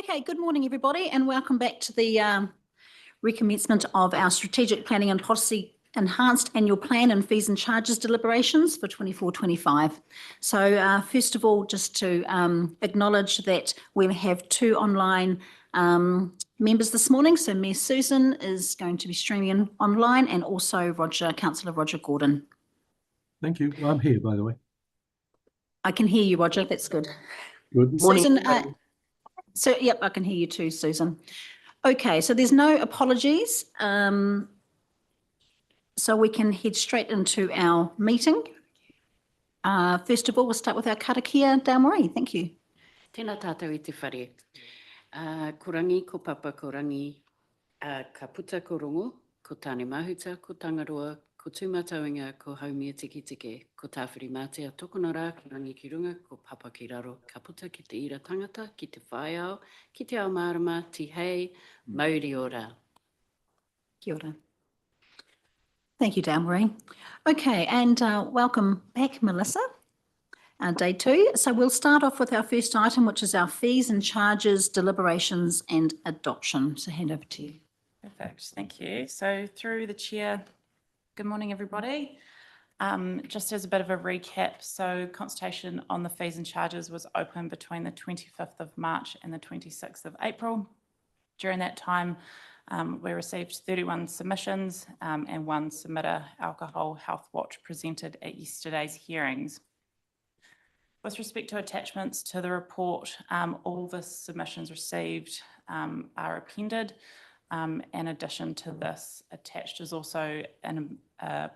Okay, good morning, everybody, and welcome back to the recommencement of our Strategic Planning and Policy Enhanced Annual Plan and Fees and Charges Deliberations for 24-25. So first of all, just to acknowledge that we have two online members this morning. So Mayor Susan is going to be streaming in online, and also Councillor Roger Gordon. Thank you. I'm here, by the way. I can hear you, Roger. That's good. Good morning. Susan, yep, I can hear you too, Susan. Okay, so there's no apologies. So we can head straight into our meeting. First of all, we'll start with our karakia, Dalmarie. Thank you. Tēnā tātou I te whare. Ko rangi, ko papa, ko rangi, ka puta, ko rongo, ko tāne mahuta, ko tangaroa, ko tūmatauinga, ko haumia tiki tiki, ko tāwhiri mātea tokona rā, ko rangi ki runga, ko papa ki raro, ka puta ki te ira tangata, ki te whaiao, ki te ao marama, ti hei, mauri ora. Kia ora. Thank you, Dalmarie. Okay, and welcome back, Melissa. Day two. So we'll start off with our first item, which is our fees and charges, deliberations and adoption. So hand over to you. Perfect, thank you. So through the chair, good morning, everybody. Just as a bit of a recap, so consultation on the fees and charges was open between the 25th of March and the 26th of April. During that time, we received 31 submissions and one submitter, Alcohol Health Watch, presented at yesterday's hearings. With respect to attachments to the report, all the submissions received are appended. In addition to this, attached is also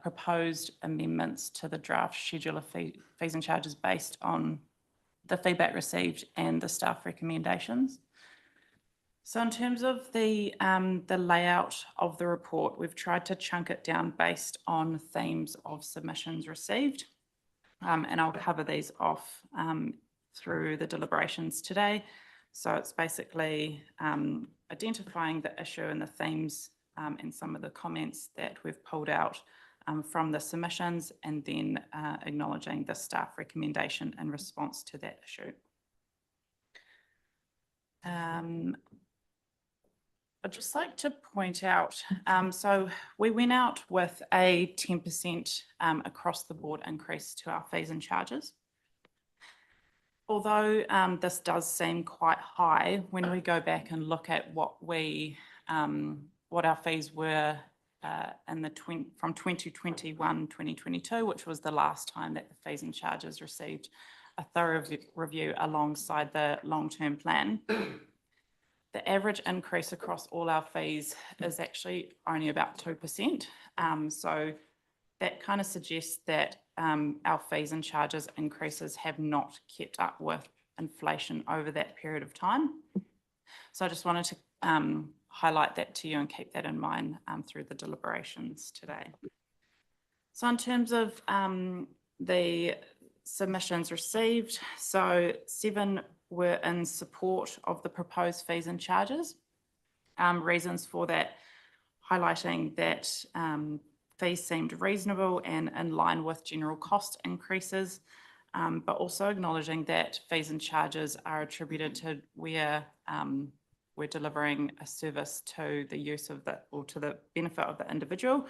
proposed amendments to the draft schedule of fees and charges based on the feedback received and the staff recommendations. So in terms of the layout of the report, we've tried to chunk it down based on themes of submissions received. And I'll cover these off through the deliberations today. So it's basically identifying the issue and the themes and some of the comments that we've pulled out from the submissions, and then acknowledging the staff recommendation in response to that issue. I'd just like to point out, so we went out with a 10% across the board increase to our fees and charges. Although this does seem quite high, when we go back and look at what our fees were from 2021-2022, which was the last time that the fees and charges received a thorough review alongside the long-term plan. The average increase across all our fees is actually only about 2%. So that kind of suggests that our fees and charges increases have not kept up with inflation over that period of time. So I just wanted to highlight that to you and keep that in mind through the deliberations today. So in terms of the submissions received, so 7 were in support of the proposed fees and charges. Reasons for that, highlighting that fees seemed reasonable and in line with general cost increases, but also acknowledging that fees and charges are attributed to where we're delivering a service to the use of or to the benefit of the individual.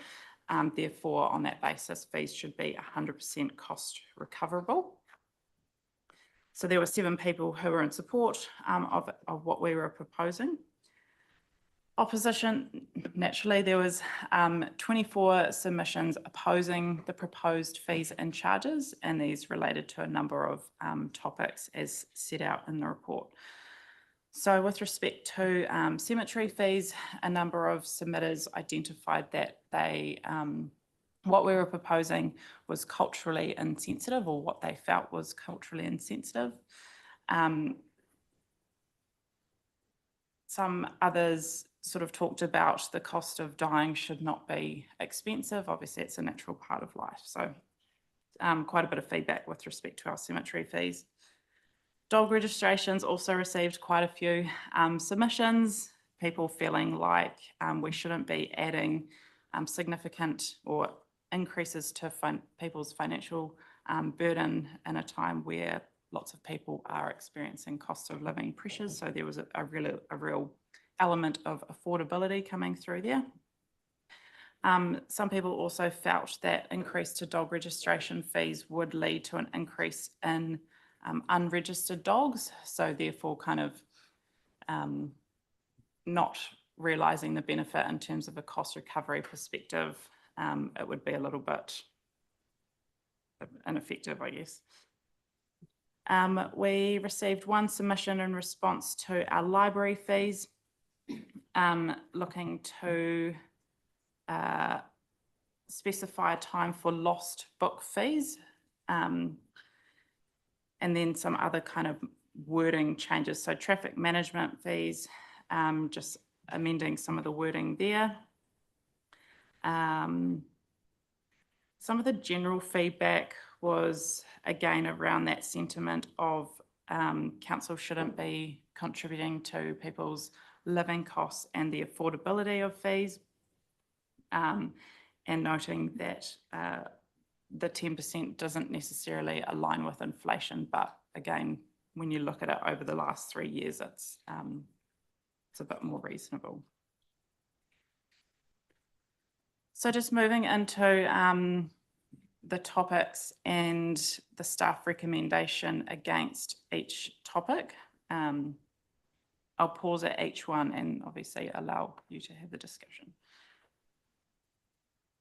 Therefore, on that basis, fees should be 100% cost recoverable. So there were 7 people who were in support of what we were proposing. Opposition, naturally, there was 24 submissions opposing the proposed fees and charges, and these related to a number of topics as set out in the report. So with respect to cemetery fees, a number of submitters identified that what we were proposing was culturally insensitive, or what they felt was culturally insensitive. Some others sort of talked about the cost of dying should not be expensive. Obviously, it's a natural part of life. So quite a bit of feedback with respect to our cemetery fees. Dog registrations also received quite a few submissions, people feeling like we shouldn't be adding significant or increases to people's financial burden in a time where lots of people are experiencing cost of living pressures. So there was a real element of affordability coming through there. Some people also felt that increase to dog registration fees would lead to an increase in unregistered dogs. So therefore kind of not realising the benefit in terms of a cost recovery perspective, it would be a little bit ineffective, I guess. We received one submission in response to our library fees, looking to specify a time for lost book fees, and then some other kind of wording changes. So traffic management fees, just amending some of the wording there. Some of the general feedback was again around that sentiment of council shouldn't be contributing to people's living costs and the affordability of fees, and noting that the 10% doesn't necessarily align with inflation, but again, when you look at it over the last 3 years, it's a bit more reasonable. So just moving into the topics and the staff recommendation against each topic. I'll pause at each one and obviously allow you to have the discussion.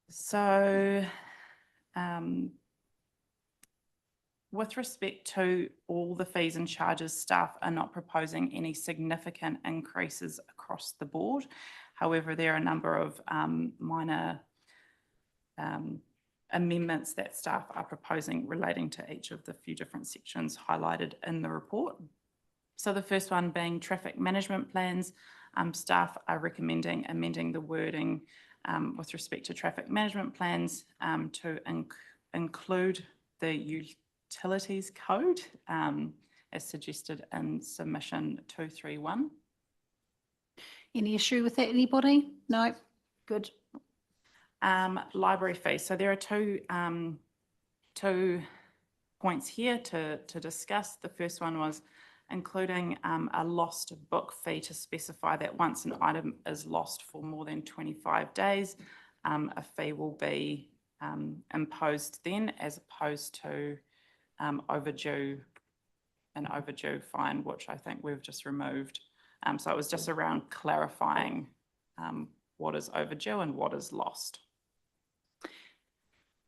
So with respect to all the fees and charges, staff are not proposing any significant increases across the board. However, there are a number of minor amendments that staff are proposing relating to each of the few different sections highlighted in the report. So the first one being traffic management plans. Staff are recommending amending the wording with respect to traffic management plans to include the utilities code as suggested in submission 231. Any issue with that, anybody? No? Good. Library fees. So there are two points here to discuss. The first one was including a lost book fee to specify that once an item is lost for more than 25 days, a fee will be imposed then, as opposed to an overdue fine, which I think we've just removed. So it was just around clarifying what is overdue and what is lost.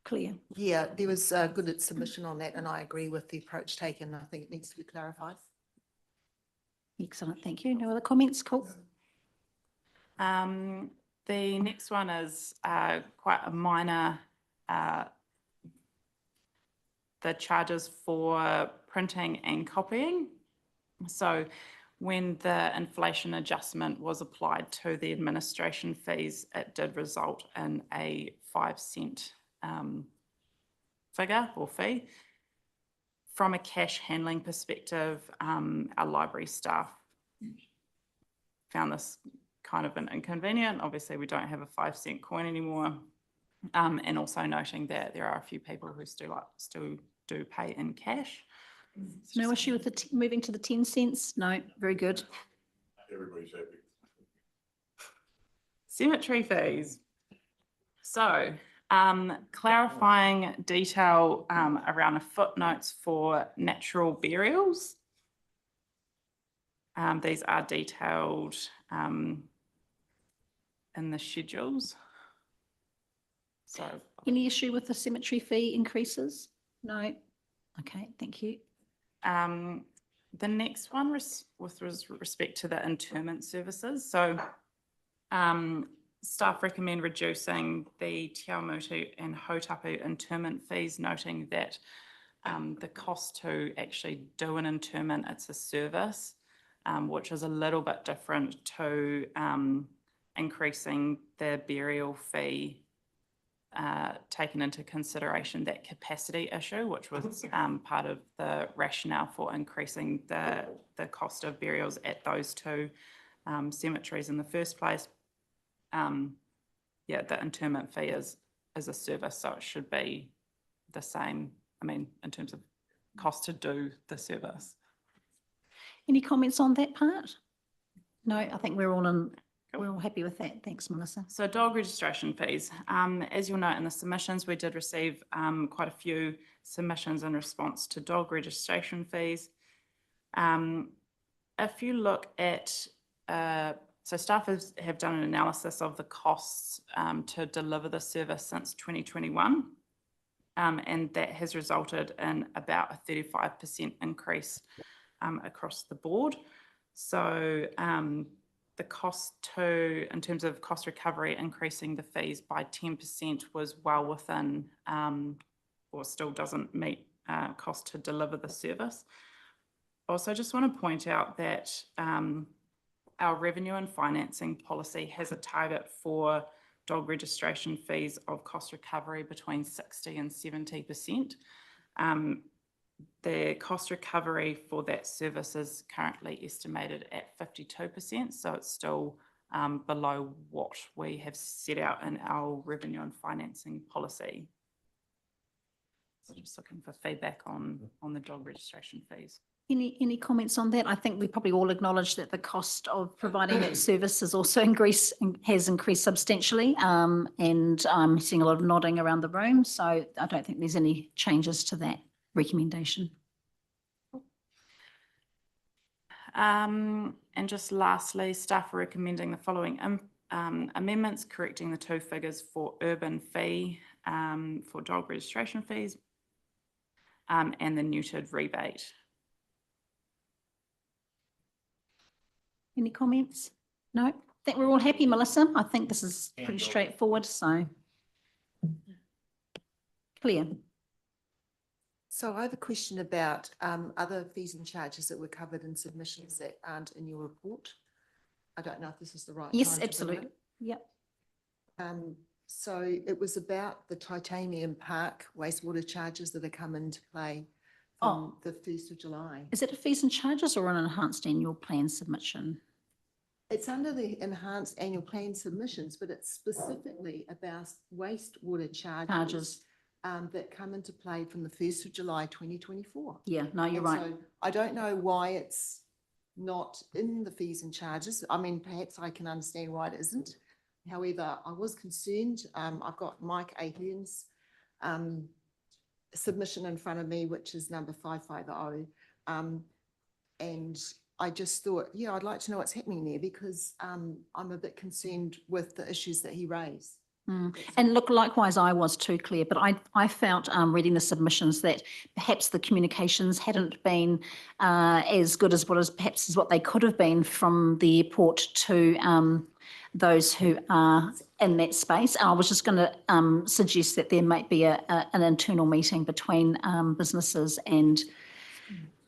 Clear. Yeah, there was a good submission on that, and I agree with the approach taken. I think it needs to be clarified. Excellent, thank you. No other comments? Cool. The next one is quite a minor, the charges for printing and copying. So when the inflation adjustment was applied to the administration fees, it did result in a 5-cent figure or fee. From a cash handling perspective, our library staff found this kind of an inconvenient. Obviously, we don't have a 5-cent coin anymore. And also noting that there are a few people who still do pay in cash. No issue with the moving to the 10 cents? No, very good. Everybody's happy. Cemetery fees. So clarifying detail around the footnotes for natural burials. These are detailed in the schedules. So Any issue with the cemetery fee increases? No? Okay, thank you. the next one with respect to the interment services. So staff recommend reducing the Te Awamutu and Hautapu interment fees, noting that the cost to actually do an interment, it's a service, which is a little bit different to increasing the burial fee, taken into consideration that capacity issue, which was part of the rationale for increasing the cost of burials at those two cemeteries in the first place. Yeah, the interment fee is a service, so it should be the same. I mean, in terms of cost to do the service. Any comments on that part? No, I think we're all happy with that. Thanks, Melissa. So dog registration fees. As you'll note in the submissions, we did receive quite a few submissions in response to dog registration fees. If you look at, so staff have done an analysis of the costs to deliver the service since 2021, and that has resulted in about a 35% increase across the board. So the cost in terms of cost recovery, increasing the fees by 10% was well within, or still doesn't meet cost to deliver the service. Also, just want to point out that our revenue and financing policy has a target for dog registration fees of cost recovery between 60 and 70%. The cost recovery for that service is currently estimated at 52%, so it's still below what we have set out in our revenue and financing policy. So just looking for feedback on the dog registration fees. Any comments on that? I think we probably all acknowledge that the cost of providing that service has also has increased substantially, and I'm seeing a lot of nodding around the room, so I don't think there's any changes to that recommendation. And just lastly, staff are recommending the following amendments, correcting the two figures for urban fee for dog registration fees and the neutered rebate. Any comments? No? I think we're all happy, Melissa. I think this is pretty straightforward, so clear. So I have a question about other fees and charges that were covered in submissions that aren't in your report. I don't know if this is the right Yes, time to bring absolutely. it Yep. up. So it was about the Titanium Park wastewater charges that are come into play from the 1st of July. Is it a fees and charges or an enhanced annual plan submission? It's under the enhanced annual plan submissions, but it's specifically about wastewater charges that come into play from the 1st of July 2024. Yeah, no, you're And right. so I don't know why it's not in the fees and charges. I mean, perhaps I can understand why it isn't. However, I was concerned. I've got Mike Ahern's submission in front of me, which is number 550. And I just thought, yeah, I'd like to know what's happening there because I'm a bit concerned with the issues that he raised. And look, likewise, I was too, Claire, but I felt reading the submissions that perhaps the communications hadn't been as good as what they could have been from the airport to those who are in that space. I was just going to suggest that there might be an internal meeting between businesses and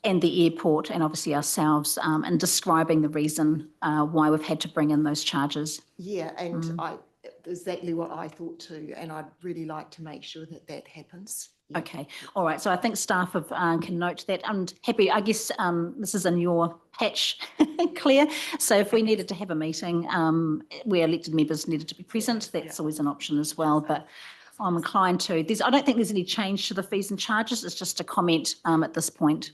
the airport and obviously ourselves in describing the reason why we've had to bring in those charges. Yeah, and exactly what I thought too, and I'd really like to make sure that that happens. Yeah. Okay, all right. So I think staff can note that. I'm happy. I guess this is in your patch, Claire. So if we needed to have a meeting where elected members needed to be present, that's always an option as well. But I'm inclined to. I don't think there's any change to the fees and charges. It's just a comment at this point.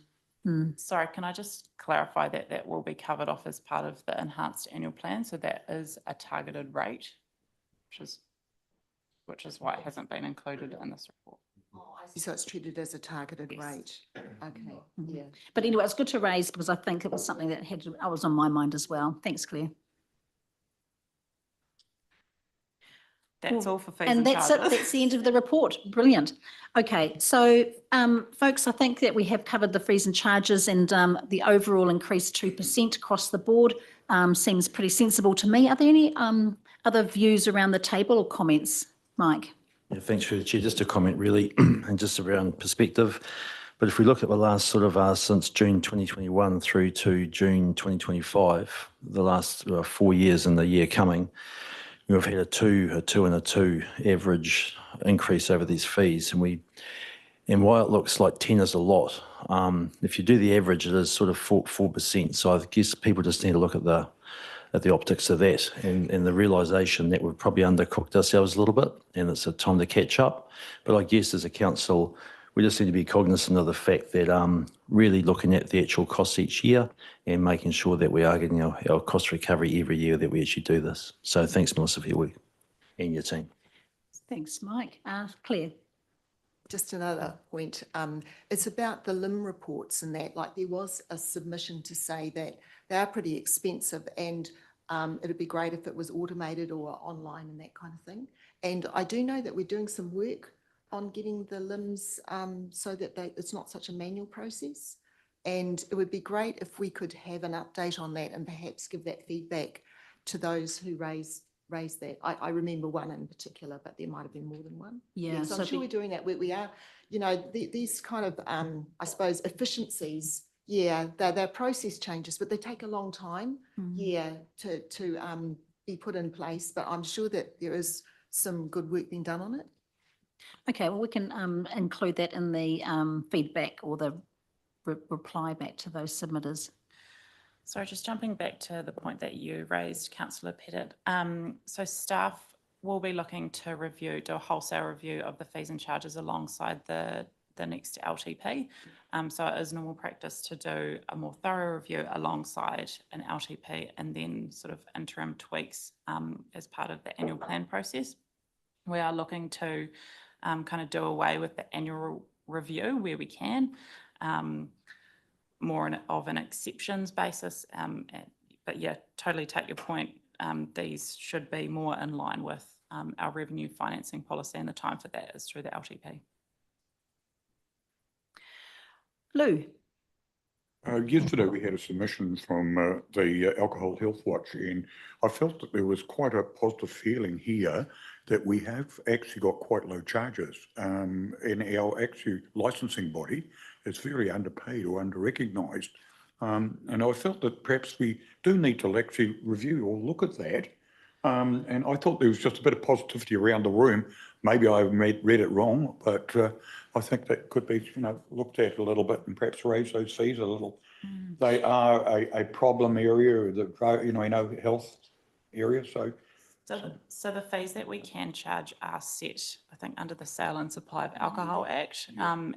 Sorry, can I just clarify that that will be covered off as part of the enhanced annual plan? So that is a targeted rate, which is why it hasn't been included in this report. So it's treated as a targeted rate. Okay, yeah. But anyway, it's good to raise because I think it was something that was on my mind as well. Thanks, Claire. That's all for fees and charges. that's it. That's the end of the report. Brilliant. Okay, so folks, I think that we have covered the fees and charges and the overall increase 2% across the board seems pretty sensible to me. Are there any other views around the table or comments, Mike? Yeah, thanks, Chair. Just a comment really, and just around perspective. But if we look at the last since June 2021 through to June 2025, the last 4 years and the year coming, we've had a 2 and a 2 average increase over these fees. And while it looks like 10 is a lot, if you do the average, it is sort of 4%. So I guess people just need to look at the optics of that and the realisation that we've probably undercooked ourselves a little bit and it's a time to catch up. But I guess as a council, we just need to be cognizant of the fact that really looking at the actual costs each year and making sure that we are getting our cost recovery every year that we actually do this. So thanks, Melissa, for your work and your team. Thanks, Mike. Claire. Just another point, it's about the LIM reports and that, like there was a submission to say that they are pretty expensive and it'd be great if it was automated or online and that kind of thing. And I do know that we're doing some work on getting the LIMs so that it's not such a manual process. And it would be great if we could have an update on that and perhaps give that feedback to those who raised that. I remember one in particular, but there might have been more than one. Yeah, so I'm sure we're doing that. We are, you know, these kind of, I suppose, efficiencies, yeah, they're process changes, but they take a long time, to be put in place. But I'm sure that there is some good work being done on it. Okay, well, we can include that in the feedback or the reply back to those submitters. So just jumping back to the point that you raised, Councillor Pettit. So staff will be looking to do a wholesale review of the fees and charges alongside the next LTP. So it is normal practice to do a more thorough review alongside an LTP and then sort of interim tweaks as part of the annual plan process. We are looking to kind of do away with the annual review where we can. More of an exceptions basis, but yeah, totally take your point. These should be more in line with our revenue financing policy, and the time for that is through the LTP. Lou. Yesterday we had a submission from the Alcohol Health Watch, and I felt that there was quite a positive feeling here that we have actually got quite low charges, and our actually licensing body is very underpaid or under-recognised. And I felt that perhaps we do need to actually review or look at that. And I thought there was just a bit of positivity around the room. Maybe I read it wrong, but I think that could be, looked at a little bit and perhaps raise those fees a little. They are a problem area, the health area. So the fees that we can charge are set, I think, under the Sale and Supply of Alcohol Act,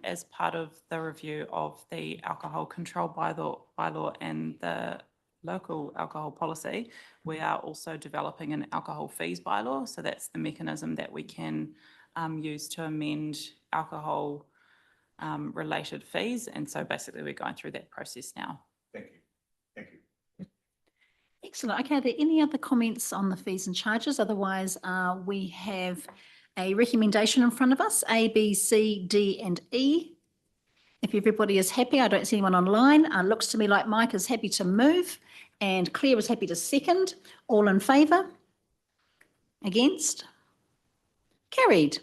as part of the review of the alcohol control bylaw and the local alcohol policy. We are also developing an alcohol fees bylaw. So that's the mechanism that we can use to amend alcohol related fees. And so basically we're going through that process now. Thank you. Thank you. Excellent. Okay, are there any other comments on the fees and charges? Otherwise, we have a recommendation in front of us, A, B, C, D and E. If everybody is happy, I don't see anyone online. Looks to me like Mike is happy to move and Claire is happy to second. All in favour? Against? Carried.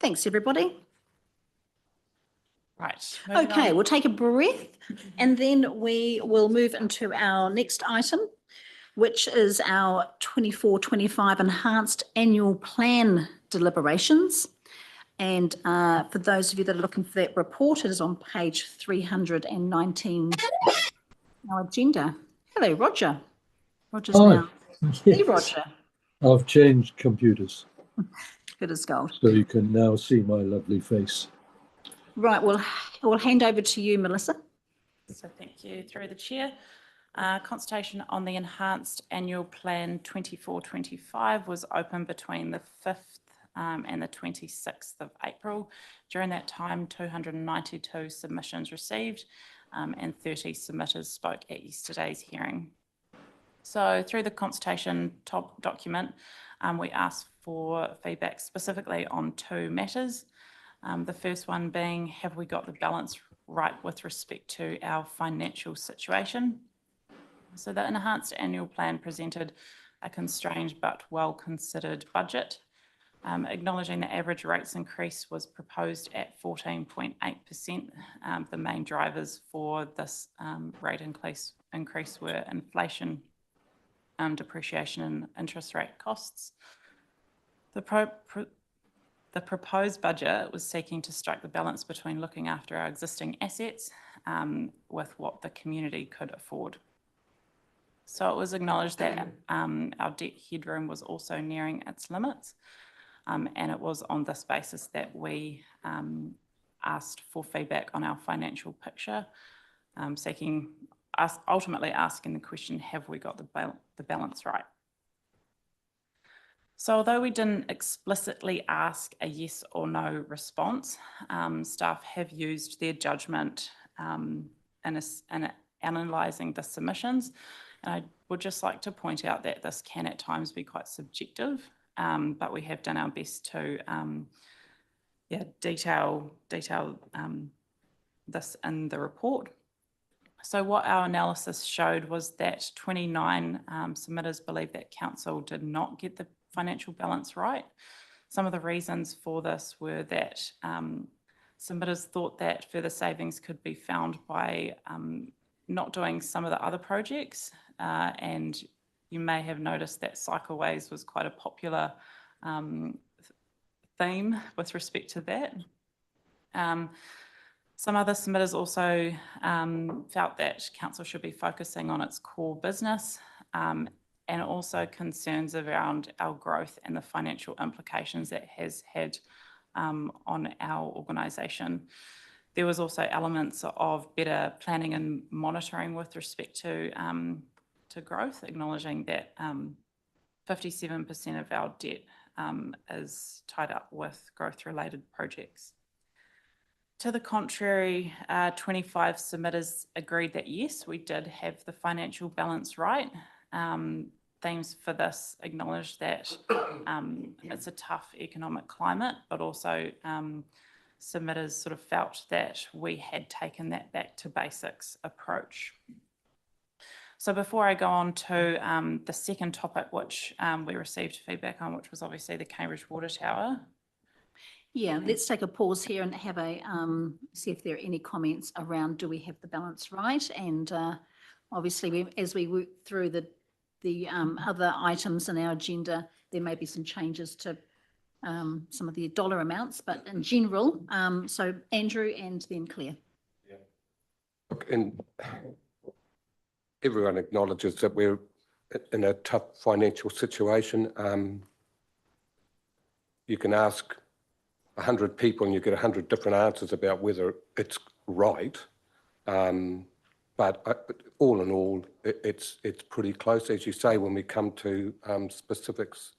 Thanks, everybody. Right. Okay, we'll take a breath and then we will move into our next item, which is our 24-25 enhanced annual plan deliberations. And for those of you that are looking for that report, it is on page 319, our agenda. Hello, Roger. Roger's now. Hey, Roger. I've changed computers, Good as gold. so you can now see my lovely face. Right, well, we'll hand over to you, Melissa. So thank you through the chair. Consultation on the enhanced annual plan 24-25 was open between the 5th and the 26th of April. During that time, 292 submissions received and 30 submitters spoke at yesterday's hearing. So through the consultation top document, we asked for feedback specifically on two matters. The first one being, have we got the balance right with respect to our financial situation? So the enhanced annual plan presented a constrained but well-considered budget. Acknowledging the average rates increase was proposed at 14.8%. The main drivers for this rate increase were inflation, depreciation and interest rate costs. The proposed budget was seeking to strike the balance between looking after our existing assets with what the community could afford. So it was acknowledged that our debt headroom was also nearing its limits, and it was on this basis that we asked for feedback on our financial picture, ultimately asking the question, have we got the balance right? So although we didn't explicitly ask a yes or no response, staff have used their judgment in analysing the submissions. And I would just like to point out that this can at times be quite subjective, but we have done our best to detail this in the report. So what our analysis showed was that 29 submitters believe that council did not get the financial balance right. Some of the reasons for this were that submitters thought that further savings could be found by not doing some of the other projects, and you may have noticed that cycleways was quite a popular theme with respect to that. Some other submitters also felt that council should be focusing on its core business, and also concerns around our growth and the financial implications that has had on our organisation. There was also elements of better planning and monitoring with respect to growth, acknowledging that 57% of our debt is tied up with growth-related projects. To the contrary, 25 submitters agreed that yes, we did have the financial balance right. Themes for this acknowledge that it's a tough economic climate, but also submitters sort of felt that we had taken that back to basics approach. So before I go on to the second topic, which we received feedback on, which was obviously the Cambridge Water Tower. Yeah, let's take a pause here and have a see if there are any comments around, do we have the balance right? And obviously, as we work through the other items in our agenda, there may be some changes to some of the dollar amounts, but in general, so Andrew and then Claire. Yeah. Look, and everyone acknowledges that we're in a tough financial situation. You can ask 100 people and you get 100 different answers about whether it's right. But all in all, it's pretty close. As you say, when we come to specifics,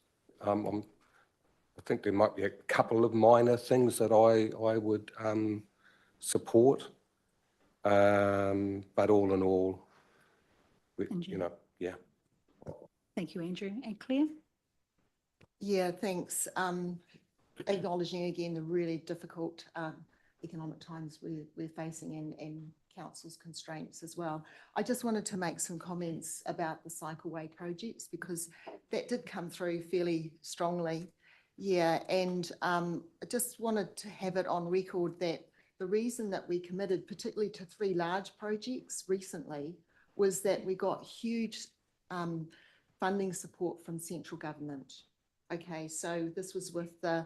I think there might be a couple of minor things that I would support. But all in all, yeah. Thank you, Andrew. And Claire? Yeah, thanks. Acknowledging again the really difficult economic times we're facing and council's constraints as well. I just wanted to make some comments about the cycleway projects because that did come through fairly strongly. Yeah, and I just wanted to have it on record that the reason that we committed particularly to 3 large projects recently was that we got huge funding support from central government. Okay, so this was with the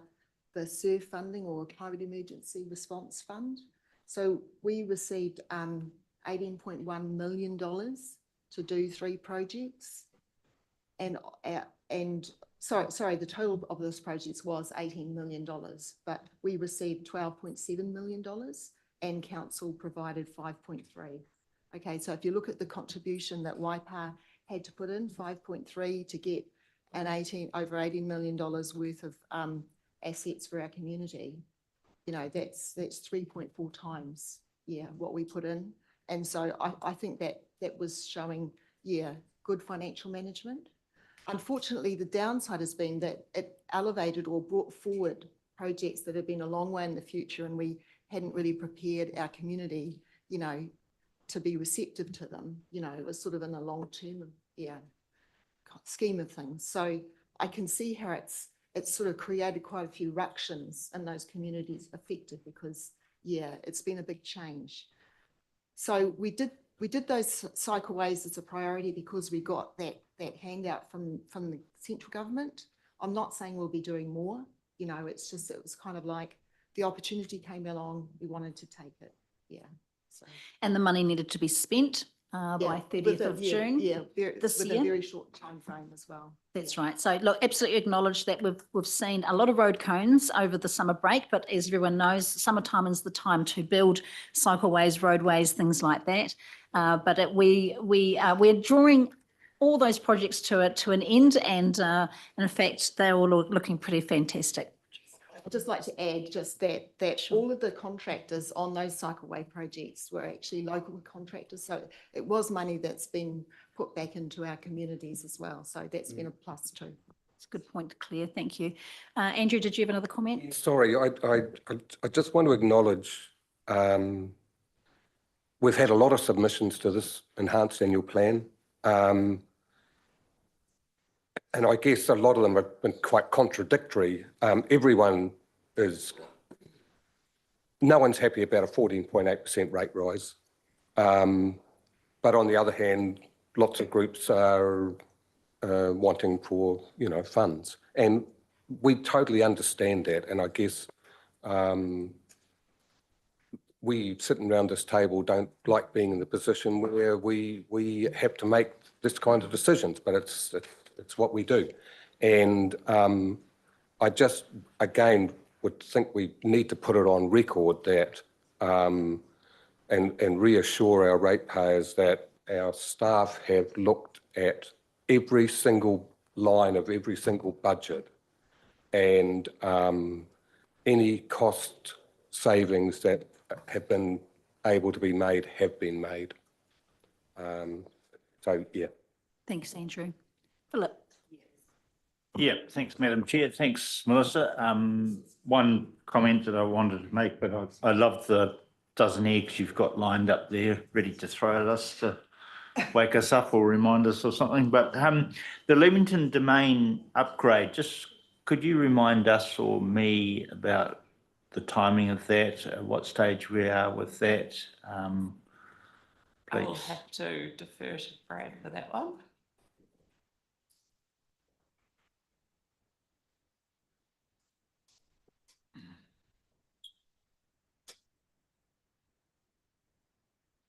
SURF funding or Climate Emergency Response Fund. So we received $18.1 million to do 3 projects, and sorry, the total of those projects was $18 million, but we received $12.7 million, and council provided 5.3. Okay, so if you look at the contribution that Waipa had to put in, 5.3 to get an over $18 million worth of assets for our community, you know, that's 3.4 times, yeah, what we put in. And so I think that was showing, yeah, good financial management. Unfortunately, the downside has been that it elevated or brought forward projects that have been a long way in the future, and we hadn't really prepared our community, you know, to be receptive to them. You know, it was sort of in a long term, yeah, scheme of things. So I can see how it's sort of created quite a few ructions in those communities affected because, yeah, it's been a big change. So we did those cycleways as a priority because we got that handout from the central government. I'm not saying we'll be doing more, you know, it's just, it was kind of like the opportunity came along, we wanted to take it, yeah. So. And the money needed to be spent by Yeah, 30th of June. Yeah, this with year. a very short time frame as well. That's right. So look, absolutely acknowledge that we've seen a lot of road cones over the summer break, but as everyone knows, summertime is the time to build cycleways, roadways, things like that. But we're drawing all those projects to an end, and in fact, they're all looking pretty fantastic. I'd just like to add just that all of the contractors on those cycleway projects were actually local contractors. So it was money that's been put back into our communities as well. So that's been a plus too. It's a good point, Claire. Thank you. Andrew, did you have another comment? Sorry, I just want to acknowledge we've had a lot of submissions to this enhanced annual plan. And I guess a lot of them have been quite contradictory. No one's happy about a 14.8% rate rise. But on the other hand, lots of groups are wanting for, funds. And we totally understand that. And I guess we sitting around this table don't like being in the position where we have to make this kind of decisions, but it's what we do. And I just, again, would think we need to put it on record that and reassure our ratepayers that our staff have looked at every single line of every single budget, and any cost savings that have been able to be made have been made. So, yeah. Thanks, Andrew. Philip. Yeah, thanks, Madam Chair. Thanks, Melissa. One comment that I wanted to make, but I love the dozen eggs you've got lined up there, ready to throw at us to wake us up or remind us or something. But the Leamington Domain upgrade, just could you remind us or me about the timing of that, at what stage we are with that, please? I'll have to defer to Brad for that one.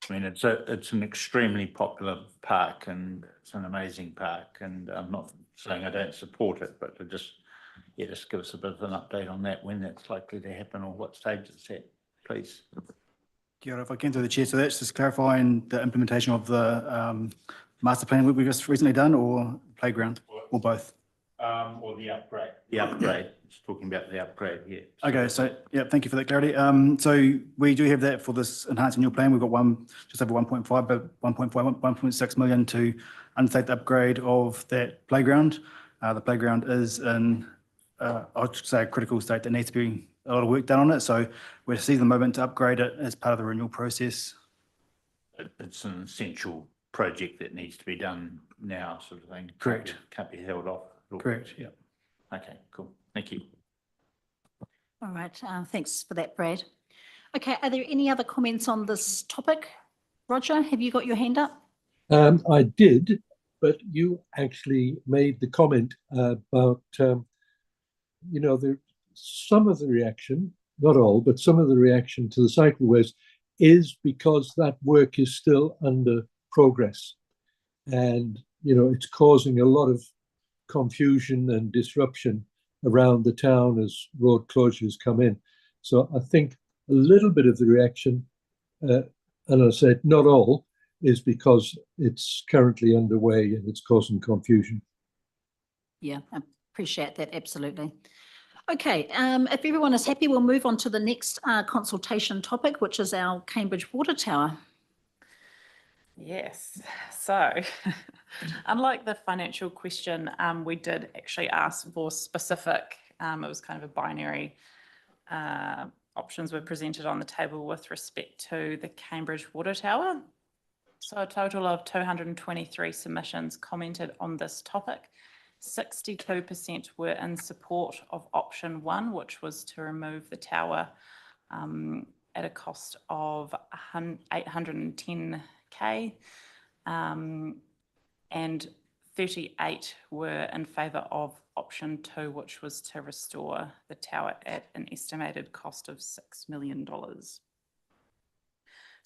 I mean, it's an extremely popular park and it's an amazing park, and I'm not saying I don't support it, but just give us a bit of an update on that, when that's likely to happen or what stage it's at, please. Kia ora, if I can through the chair, so that's just clarifying the implementation of the master plan we've just recently done, or playground, or both? Or the upgrade. The upgrade. Just talking about the upgrade, yeah. Okay, so yeah, thank you for that clarity. So we do have that for this enhanced annual plan. We've got just over 1.5, but 1.6 million to undertake the upgrade of that playground. The playground is in, I should say, a critical state that needs to be a lot of work done on it. So we're seeing the moment to upgrade it as part of the renewal process. It's an essential project that needs to be done now, sort of thing. Correct. Can't be held off. Correct, yeah. Okay, cool. Thank you. All right, thanks for that, Brad. Okay, are there any other comments on this topic? Roger, have you got your hand up? I did, but you actually made the comment about, some of the reaction, not all, but some of the reaction to the cycleways is because that work is still under progress. And, it's causing a lot of confusion and disruption around the town as road closures come in. So I think a little bit of the reaction, and I said not all, is because it's currently underway and it's causing confusion. Yeah, I appreciate that, absolutely. Okay, if everyone is happy, we'll move on to the next consultation topic, which is our Cambridge Water Tower. Yes, so unlike the financial question, we did actually ask for specific, it was kind of a binary, options were presented on the table with respect to the Cambridge Water Tower. So a total of 223 submissions commented on this topic. 62% were in support of option 1, which was to remove the tower at a cost of $810,000, and 38 were in favour of option 2, which was to restore the tower at an estimated cost of $6 million.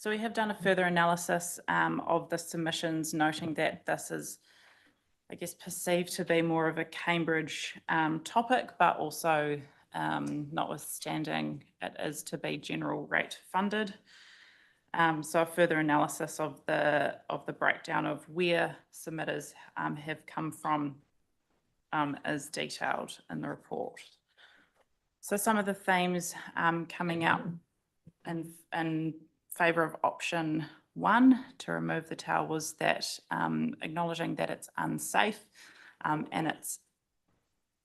So we have done a further analysis of the submissions, noting that this is, I guess, perceived to be more of a Cambridge topic, but also notwithstanding it is to be general rate funded. So a further analysis of the breakdown of where submitters have come from is detailed in the report. So some of the themes coming out in favour of option 1 to remove the tower was that acknowledging that it's unsafe and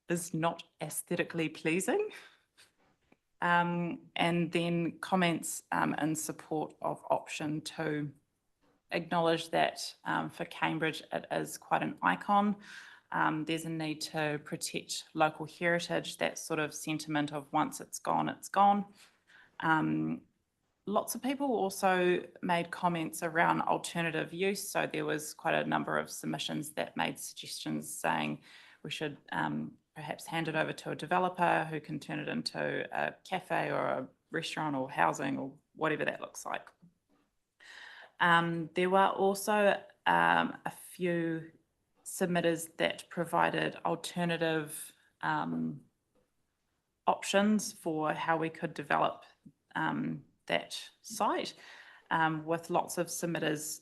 is not aesthetically pleasing. And then comments in support of option 2 acknowledge that for Cambridge it is quite an icon. There's a need to protect local heritage, that sort of sentiment of once it's gone, it's gone. Lots of people also made comments around alternative use. So there was quite a number of submissions that made suggestions saying we should perhaps hand it over to a developer who can turn it into a cafe or a restaurant or housing or whatever that looks like. There were also a few submitters that provided alternative options for how we could develop that site, with lots of submitters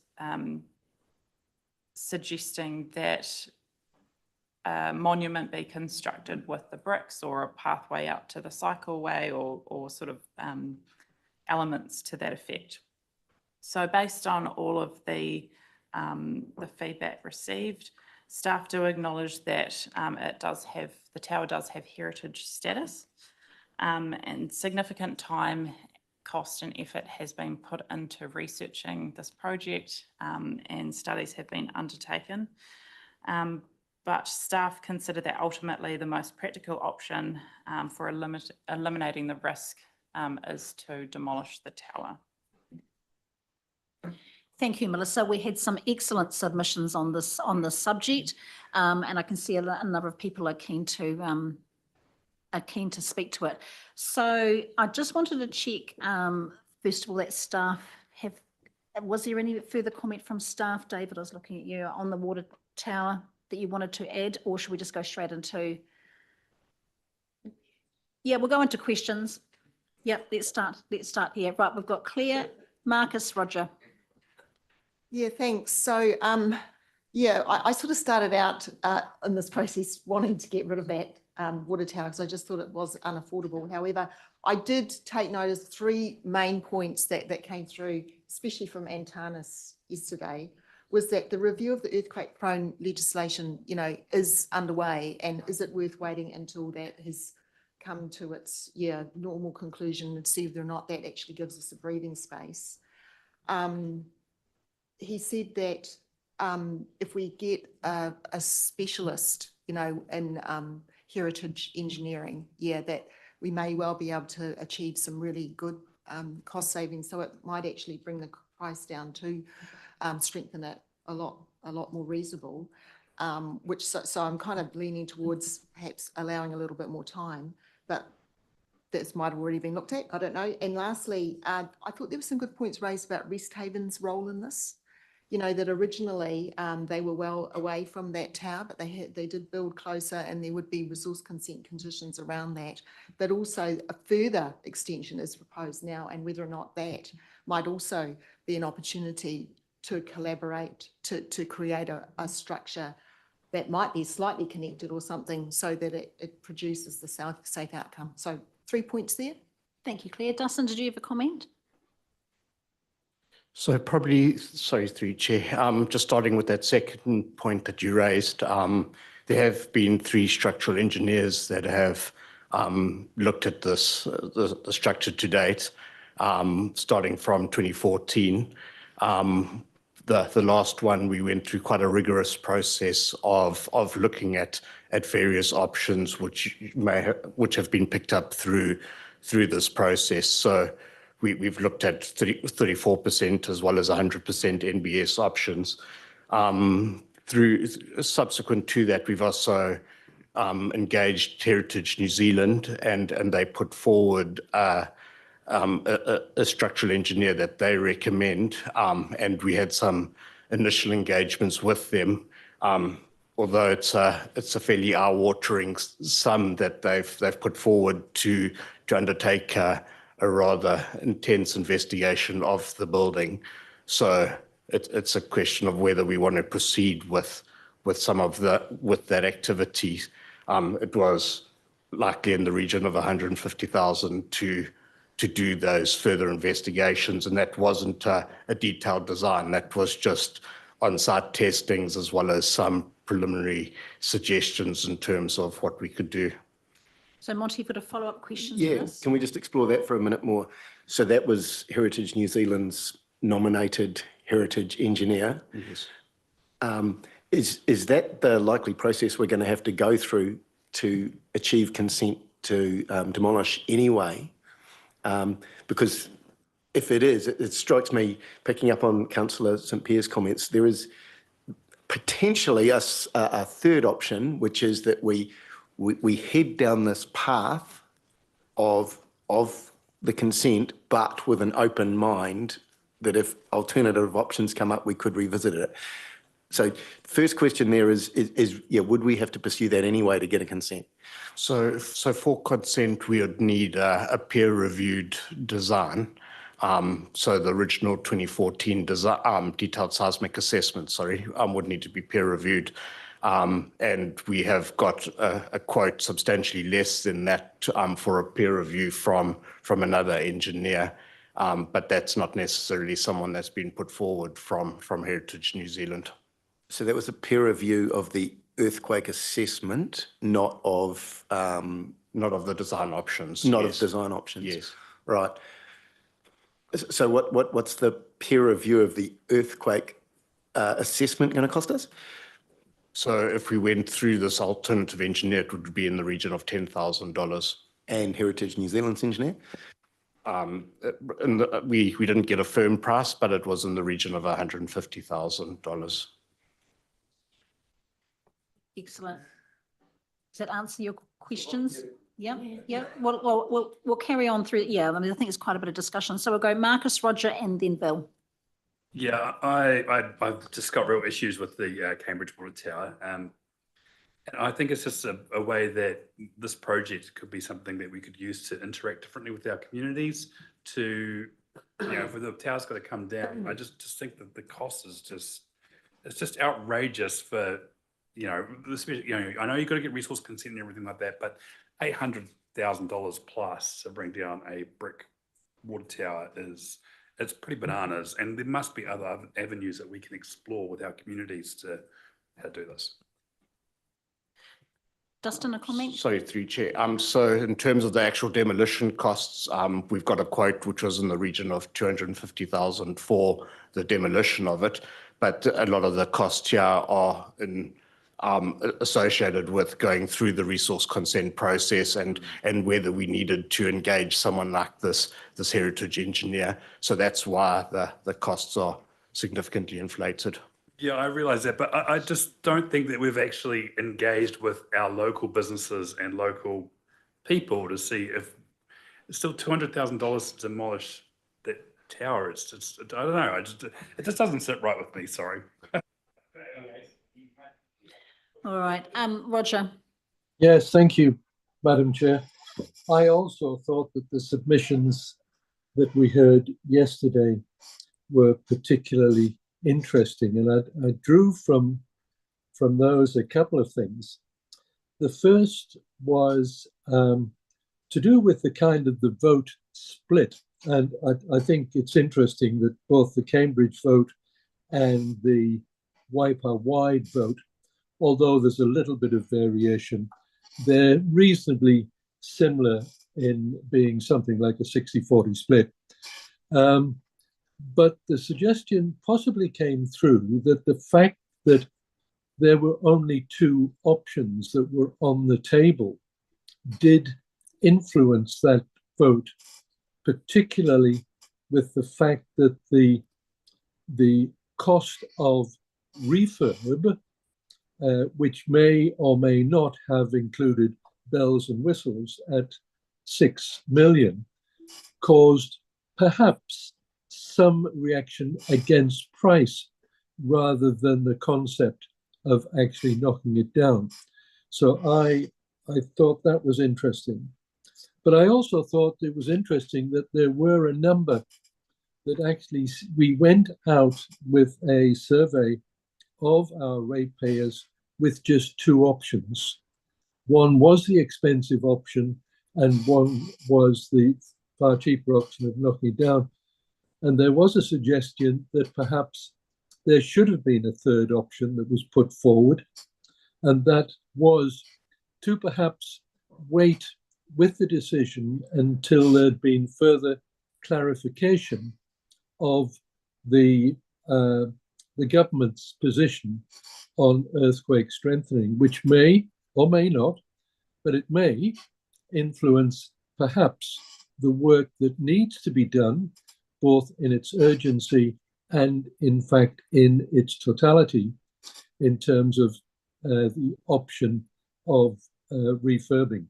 suggesting that a monument be constructed with the bricks, or a pathway out to the cycleway, or sort of elements to that effect. So based on all of the feedback received, staff do acknowledge that the tower does have heritage status, and significant time, cost and effort has been put into researching this project, and studies have been undertaken. But staff consider that ultimately the most practical option for eliminating the risk is to demolish the tower. Thank you, Melissa. We had some excellent submissions on this subject, and I can see a number of people are keen to speak to it. So I just wanted to check, first of all, that staff was there any further comment from staff? David, I was looking at you on the water tower that you wanted to add, or should we just go straight into? Yeah, we'll go into questions. Yep, let's start here. Right, we've got Claire, Marcus, Roger. Yeah, thanks. So, I sort of started out in this process wanting to get rid of that water tower because I just thought it was unaffordable. However, I did take notice 3 main points that came through, especially from Antanas yesterday, was that the review of the earthquake-prone legislation, is underway, and is it worth waiting until that has come to its normal conclusion and see whether or not that actually gives us a breathing space. He said that if we get a specialist, in heritage engineering, that we may well be able to achieve some really good cost savings. So it might actually bring the price down to strengthen it a lot more reasonable. So I'm kind of leaning towards perhaps allowing a little bit more time, but that might have already been looked at. I don't know. And lastly, I thought there were some good points raised about Rest Haven's role in this. That originally they were well away from that tower, but they did build closer, and there would be resource consent conditions around that. But also a further extension is proposed now, and whether or not that might also be an opportunity to collaborate to create a structure that might be slightly connected or something, so that it produces the safe outcome. So 3 points there. Thank you, Claire. Dustin, did you have a comment? So probably, sorry, through Chair, just starting with that second point that you raised, there have been 3 structural engineers that have looked at this, the structure to date, starting from 2014. The last one, we went through quite a rigorous process of looking at various options which have been picked up through this process. So we've looked at 34% as well as 100% NBS options. Through subsequent to that, we've also engaged Heritage New Zealand, and they put forward a structural engineer that they recommend, and we had some initial engagements with them. Although it's a fairly eye-watering sum that they've put forward to undertake a rather intense investigation of the building. So it's a question of whether we want to proceed with that activity. It was likely in the region of 150,000 to do those further investigations, and that wasn't a detailed design. That was just on-site testings as well as some preliminary suggestions in terms of what we could do. So Monty, you've got a follow-up question to Yeah, this? can we just explore that for a minute more? So that was Heritage New Zealand's nominated heritage engineer. Yes. Is that the likely process we're going to have to go through to achieve consent to demolish anyway? Because if it is, it strikes me, picking up on Councillor St Pierre's comments, there is potentially a third option, which is that we head down this path of the consent, but with an open mind that if alternative options come up, we could revisit it. So first question there is would we have to pursue that anyway to get a consent? So for consent, we would need a peer-reviewed design. So the original 2014 design, detailed seismic assessment, would need to be peer-reviewed. And we have got a quote substantially less than that for a peer review from another engineer. But that's not necessarily someone that's been put forward from Heritage New Zealand. So that was a peer review of the earthquake assessment, not of the design options. Not yes. of design options. Yes. Right. So what's the peer review of the earthquake assessment going to cost us? So if we went through this alternative engineer, it would be in the region of $10,000. And Heritage New Zealand's engineer? We didn't get a firm price, but it was in the region of $150,000. Excellent. Does that answer your questions? Yeah. We'll carry on through. Yeah, I mean, I think it's quite a bit of discussion. So we'll go Marcus, Roger, and then Bill. Yeah, I've just got real issues with the Cambridge Water Tower. And I think it's just a way that this project could be something that we could use to interact differently with our communities to, for the tower's got to come down. I just think that the cost is it's just outrageous for, especially, I know you've got to get resource consent and everything like that, but $800,000 plus to bring down a brick water tower it's pretty bananas, and there must be other avenues that we can explore with our communities to how to do this. Dustin, a comment? Sorry, through Chair. So in terms of the actual demolition costs, we've got a quote which was in the region of 250,000 for the demolition of it, but a lot of the costs here are associated with going through the resource consent process and whether we needed to engage someone like this heritage engineer. So that's why the costs are significantly inflated. Yeah, I realise that, but I just don't think that we've actually engaged with our local businesses and local people to see if it's still $200,000 to demolish that tower. It's just, I don't know. It just doesn't sit right with me. Sorry. All right, Roger. Yes, thank you, Madam Chair. I also thought that the submissions that we heard yesterday were particularly interesting, and I drew from those a couple of things. The first was to do with the kind of the vote split, and I think it's interesting that both the Cambridge vote and the Waipa-wide vote, although there's a little bit of variation, they're reasonably similar in being something like a 60-40 split. But the suggestion possibly came through that the fact that there were only two options that were on the table did influence that vote, particularly with the fact that the cost of refurb, which may or may not have included bells and whistles at 6 million, caused perhaps some reaction against price rather than the concept of actually knocking it down. So I thought that was interesting. But I also thought it was interesting that there were a number that actually we went out with a survey of our ratepayers with just two options. One was the expensive option and one was the far cheaper option of knocking it down. And there was a suggestion that perhaps there should have been a third option that was put forward, and that was to perhaps wait with the decision until there'd been further clarification of the government's position on earthquake strengthening, which may or may not, but it may influence perhaps the work that needs to be done, both in its urgency and in fact in its totality, in terms of the option of refurbing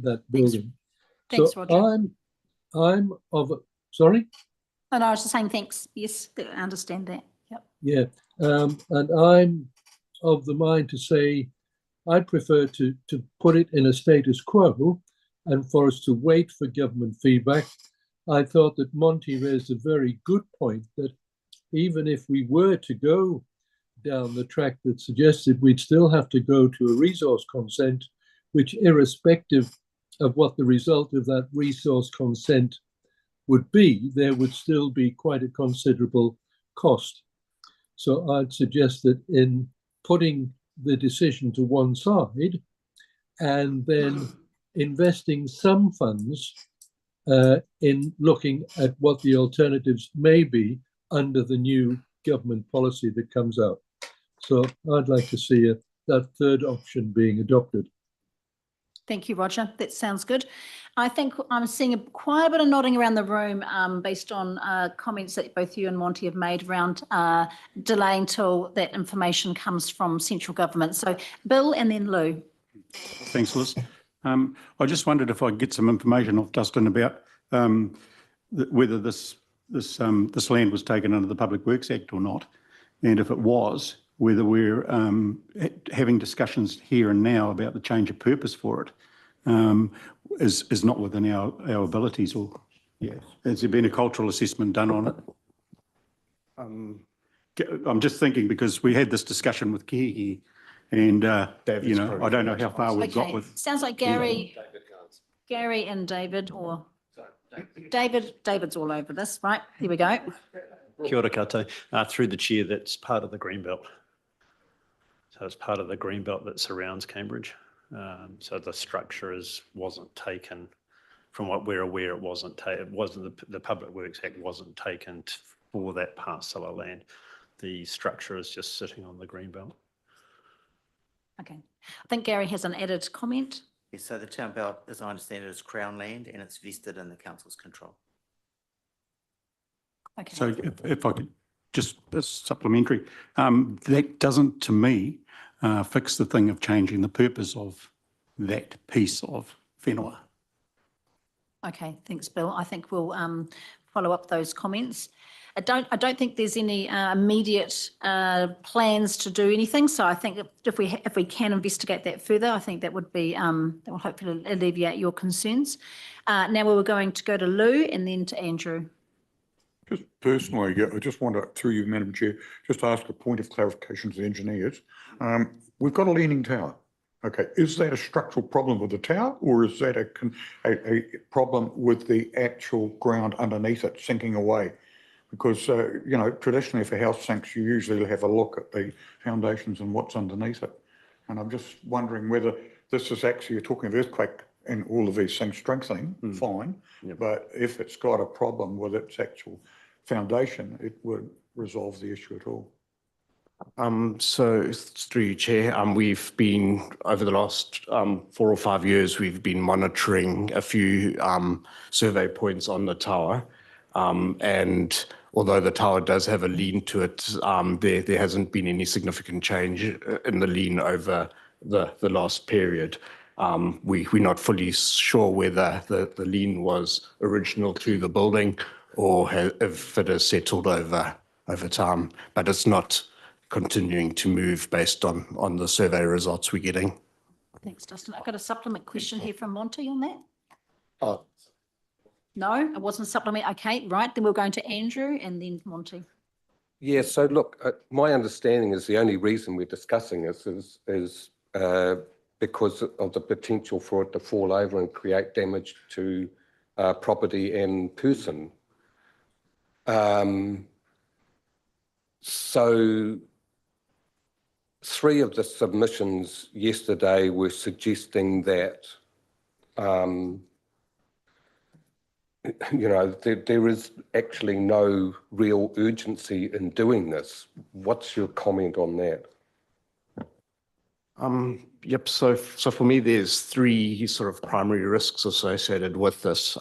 that building. Thanks, so Roger. I'm of sorry. And I was just saying thanks. Yes, I understand that. Yep. Yeah, and I'm of the mind to say I'd prefer to put it in a status quo and for us to wait for government feedback. I thought that Monty raised a very good point that even if we were to go down the track that suggested, we'd still have to go to a resource consent, which irrespective of what the result of that resource consent would be, there would still be quite a considerable cost. So I'd suggest that in putting the decision to one side and then investing some funds in looking at what the alternatives may be under the new government policy that comes out. So I'd like to see that third option being adopted. Thank you, Roger. That sounds good. I think I'm seeing quite a bit of nodding around the room based on comments that both you and Monty have made around delaying till that information comes from central government. So Bill and then Lou. Thanks, Liz. I just wondered if I could get some information off Dustin about whether this land was taken under the Public Works Act or not, and if it was, whether we're having discussions here and now about the change of purpose for it is not within our abilities, or has there been a cultural assessment done on it? I'm just thinking because we had this discussion with Kihi and you know, I don't know how far we've got with. Sounds like Gary and David, or David's all over this, right? Here we go. Kia ora koutou. Through the chair, that's part of the Greenbelt. So it's part of the Greenbelt that surrounds Cambridge. So the structure wasn't taken, from what we're aware, it wasn't the Public Works Act wasn't taken for that parcel of land. The structure is just sitting on the Greenbelt. Okay. I think Gary has an added comment. Yes, so the town belt, as I understand it, is Crown land and it's vested in the council's control. Okay. So if I could just a supplementary, that doesn't, to me, fix the thing of changing the purpose of that piece of whenua. Okay, thanks, Bill. I think we'll follow up those comments. I don't think there's any immediate plans to do anything. So I think if we can investigate that further, I think that would be that will hopefully alleviate your concerns. Now we were going to go to Lou and then to Andrew. Just personally, I just want to, through you, Madam Chair, just ask a point of clarification to the engineers. We've got a leaning tower. Okay, is that a structural problem with the tower, or is that a problem with the actual ground underneath it sinking away? Because, you know, traditionally if a house sinks, you usually have a look at the foundations and what's underneath it. And I'm just wondering whether this is actually, you're talking of earthquake and all of these things strengthening, fine. Yep. But if it's got a problem with its actual foundation, it would resolve the issue at all. So through you, Chair, we've been, over the last 4 or 5 years, we've been monitoring a few survey points on the tower. And although the tower does have a lean to it, there hasn't been any significant change in the lean over the last period. We're not fully sure whether the lien was original to the building or if it has settled over time, but it's not continuing to move based on the survey results we're getting. Thanks, Dustin. I've got a supplement question here from Monty on that. Oh, No, it wasn't a supplement. Okay, right. Then we're going to Andrew and then Monty. Yeah, so look, my understanding is the only reason we're discussing this is because of the potential for it to fall over and create damage to property and person. So 3 of the submissions yesterday were suggesting that there is actually no real urgency in doing this. What's your comment on that? Yep. So for me, there's 3 sort of primary risks associated with this.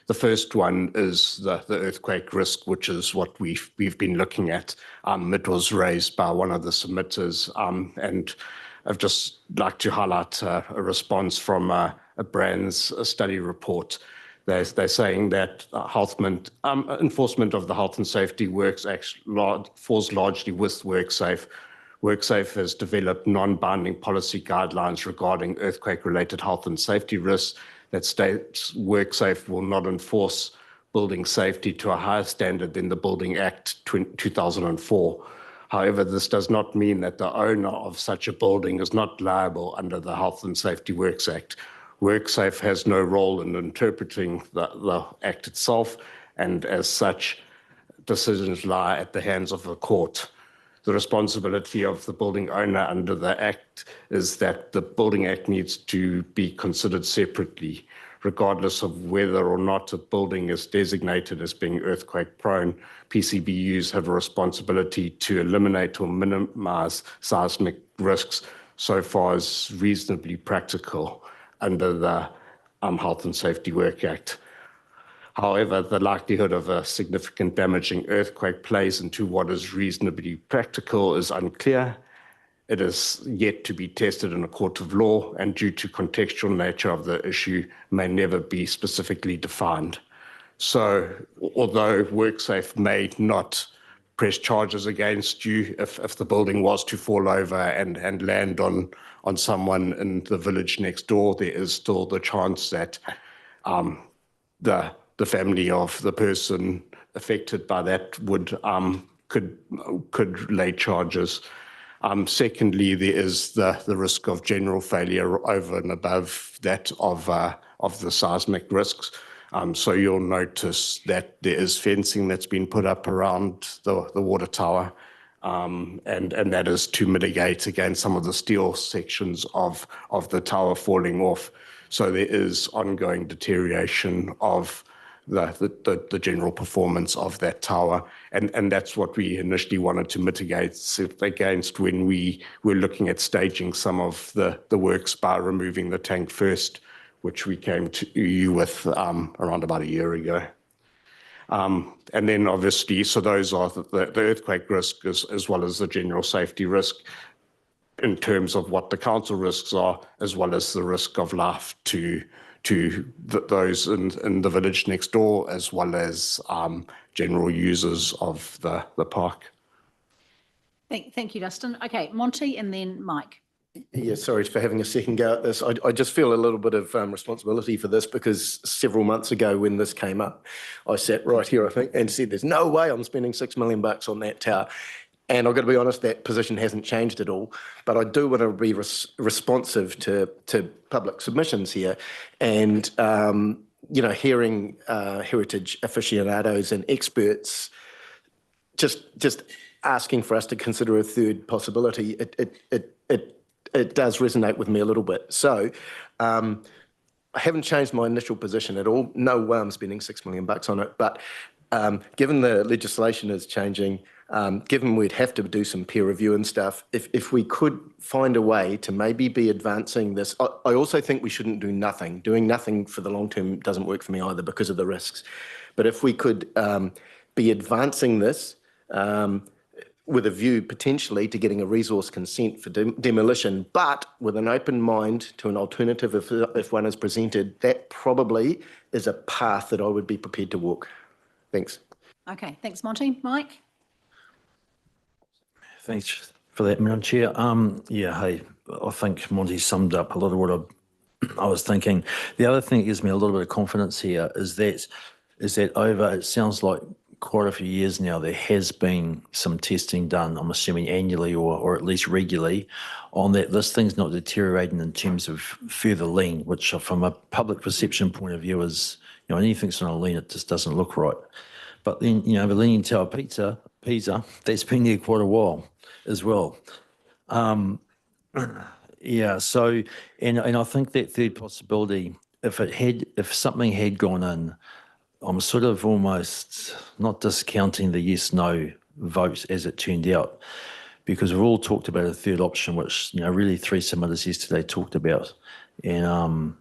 The first one is the earthquake risk, which is what we've been looking at. It was raised by one of the submitters, and I'd just like to highlight a response from a Brand's study report. They're saying that enforcement of the health and safety works falls largely with WorkSafe. WorkSafe has developed non-binding policy guidelines regarding earthquake-related health and safety risks that states WorkSafe will not enforce building safety to a higher standard than the Building Act 2004. However, this does not mean that the owner of such a building is not liable under the Health and Safety Works Act. WorkSafe has no role in interpreting the Act itself, and as such, decisions lie at the hands of the court. The responsibility of the building owner under the Act is that the Building Act needs to be considered separately, regardless of whether or not a building is designated as being earthquake prone. PCBUs have a responsibility to eliminate or minimize seismic risks so far as reasonably practical under the Health and Safety Work Act. However, the likelihood of a significant damaging earthquake plays into what is reasonably practical is unclear. It is yet to be tested in a court of law, and due to contextual nature of the issue, may never be specifically defined. So, although WorkSafe may not press charges against you if the building was to fall over and land on someone in the village next door, there is still the chance that the family of the person affected by that could lay charges. Secondly, there is the risk of general failure over and above that of the seismic risks. So you'll notice that there is fencing that's been put up around the water tower, and that is to mitigate against some of the steel sections of the tower falling off. So there is ongoing deterioration of the general performance of that tower. And that's what we initially wanted to mitigate against when we were looking at staging some of the works by removing the tank first, which we came to you with around about a year ago. And then obviously, so those are the earthquake risk as well as the general safety risk in terms of what the council risks are, as well as the risk of life to those in the village next door, as well as general users of the park. Thank you, Dustin. Okay, Monty and then Mike. Yeah, sorry for having a second go at this. I just feel a little bit of responsibility for this because several months ago when this came up, I sat right here, I think, and said, there's no way I'm spending $6 million on that tower. And I've got to be honest, that position hasn't changed at all. But I do want to be responsive to public submissions here. And, hearing heritage aficionados and experts just asking for us to consider a third possibility, it does resonate with me a little bit. So I haven't changed my initial position at all. No way I'm spending $6 million on it. But given the legislation is changing, given we'd have to do some peer review and stuff, if we could find a way to maybe be advancing this, I also think we shouldn't do nothing. Doing nothing for the long term doesn't work for me either because of the risks. But if we could be advancing this with a view potentially to getting a resource consent for demolition, but with an open mind to an alternative if one is presented, that probably is a path that I would be prepared to walk. Thanks. Okay, thanks, Monty. Mike? Thanks for that, Madam Chair. Yeah, hey, I think Monty summed up a lot of what I was thinking. The other thing that gives me a little bit of confidence here is that over, it sounds like quite a few years now, there has been some testing done, I'm assuming annually or at least regularly, on that this thing's not deteriorating in terms of further lean, which from a public perception point of view is, anything's on a lean, it just doesn't look right. But then, the Leaning Tower Pisa, that's been there quite a while as well. Yeah, so, and I think that third possibility, if something had gone in, I'm sort of almost not discounting the yes/no vote as it turned out, because we've all talked about a third option, which really 3 submitters yesterday talked about, and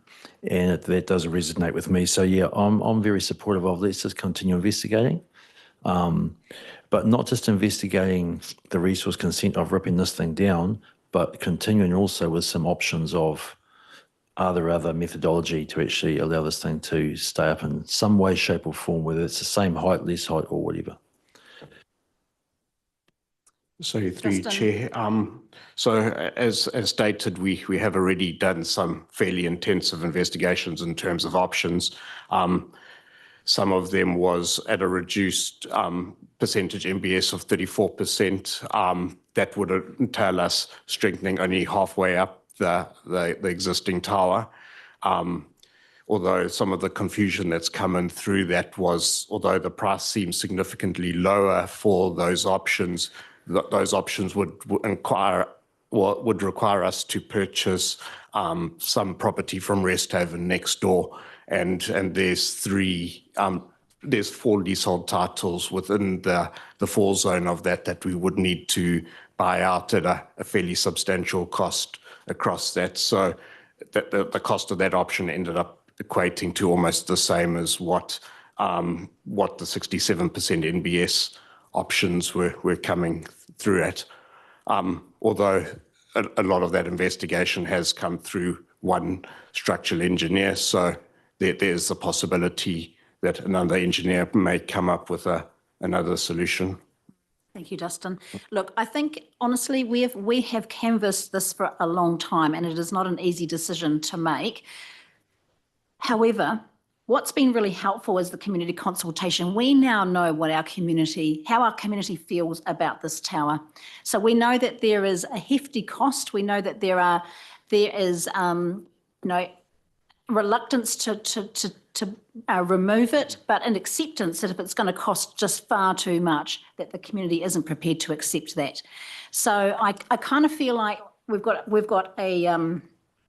that does resonate with me. So yeah, I'm very supportive of let's just continue investigating, but not just investigating the resource consent of ripping this thing down, but continuing also with some options of are there other methodology to actually allow this thing to stay up in some way, shape or form, whether it's the same height, less height or whatever. So through you, Chair. So as stated, we have already done some fairly intensive investigations in terms of options. Some of them was at a reduced percentage MBS of 34%. That would entail us strengthening only halfway up the existing tower. Although some of the confusion that's come in through that was, although the price seems significantly lower for those options, those options would require us to purchase some property from Resthaven next door, and there's 4 leasehold titles within the fall zone of that we would need to buy out at a fairly substantial cost across that. So the cost of that option ended up equating to almost the same as what the 67% NBS options were coming through at. Although a lot of that investigation has come through one structural engineer, so there's a possibility that another engineer may come up with another solution. Thank you, Dustin. Look, I think honestly, we have canvassed this for a long time, and it is not an easy decision to make. However, what's been really helpful is the community consultation. We now know how our community feels about this tower. So we know that there is a hefty cost. We know that there is reluctance to remove it, but an acceptance that if it's going to cost just far too much, that the community isn't prepared to accept that. So I kind of feel like we've got a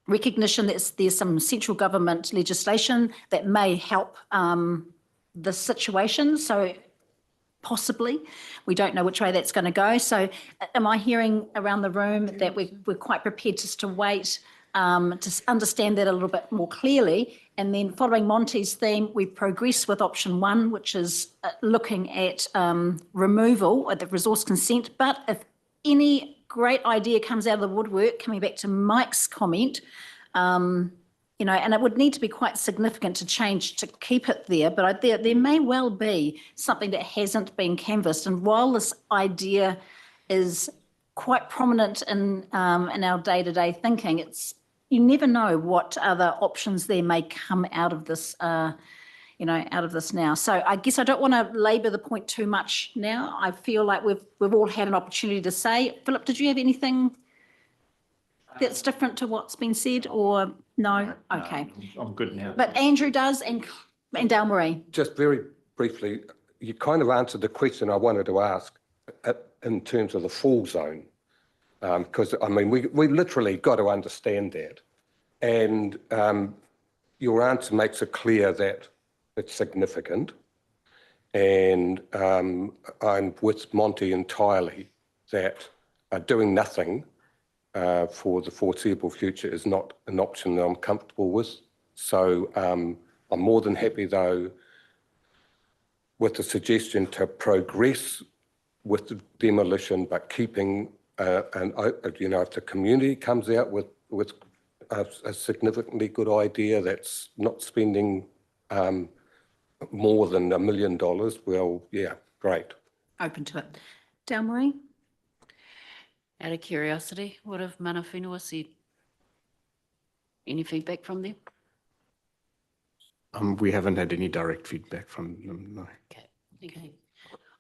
recognition that there's some central government legislation that may help the situation. So possibly, we don't know which way that's going to go. So am I hearing around the room that we're quite prepared just to wait to understand that a little bit more clearly? And then following Monty's theme, we progress with option 1, which is looking at removal of the resource consent. But if any great idea comes out of the woodwork, coming back to Mike's comment, and it would need to be quite significant to change to keep it there, but there may well be something that hasn't been canvassed. And while this idea is quite prominent in our day-to-day thinking, you never know what other options there may come out of this, out of this now. So I guess I don't want to labour the point too much now. I feel like we've all had an opportunity to say. Philip, did you have anything that's different to what's been said, or no? Okay. I'm good now. But Andrew does, and Dale Marie. Just very briefly, you kind of answered the question I wanted to ask in terms of the fall zone. Because, we literally got to understand that. And your answer makes it clear that it's significant. And I'm with Monty entirely that doing nothing for the foreseeable future is not an option that I'm comfortable with. So I'm more than happy, though, with the suggestion to progress with the demolition, but keeping if the community comes out with a significantly good idea that's not spending more than $1 million, well, yeah, great. Open to it. Dale Marie? Out of curiosity, what have mana whenua said? Any feedback from them? We haven't had any direct feedback from them, no. Okay, okay.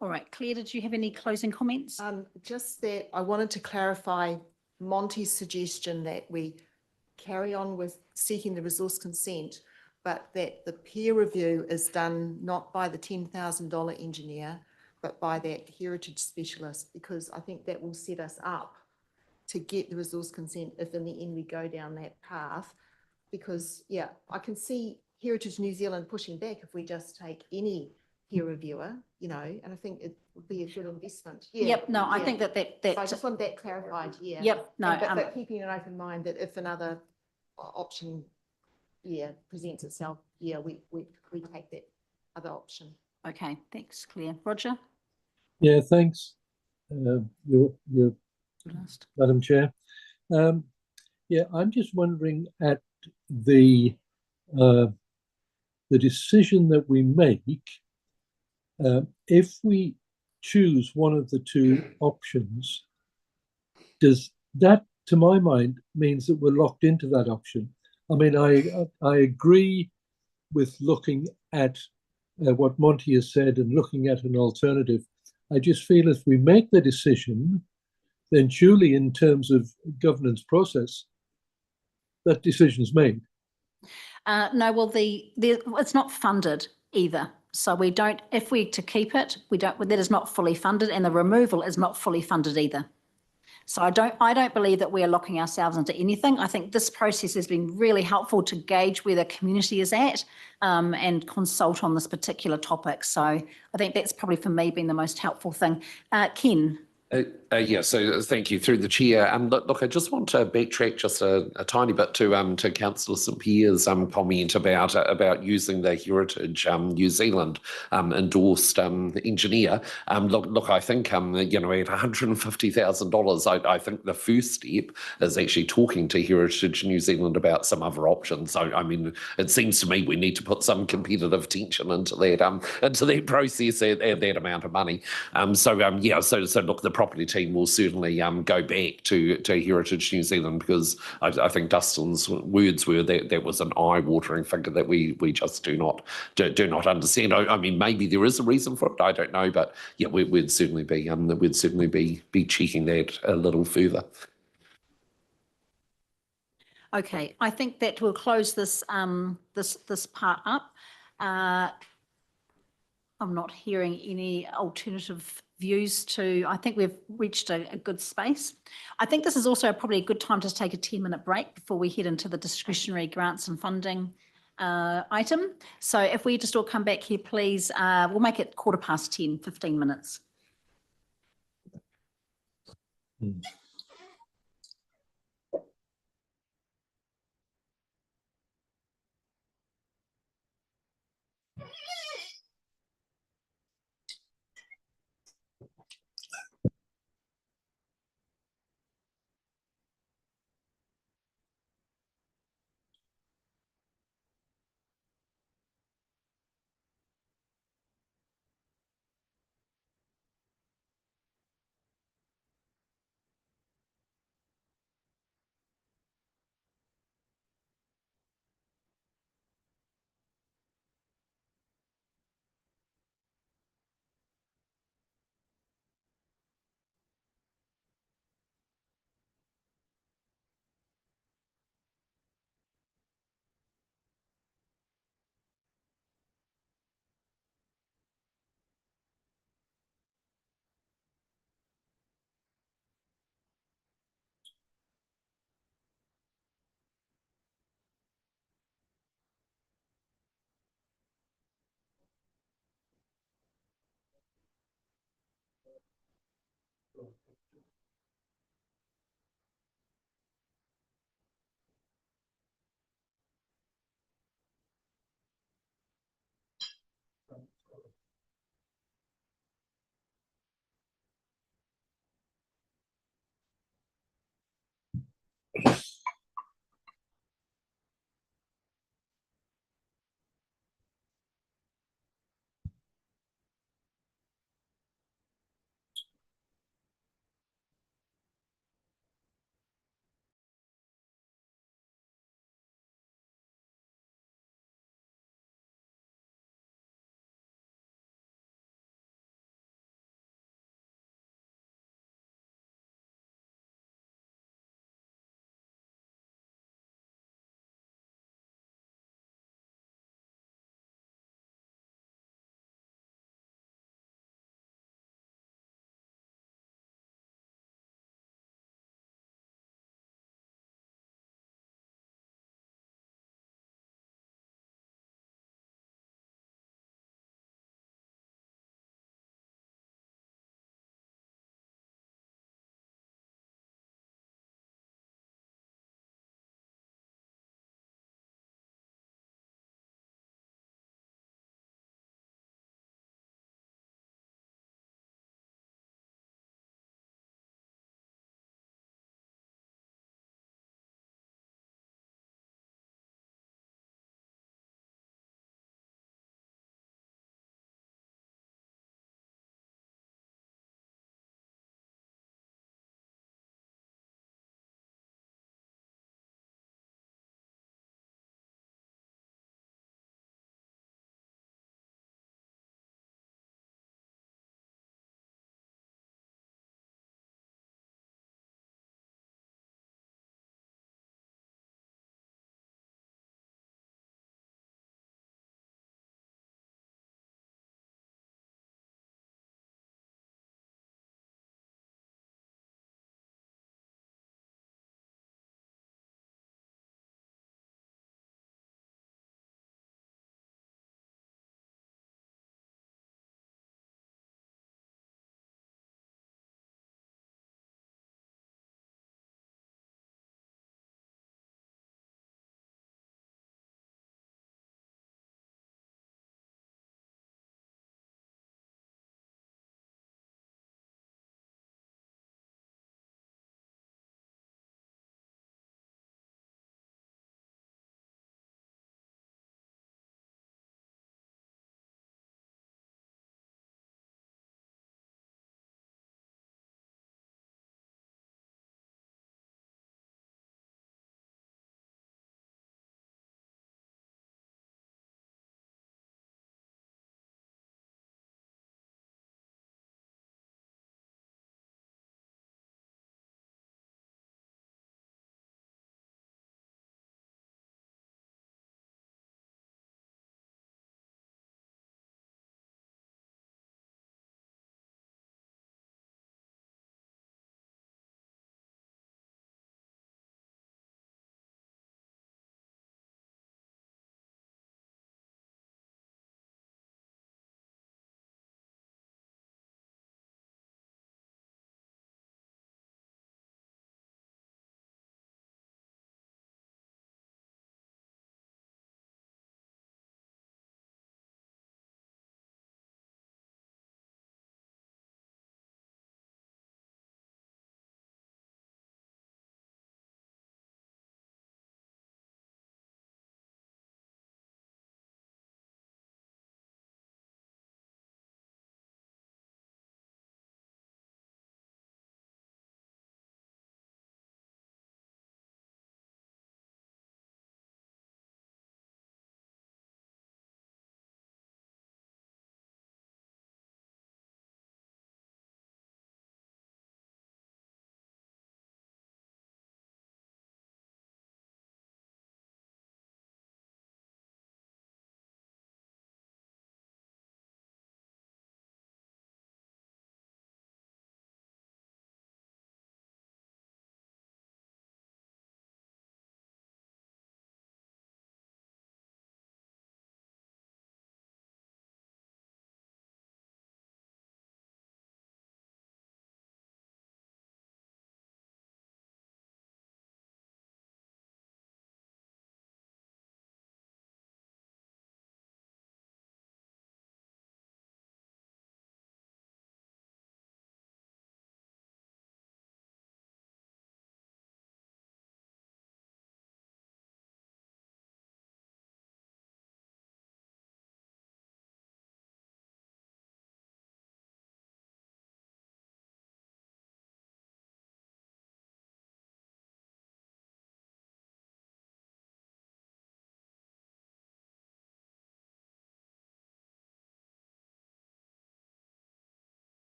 All right, Claire, did you have any closing comments? Just that I wanted to clarify Monty's suggestion that we carry on with seeking the resource consent, but that the peer review is done not by the $10,000 engineer, but by that heritage specialist, because I think that will set us up to get the resource consent if in the end we go down that path. Because, yeah, I can see Heritage New Zealand pushing back if we just take any peer reviewer, you know, and I think it would be a good investment. Yeah, Yep, no, I yeah. think that So I just want that clarified, yeah. Yep, no. But keeping an open mind that if another option, presents itself, we take that other option. Okay, thanks, Claire. Roger? Yeah, thanks, your Madam Chair. Yeah, I'm just wondering at the decision that we make, if we choose one of the two options, does that, to my mind, means that we're locked into that option? I mean, I agree with looking at what Monty has said and looking at an alternative. I just feel if we make the decision, then surely in terms of governance process, that decision's made. No, well, it's not funded either. So we don't, if we to keep it, that is not fully funded, and the removal is not fully funded either. So I don't believe that we are locking ourselves into anything. I think this process has been really helpful to gauge where the community is at and consult on this particular topic. So I think that's probably for me been the most helpful thing. Ken? Yeah, so thank you through the chair. Look, I just want to backtrack just a tiny bit to Councillor St Pierre's comment about using the Heritage New Zealand endorsed engineer. Look, I think at $150,000, I think the first step is actually talking to Heritage New Zealand about some other options. So I mean, it seems to me we need to put some competitive tension into that process at that amount of money. So look, the property team will certainly go back to Heritage New Zealand, because I think Dustin's words were that was an eye-watering figure that we just do not understand. I mean, maybe there is a reason for it. I don't know, but yeah, we'd certainly be checking that a little further. Okay, I think that will close this this part up. I'm not hearing any alternative views I think we've reached a good space. I think this is also probably a good time to take a 10-minute break before we head into the discretionary grants and funding item. So if we just all come back here, please, we'll make it 10:15, 15 minutes.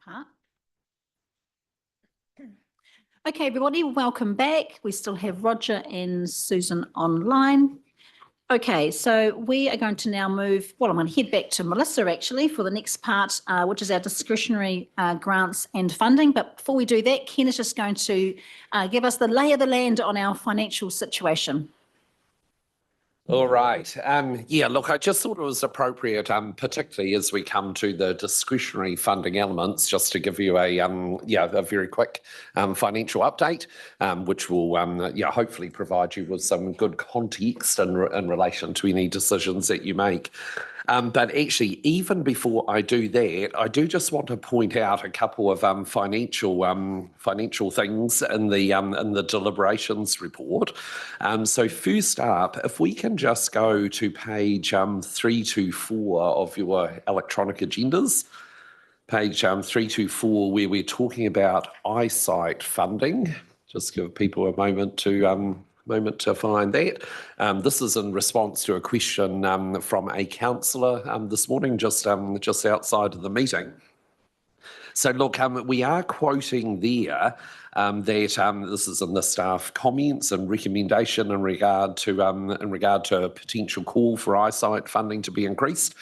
part. Okay, everybody, welcome back. We still have Roger and Susan online. Okay, so we are going to now move, well, I'm going to head back to Melissa actually for the next part, which is our discretionary grants and funding. But before we do that, Ken is just going to give us the lay of the land on our financial situation. All right. Yeah, look, I just thought it was appropriate, particularly as we come to the discretionary funding elements, just to give you a very quick financial update, which will hopefully provide you with some good context in relation to any decisions that you make. But actually, even before I do that, I do just want to point out a couple of financial things in the deliberations report. So first up, if we can just go to page 324 of your electronic agendas, page 324, where we're talking about eyesight funding. Just give people a moment to find that. This is in response to a question from a councillor this morning, just outside of the meeting. So look, we are quoting there that this is in the staff comments and recommendation in regard to a potential call for eyesight funding to be increased.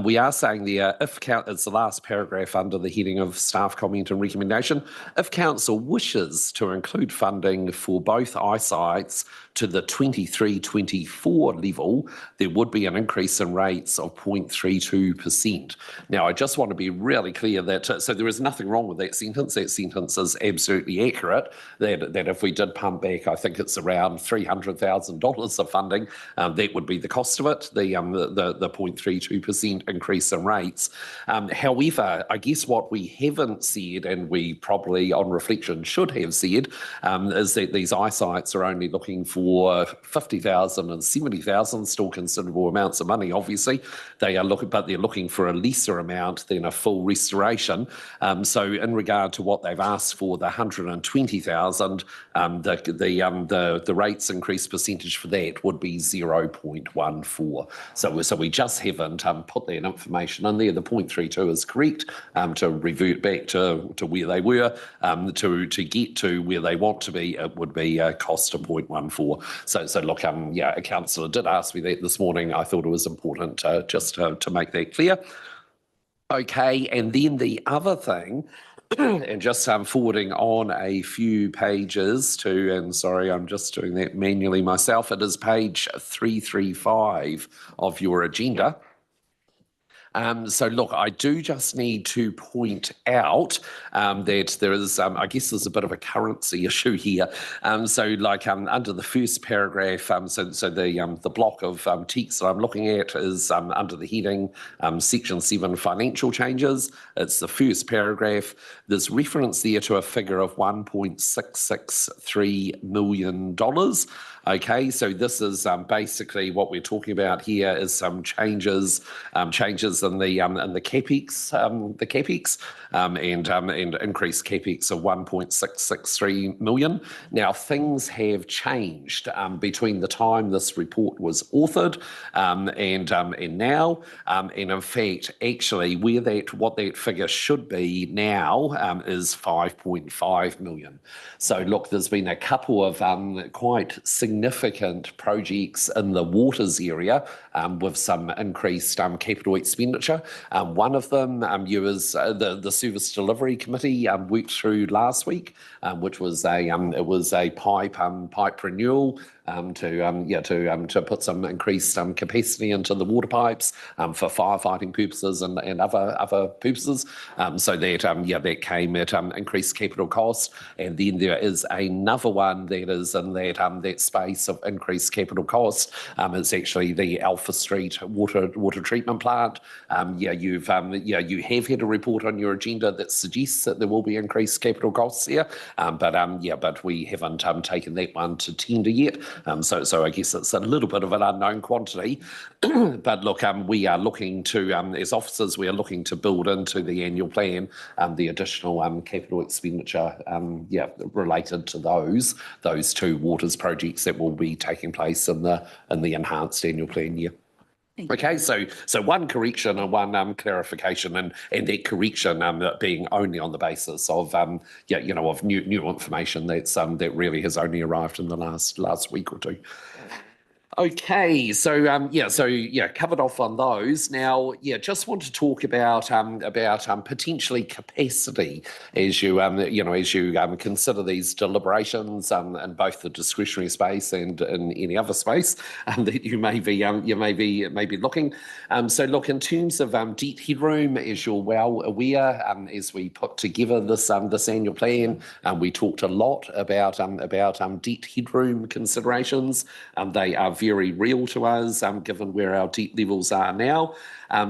We are saying there, it's the last paragraph under the heading of staff comment and recommendation, if council wishes to include funding for both eyesights to the 23-24 level, there would be an increase in rates of 0.32%. Now, I just want to be really clear that, so there is nothing wrong with that sentence. That sentence is absolutely accurate, that if we did pump back, I think it's around $300,000 of funding, that would be the cost of it, the 0.32% increase in rates. However, I guess what we haven't said, and we probably on reflection should have said, is that these eyesights are only looking for $50,000 and $70,000, still considerable amounts of money, obviously. They're looking for a lesser amount than a full restoration. So in regard to what they've asked for, the $120,000, the rates increase percentage for that would be 0.14. So we just haven't put that information in there. The 0.32 is correct, to revert back to where they were, to get to where they want to be, it would be a cost of 0.14. So look, a councillor did ask me that this morning. I thought it was important just to make that clear. Okay, and then the other thing, and just forwarding on a few pages to, and sorry, I'm just doing that manually myself, it is page 335 of your agenda. So look, I do just need to point out that there is, I guess there's a bit of a currency issue here. So like under the first paragraph, so the block of text that I'm looking at is under the heading Section 7 Financial Changes. It's the first paragraph. There's reference there to a figure of $1.663 million. Okay, so this is basically what we're talking about here is some changes in the capex, and increased capex of 1.663 million. Now things have changed between the time this report was authored and now, and in fact, actually, what that figure should be now is 5.5 million. So look, there's been a couple of quite significant projects in the waters area with some increased capital expenditure. One of them the Service Delivery Committee worked through last week, which was a pipe renewal to put some increased capacity into the water pipes for firefighting purposes and other purposes. So that came at increased capital cost. And then there is another one that is in that space of increased capital cost. It's actually the Alpha Street water treatment plant. You have had a report on your agenda that suggests that there will be increased capital costs there, but we haven't taken that one to tender yet. So I guess it's a little bit of an unknown quantity. But look, we are looking to, as officers, we are looking to build into the annual plan the additional capital expenditure related to those two waters projects that will be taking place in the enhanced annual plan year. Okay, so one correction and one clarification, and that correction being only on the basis of of new information that's that really has only arrived in the last week or two. Okay, so covered off on those. Now, just want to talk about potentially capacity as you consider these deliberations in both the discretionary space and in any other space that you may be looking. So look, in terms of debt headroom, as you're well aware, as we put together this annual plan, we talked a lot about debt headroom considerations. They are very real to us, given where our debt levels are now.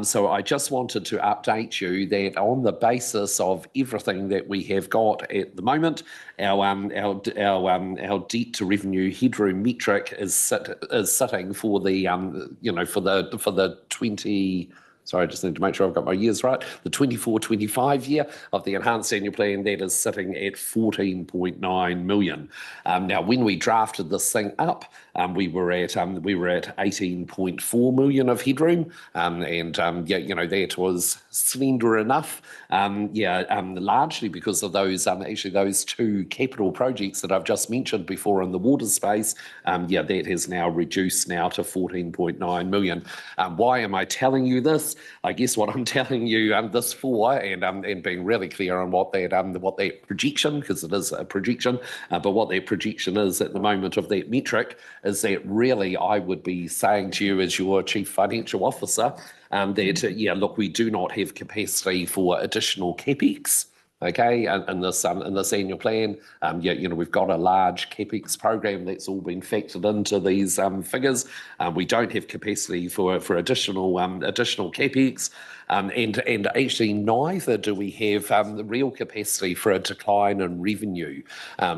So I just wanted to update you that on the basis of everything that we have got at the moment, our debt to revenue headroom metric is sitting for the for the 20. Sorry, I just need to make sure I've got my years right. The 24-25 year of the enhanced annual plan, that is sitting at 14.9 million. Now, when we drafted this thing up, we were at 18.4 million of headroom, and that was slender enough. Largely because of those those two capital projects that I've just mentioned before in the water space. That has now reduced to 14.9 million. Why am I telling you this? I guess what I'm telling you this for, and being really clear on what that projection, because it is a projection, but what that projection is at the moment of that metric, is that really I would be saying to you as your Chief Financial Officer that, look, we do not have capacity for additional CapEx. Okay, in this annual plan, we've got a large CapEx program that's all been factored into these figures. We don't have capacity for additional CapEx, and actually neither do we have the real capacity for a decline in revenue.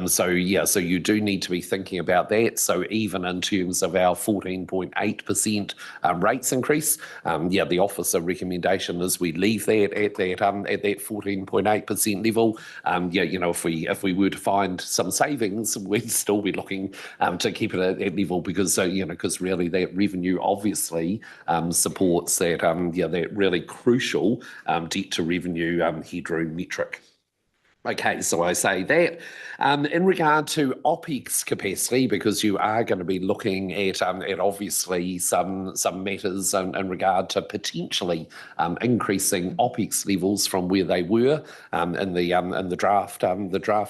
So you do need to be thinking about that. So even in terms of our 14.8% rates increase, the officer recommendation is we leave that at that 14.8% level. If we were to find some savings, we'd still be looking to keep it at that level because really that revenue obviously supports that really crucial debt to revenue headroom metric. Okay, so I say that. In regard to OPEX capacity, because you are going to be looking at obviously some matters in regard to potentially increasing OPEX levels from where they were in the draft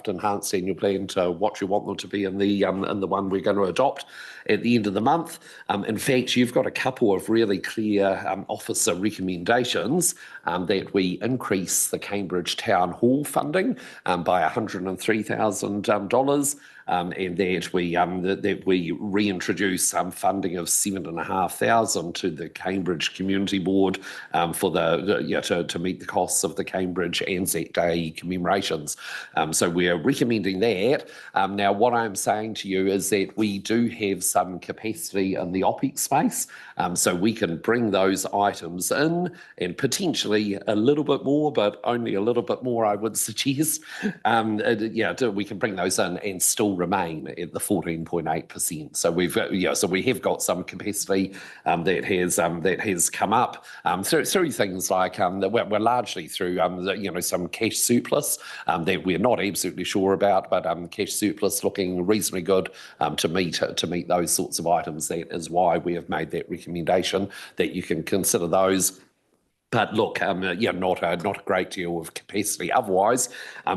enhanced annual plan to what you want them to be in the one we're going to adopt at the end of the month. In fact, you've got a couple of really clear officer recommendations that we increase the Cambridge Town Hall funding by $103,000, and that we reintroduce funding of $7,500 to the Cambridge Community Board to meet the costs of the Cambridge Anzac Day commemorations. So we're recommending that. Now, what I'm saying to you is that we do have some capacity in the OPEX space, so we can bring those items in and potentially a little bit more, but only a little bit more, I would suggest. We can bring those in and still remain at the 14.8%. So we have got some capacity that has come up through things like we're largely through some cash surplus that we're not absolutely sure about, but cash surplus looking reasonably good to meet those sorts of items. That is why we have made that recommendation that you can consider those. But look, not a great deal of capacity otherwise,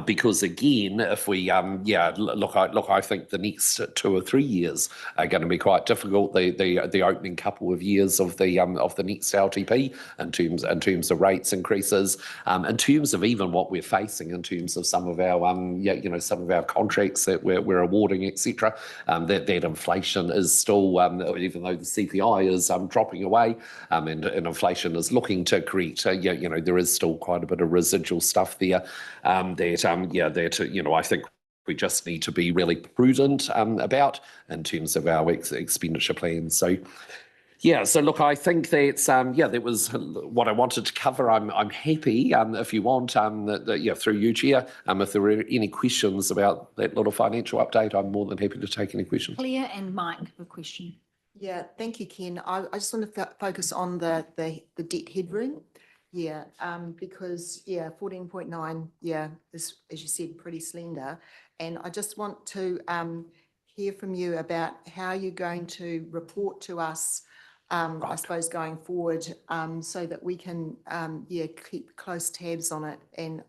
because again, if we, I think the next 2 or 3 years are going to be quite difficult. The opening couple of years of the next LTP in terms of rates increases, in terms of even what we're facing in terms of some of our some of our contracts that we're awarding, etc. That inflation is still, even though the CPI is dropping away, and inflation is looking to create. There is still quite a bit of residual stuff there that I think we just need to be really prudent about in terms of our expenditure plans. So look, I think that's that was what I wanted to cover. I'm happy if you want through you, Chair, if there are any questions about that little financial update, I'm more than happy to take any questions. Claire and Mike have a question. Yeah, thank you, Ken. I just want to focus on the debt headroom. Yeah, because 14.9, is, as you said, pretty slender. And I just want to hear from you about how you're going to report to us, I suppose, going forward, so that we can, keep close tabs on it. And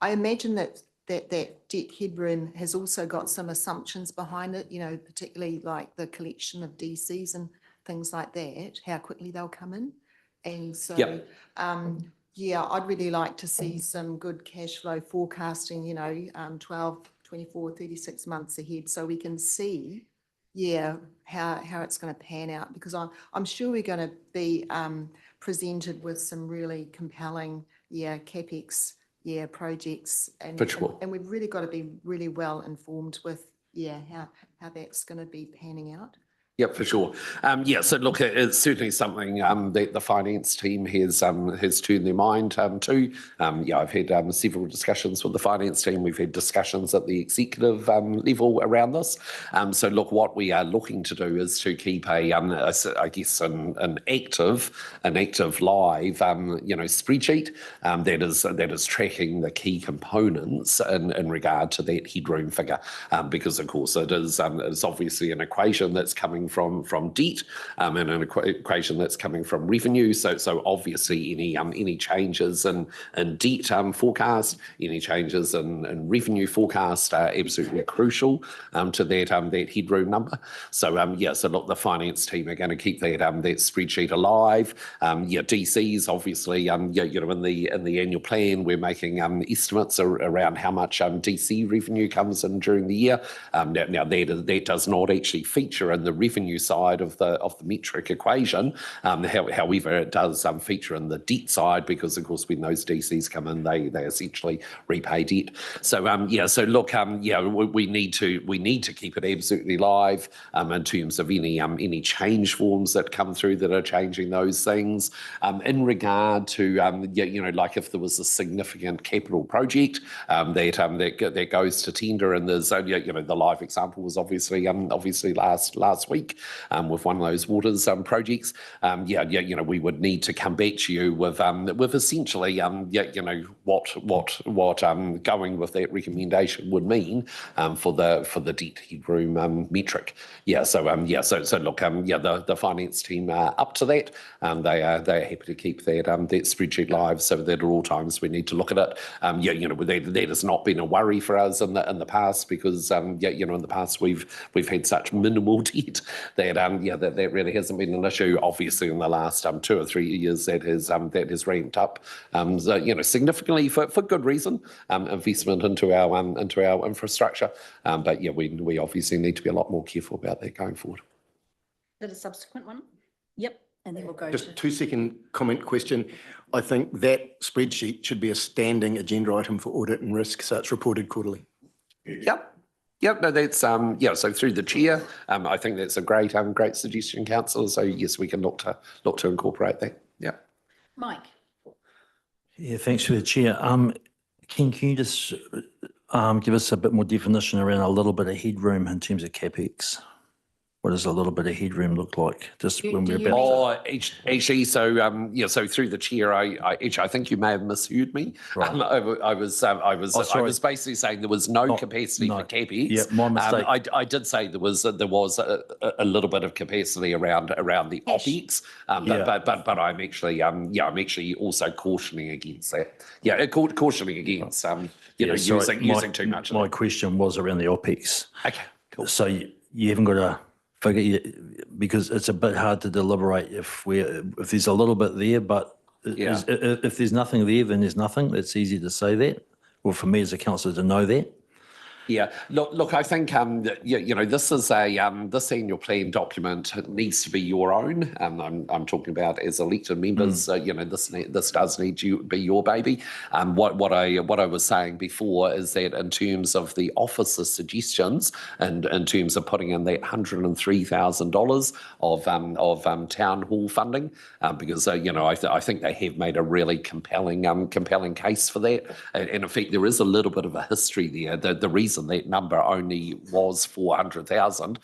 I imagine that debt headroom has also got some assumptions behind it, particularly like the collection of DCs and things like that, how quickly they'll come in. And so, I'd really like to see some good cash flow forecasting, 12, 24, 36 months ahead, so we can see, how it's going to pan out, because I'm sure we're going to be presented with some really compelling, CapEx, projects. And, For sure. and we've really got to be really well informed with, how that's going to be panning out. Yep, for sure. So look, it's certainly something that the finance team has turned their mind to. I've had several discussions with the finance team. We've had discussions at the executive level around this. So look, what we are looking to do is to keep an active live spreadsheet that is tracking the key components in regard to that headroom figure, because of course it's obviously an equation that's coming from debt and an equation that's coming from revenue. So obviously any changes in debt forecast, any changes in revenue forecast are absolutely crucial to that headroom number. So look, the finance team are going to keep that spreadsheet alive. DCs obviously in the annual plan we're making estimates around how much DC revenue comes in during the year. Now that does not actually feature in the revenue side of the metric equation. However, it does feature in the debt side, because of course when those DCs come in, they essentially repay debt. So look, we need to keep it absolutely live in terms of any change forms that come through that are changing those things. In regard to like if there was a significant capital project that goes to tender, and there's the live example was obviously last week with one of those waters projects. We would need to come back to you with essentially what going with that recommendation would mean for the debt headroom metric. So look, the finance team are up to that. They are happy to keep that spreadsheet live, so that at all times we need to look at it. That has not been a worry for us in the past, because in the past we've had such minimal debt that really hasn't been an issue. Obviously, in the last 2 or 3 years, that has ramped up significantly for good reason. Investment into our infrastructure, but we obviously need to be a lot more careful about that going forward. Is that a subsequent one? Yep, and then we'll go Just to 2-second comment question. I think that spreadsheet should be a standing agenda item for audit and risk, so it's reported quarterly. Yep, no, that's so through the chair, I think that's a great suggestion, councillor. So yes, we can look to incorporate that. Yeah. Mike. Yeah, thanks for the chair. Can you just give us a bit more definition around a little bit of headroom in terms of CapEx? What does a little bit of headroom look like? Just when we're about actually, so through the chair, I think you may have misheard me. Right. I was basically saying there was no capacity for CapEx. Yeah, my mistake. I did say there was a little bit of capacity around the OpEx, but I'm actually also cautioning against that. Yeah, cautioning against using too much. My question was around the OpEx. Okay, cool. So you haven't got a figure, because it's a bit hard to deliberate if there's a little bit there, but if there's nothing there, then there's nothing. It's easy to say that, or for me as a councillor to know that. Yeah, look, I think this is this annual plan document needs to be your own. I'm talking about as elected members. This does need to be your baby. What I was saying before is that in terms of the officer suggestions, and in terms of putting in that $103,000 of town hall funding, because I think they have made a really compelling case for that. And in fact, there is a little bit of a history there. The reason reason that number only was 400,000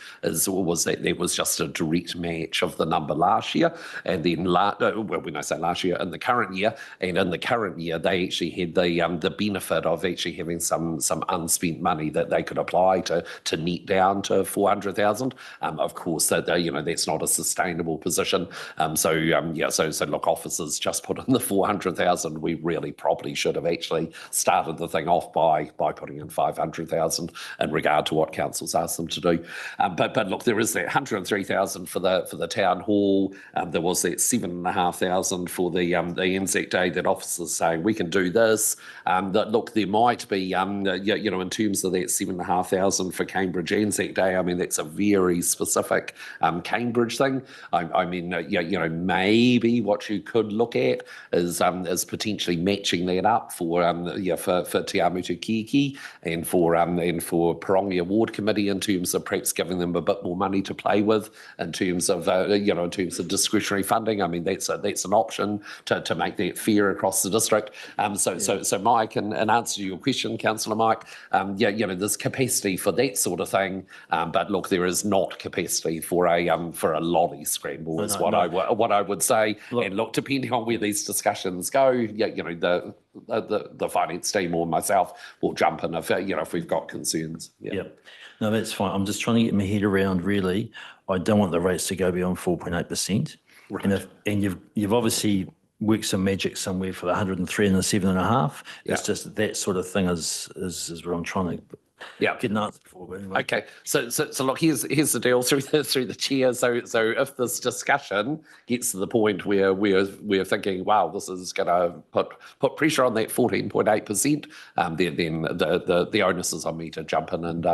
was that there was just a direct match of the number last year, and then when I say last year, in the current year, and in the current year they actually had the benefit of actually having some unspent money that they could apply to net down to 400,000. Of course, that's not a sustainable position. So look, officers just put in the 400,000. We really probably should have actually started the thing off by putting in 500,000 in regard to what council's asked them to do. But look, there is that 103,000 for the town hall. There was that 7,500 for the Anzac Day that officers saying we can do this. That look, there might be in terms of that 7,500 for Cambridge Anzac Day. I mean, that's a very specific Cambridge thing. I mean, maybe what you could look at is potentially matching that up for Te Amutu Kiki and for Pongia Ward Committee in terms of perhaps giving them a bit more money to play with in terms of discretionary funding. I mean, that's an option to make that fair across the district. So Mike, in answer to your question, Councillor Mike, there's capacity for that sort of thing, but look, there is not capacity for a lolly scramble, is what I would say. Look, and look, depending on where these discussions go, the finance team or myself will jump in if we've got concerns. Yeah. No, that's fine. I'm just trying to get my head around, really. I don't want the rates to go beyond 4.8%. Right. And you've obviously worked some magic somewhere for the 103 and the 7.5. It's just that sort of thing is what I'm trying to get an answer for. Anyway. Okay, so look, here's the deal through the chair. So if this discussion gets to the point where we're thinking, wow, this is going to put pressure on that 14.8%, then the onus is on me to jump in and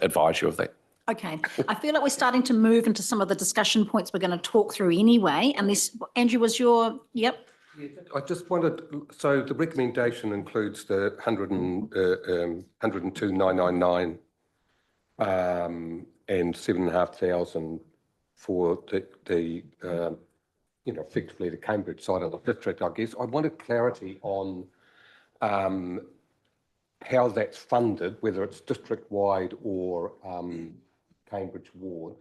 advise you of that. Okay, I feel like we're starting to move into some of the discussion points we're going to talk through anyway. And this, Andrew, was your, yep. Yeah, I just wanted, so the recommendation includes the 102,999 and 7,500 for the effectively the Cambridge side of the district, I guess. I wanted clarity on how that's funded, whether it's district-wide or Cambridge ward.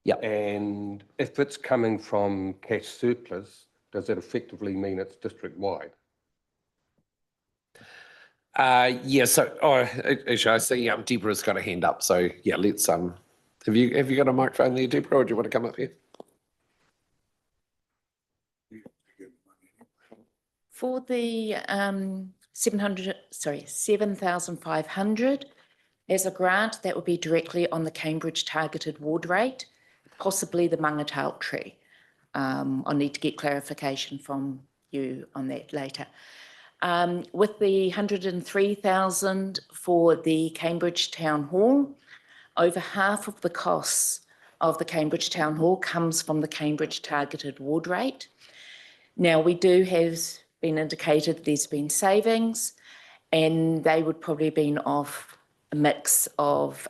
Yeah. And if it's coming from cash surplus, does that effectively mean it's district-wide? So actually I see Deborah's got a hand up. So yeah, let's have you got a microphone there, Deborah, or do you want to come up here? For the 7,500 as a grant, that would be directly on the Cambridge targeted ward rate, possibly the Mangatau tree. I'll need to get clarification from you on that later. With the 103,000 for the Cambridge Town Hall, over half of the costs of the Cambridge Town Hall comes from the Cambridge targeted ward rate. Now, we do have been indicated there's been savings, and they would probably have been off a mix of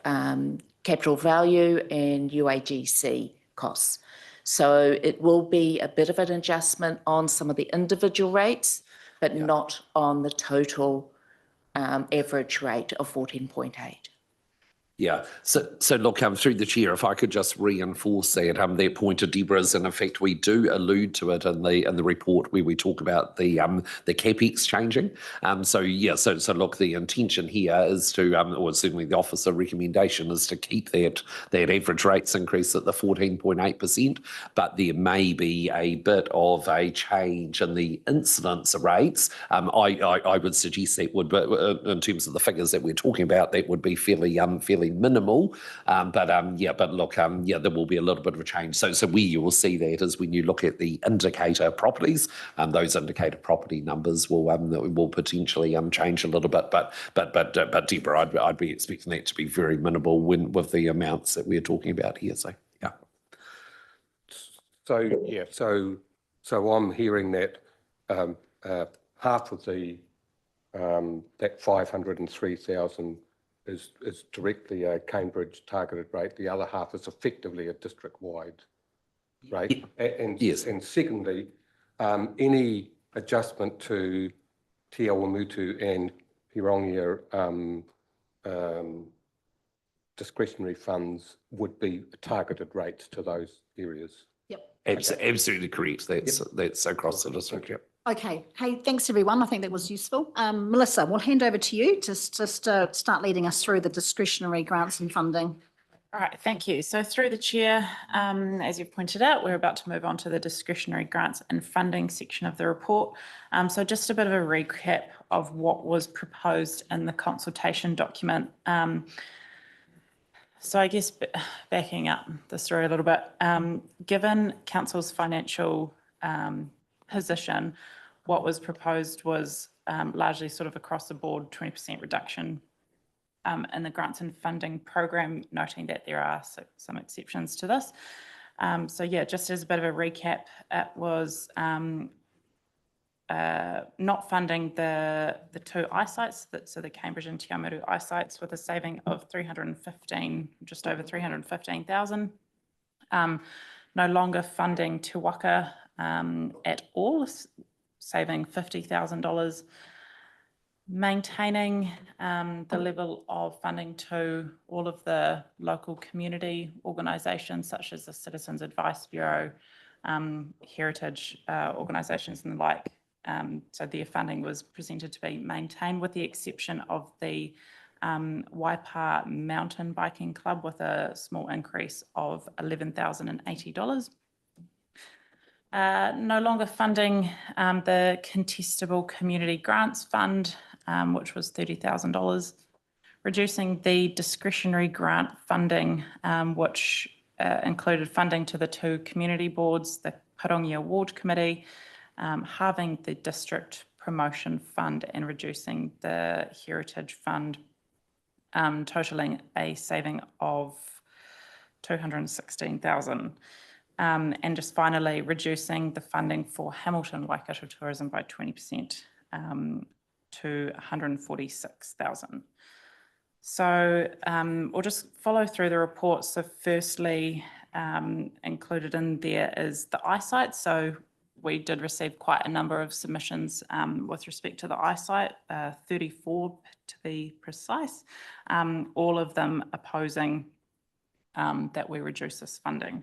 capital value and UAGC costs. So it will be a bit of an adjustment on some of the individual rates, but not on the total average rate of 14.8. Yeah. So look, through the chair, if I could just reinforce that point of Deborah's, and in fact we do allude to it in the report where we talk about the capex changing. So look, the intention here is to, or certainly the officer recommendation is to keep that average rates increase at the 14.8%, but there may be a bit of a change in the incidence rates. I would suggest that would, in terms of the figures that we're talking about, that would be fairly minimal, but look, there will be a little bit of a change. So where you will see that is when you look at the indicator properties, those indicator property numbers will potentially change a little bit. But Deborah, I'd be expecting that to be very minimal with the amounts that we're talking about here. So yeah. So I'm hearing that half of the that 503,000 is directly a Cambridge targeted rate. The other half is effectively a district-wide rate. And yes. And secondly, any adjustment to Te Awamutu and Pongia discretionary funds would be targeted rates to those areas. Yep. Absolutely correct. That's across the district. Yep. Okay. Hey, thanks everyone. I think that was useful. Melissa, we'll hand over to you to start leading us through the discretionary grants and funding. All right, thank you. So through the chair, as you've pointed out, we're about to move on to the discretionary grants and funding section of the report. So just a bit of a recap of what was proposed in the consultation document. So I guess backing up the story a little bit, given council's financial position, what was proposed was largely sort of across the board 20% reduction in the grants and funding program, noting that there are some exceptions to this. So yeah, just as a bit of a recap, it was not funding the two eyesites, so the Cambridge and Te Awamutu eyesites, with a saving of just over 315,000. No longer funding Te Waka at all, saving $50,000. Maintaining the level of funding to all of the local community organisations such as the Citizens Advice Bureau, heritage organisations and the like. So their funding was presented to be maintained with the exception of the Waipa Mountain Biking Club with a small increase of $11,080. No longer funding the Contestable Community Grants Fund, which was $30,000, reducing the discretionary grant funding, which included funding to the two community boards, the Pongia Ward Committee, halving the District Promotion Fund and reducing the Heritage Fund, totaling a saving of $216,000. And just finally, reducing the funding for Hamilton Waikato tourism by 20% to $146,000. So we'll just follow through the report. So firstly, included in there is the eyesight. So we did receive quite a number of submissions with respect to the eyesight, 34 to be precise, all of them opposing that we reduce this funding.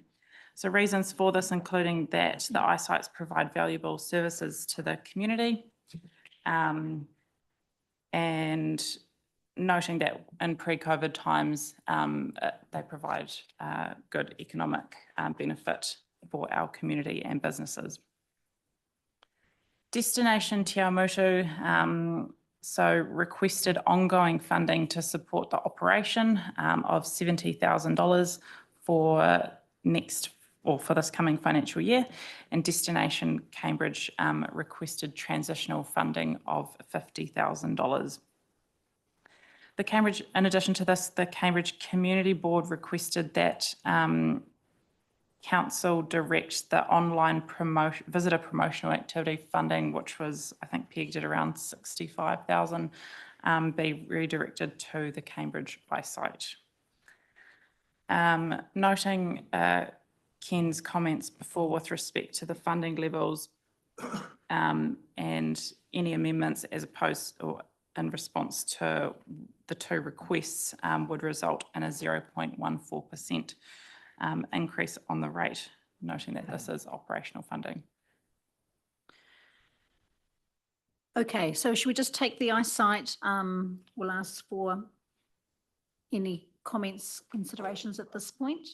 So reasons for this, including that the eyesights provide valuable services to the community, and noting that in pre-COVID times, they provide good economic benefit for our community and businesses. Destination Te Awamutu, so requested ongoing funding to support the operation of $70,000 for this coming financial year, and Destination Cambridge requested transitional funding of $50,000. The Cambridge, in addition to this, the Cambridge Community Board requested that Council direct the online visitor promotional activity funding, which was, I think, pegged at around $65,000, be redirected to the Cambridge eyesight. Noting Ken's comments before with respect to the funding levels and any amendments as opposed or in response to the two requests would result in a 0.14% increase on the rate, noting that this is operational funding. Okay, so should we just take the eyesight? We'll ask for any comments, considerations at this point.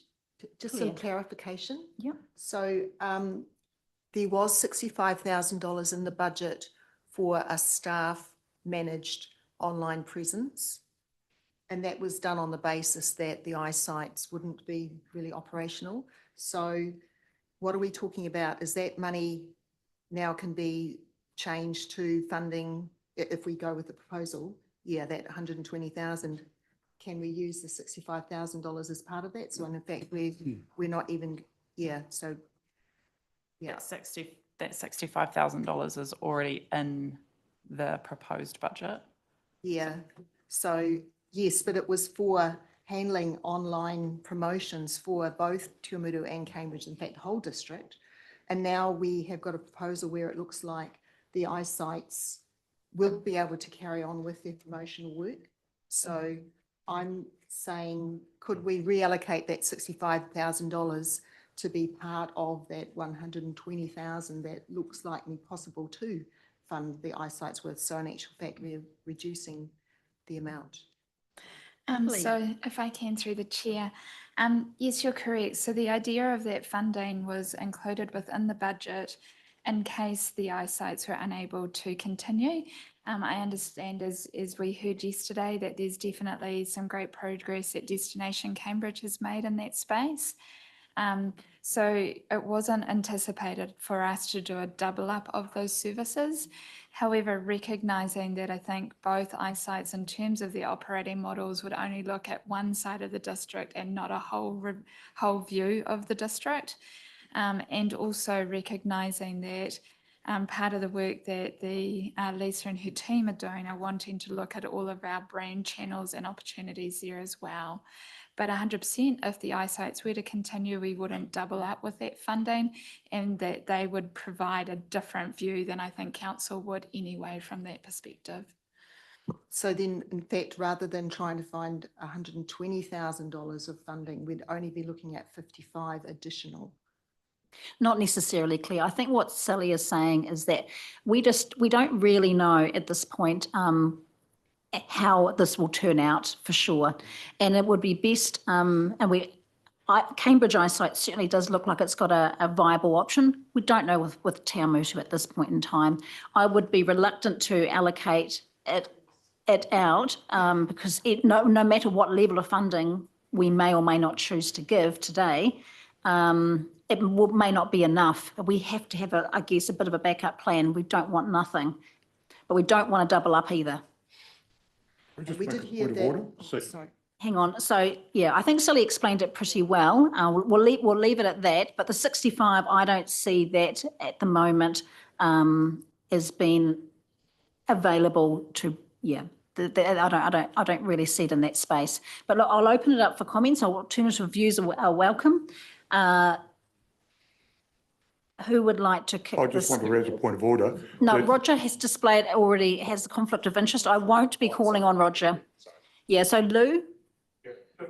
Just some clarification. Yeah. So there was $65,000 in the budget for a staff managed online presence. And that was done on the basis that the eyesights wouldn't be really operational. So what are we talking about? Is that money now can be changed to funding if we go with the proposal? Yeah, that 120,000. Can we use the $65,000 as part of that? So in fact, we're not even, so yeah. That $65,000 is already in the proposed budget. Yeah, so yes, but it was for handling online promotions for both Te Awamutu and Cambridge, in fact, the whole district. And now we have got a proposal where it looks like the eyesights will be able to carry on with their promotional work. So I'm saying, could we reallocate that $65,000 to be part of that 120,000 that looks like possible to fund the eyesights with? So in actual fact, we're reducing the amount. So if I can through the chair, yes, you're correct. So the idea of that funding was included within the budget in case the eyesights were unable to continue. I understand as we heard yesterday that there's definitely some great progress that Destination Cambridge has made in that space. So it wasn't anticipated for us to do a double up of those services. However, recognising that I think both eyesights in terms of the operating models would only look at one side of the district and not a whole view of the district. And also recognising that part of the work that Lisa and her team are doing are wanting to look at all of our brand channels and opportunities there as well. But 100%, if the eyesights were to continue, we wouldn't double up with that funding, and that they would provide a different view than I think council would anyway from that perspective. So then, in fact, rather than trying to find $120,000 of funding, we'd only be looking at 55 additional. Not necessarily, Claire. I think what Sally is saying is that we don't really know at this point how this will turn out for sure. And it would be best, Cambridge Eyesight certainly does look like it's got a viable option. We don't know with Te Awamutu at this point in time. I would be reluctant to allocate it out because no matter what level of funding we may or may not choose to give today, it may not be enough. We have to have, I guess, a bit of a backup plan. We don't want nothing, but we don't want to double up either. We did hear that. Sorry. Hang on. So yeah, I think Sally explained it pretty well. We'll leave it at that. But the 65, I don't see that at the moment as being available to. Yeah, I don't really see it in that space. But look, I'll open it up for comments. Alternative views are welcome. Who would like to kick I just want to raise a point of order. No, Roger has displayed already has a conflict of interest. I won't be calling on Roger. Yeah, so Lou?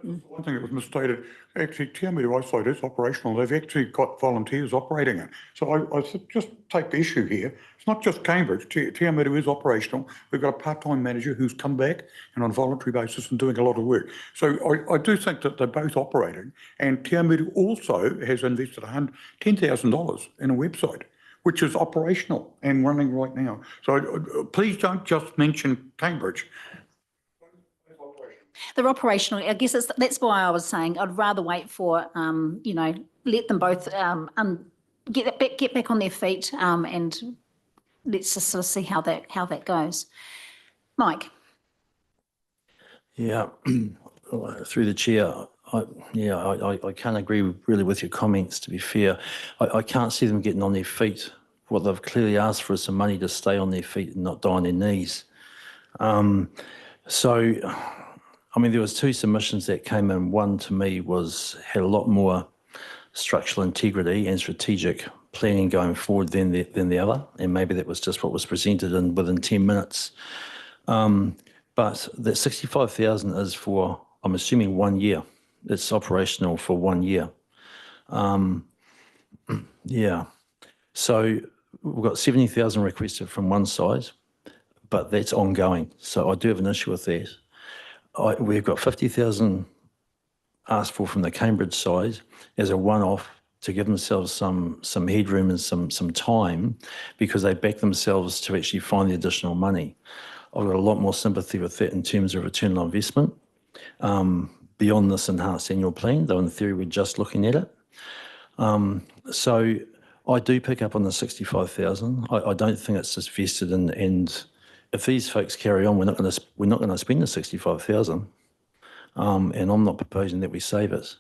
One thing that was misstated, actually Te Awamutu Eyesight is operational. They've actually got volunteers operating it. So I just take the issue here. It's not just Cambridge. Te Awamutu is operational. We've got a part-time manager who's come back and on a voluntary basis and doing a lot of work. So I do think that they're both operating. And Te Awamutu also has invested $10,000 in a website, which is operational and running right now. So please don't just mention Cambridge. They're operational. I guess that's why I was saying I'd rather wait for, let them both get back on their feet and let's just sort of see how that goes. Mike. Yeah, through the chair, I can't agree really with your comments, to be fair. I can't see them getting on their feet. What they've clearly asked for is some money to stay on their feet and not die on their knees. There was two submissions that came in. One to me had a lot more structural integrity and strategic planning going forward than the other, and maybe that was just what was presented within 10 minutes. But that 65,000 is for, I'm assuming, 1 year. It's operational for 1 year. Yeah. So we've got 70,000 requested from one side, but that's ongoing. So I do have an issue with that. We've got 50,000 asked for from the Cambridge side as a one-off to give themselves some headroom and some time because they back themselves to actually find the additional money. I've got a lot more sympathy with that in terms of return on investment beyond this enhanced annual plan, though in theory we're just looking at it. So I do pick up on the 65,000. I don't think it's just vested and if these folks carry on, we're not going to spend the 65,000, and I'm not proposing that we save it.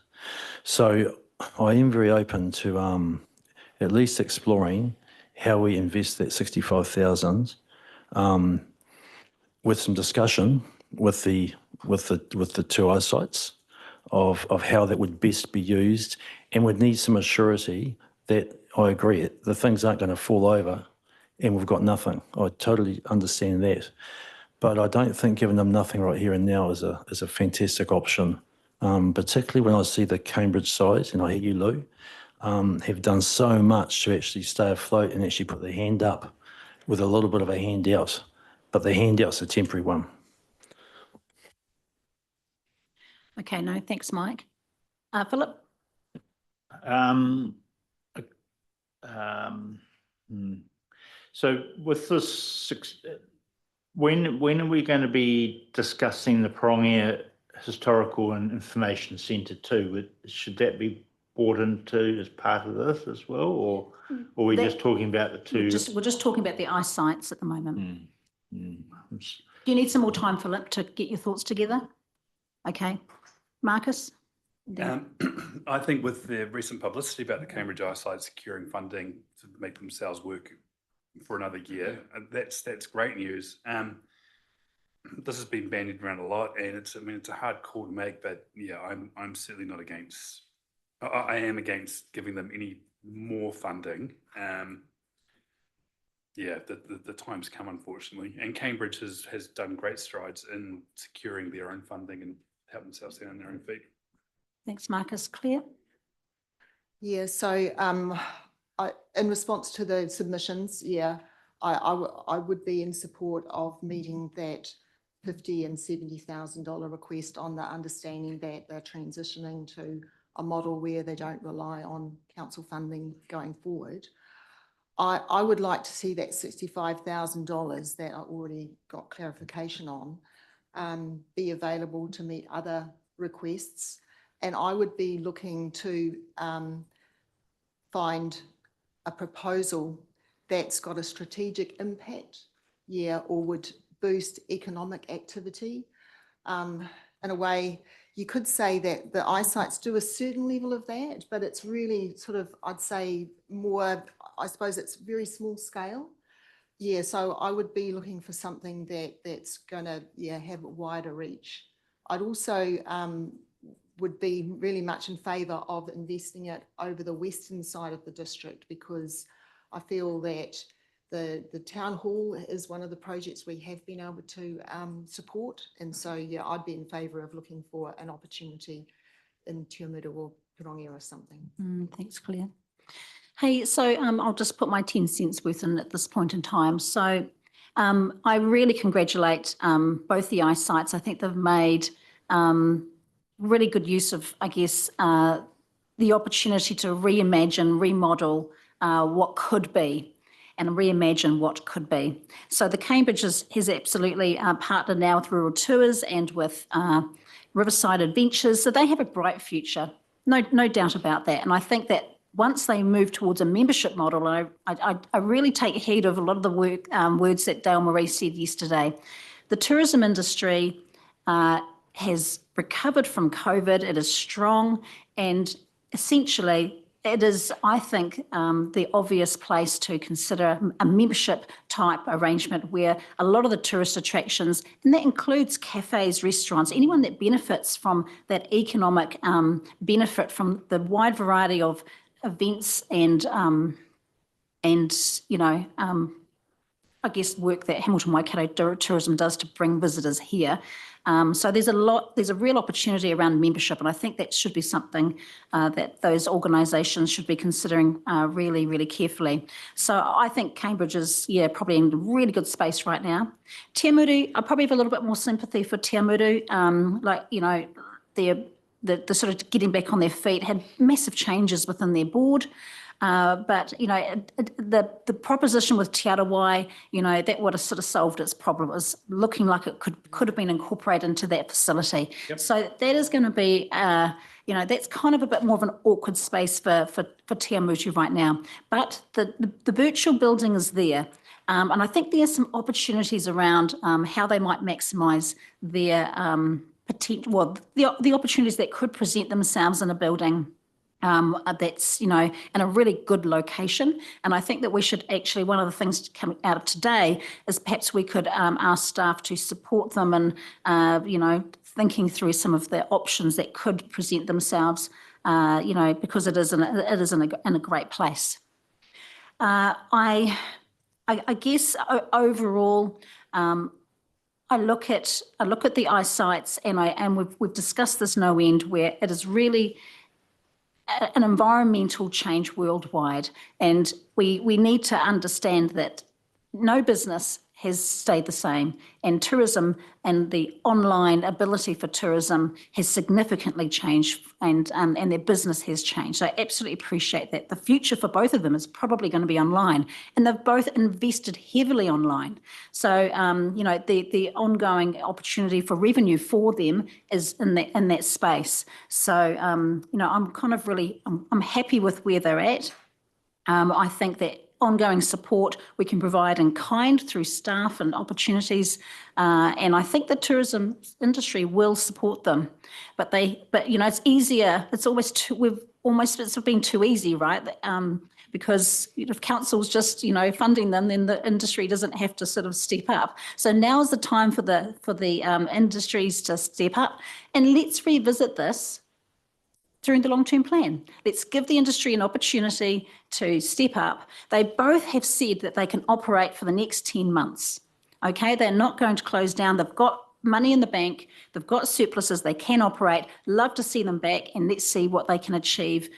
So I am very open to at least exploring how we invest that 65,000 with some discussion with the two eyesights of how that would best be used, and would need some assurity that I agree the things aren't going to fall over and we've got nothing. I totally understand that. but I don't think giving them nothing right here and now is a fantastic option. Particularly when I see the Cambridge side, and I hear you, Lou, have done so much to actually stay afloat and actually put their hand up with a little bit of a handout, but the handout's a temporary one. Okay, no, thanks, Mike. Philip? So with this, when are we going to be discussing the Pongia Historical and Information Centre too? Should that be brought into as part of this as well, or are we just talking about the two? We're just talking about the ice sites at the moment. Do you need some more time, Philip, to get your thoughts together? Okay. Marcus? I think with the recent publicity about the Cambridge eyesight securing funding to make themselves work for another year, that's great news. This has been bandied around a lot, and it's a hard call to make, but yeah, I'm certainly not against. I am against giving them any more funding. Yeah, the time's come, unfortunately, and Cambridge has done great strides in securing their own funding and help themselves stand on their own feet. Thanks, Marcus. Claire? Yeah, so in response to the submissions, yeah, I would be in support of meeting that $50,000 and $70,000 request on the understanding that they're transitioning to a model where they don't rely on council funding going forward. I would like to see that $65,000 that I already got clarification on be available to meet other requests. And I would be looking to find a proposal that's got a strategic impact, yeah, or would boost economic activity. In a way, you could say that the eyesights do a certain level of that, but it's really sort of, I'd say more, I suppose it's very small scale. Yeah, so I would be looking for something that's going to, yeah, have a wider reach. I'd also would be really much in favour of investing it over the western side of the district, because I feel that the town hall is one of the projects we have been able to support. And so, yeah, I'd be in favour of looking for an opportunity in Te Awamutu or Pongia or something. Thanks, Claire. Hey, so I'll just put my 10 cents worth in at this point in time. So I really congratulate both the eyesights. I think they've made really good use of, I guess, the opportunity to reimagine, remodel what could be, and reimagine what could be. So the Cambridge has absolutely partnered now with Rural Tours and with Riverside Adventures. So they have a bright future, no doubt about that. And I think that once they move towards a membership model, and I really take heed of a lot of the words that Dale Marie said yesterday. The tourism industry has recovered from COVID. It is strong, and essentially it is, I think, the obvious place to consider a membership type arrangement where a lot of the tourist attractions, and that includes cafes, restaurants, anyone that benefits from that economic benefit from the wide variety of events and you know, I guess work that Hamilton Waikato Tourism does to bring visitors here. So there's a real opportunity around membership, and I think that should be something that those organisations should be considering really, really carefully. So I think Cambridge is, yeah, probably in a really good space right now. Te Awamutu, I probably have a little bit more sympathy for Te Awamutu, like, you know, the sort of getting back on their feet, had massive changes within their board. But, you know, the proposition with Te Arawai, you know, that would have sort of solved its problem. It was looking like it could have been incorporated into that facility. Yep. So that is going to be, you know, that's kind of a bit more of an awkward space for Te Awamutu right now. But the virtual building is there. And I think there's some opportunities around how they might maximise their potential, well, the opportunities that could present themselves in a building that's, you know, in a really good location. And I think that we should actually, one of the things coming out of today is perhaps we could ask staff to support them and, you know, thinking through some of the options that could present themselves, you know, because it is in a great place. I guess overall, I look at the eyesights and we've discussed this no end, where it is really an environmental change worldwide, and we need to understand that no business has stayed the same, and tourism and the online ability for tourism has significantly changed, and their business has changed. So I absolutely appreciate that. The future for both of them is probably going to be online, and they've both invested heavily online. So you know, the ongoing opportunity for revenue for them is in that space. So you know, I'm kind of really I'm happy with where they're at. I think that ongoing support we can provide in kind through staff and opportunities, and I think the tourism industry will support them. But you know, it's easier. It's always it's been too easy, right? Because if council's just, you know, funding them, then the industry doesn't have to sort of step up. So now's the time for the industries to step up, and let's revisit this during the long-term plan. Let's give the industry an opportunity to step up. They both have said that they can operate for the next 10 months. Okay, they're not going to close down. They've got money in the bank. They've got surpluses. They can operate. Love to see them back, and let's see what they can achieve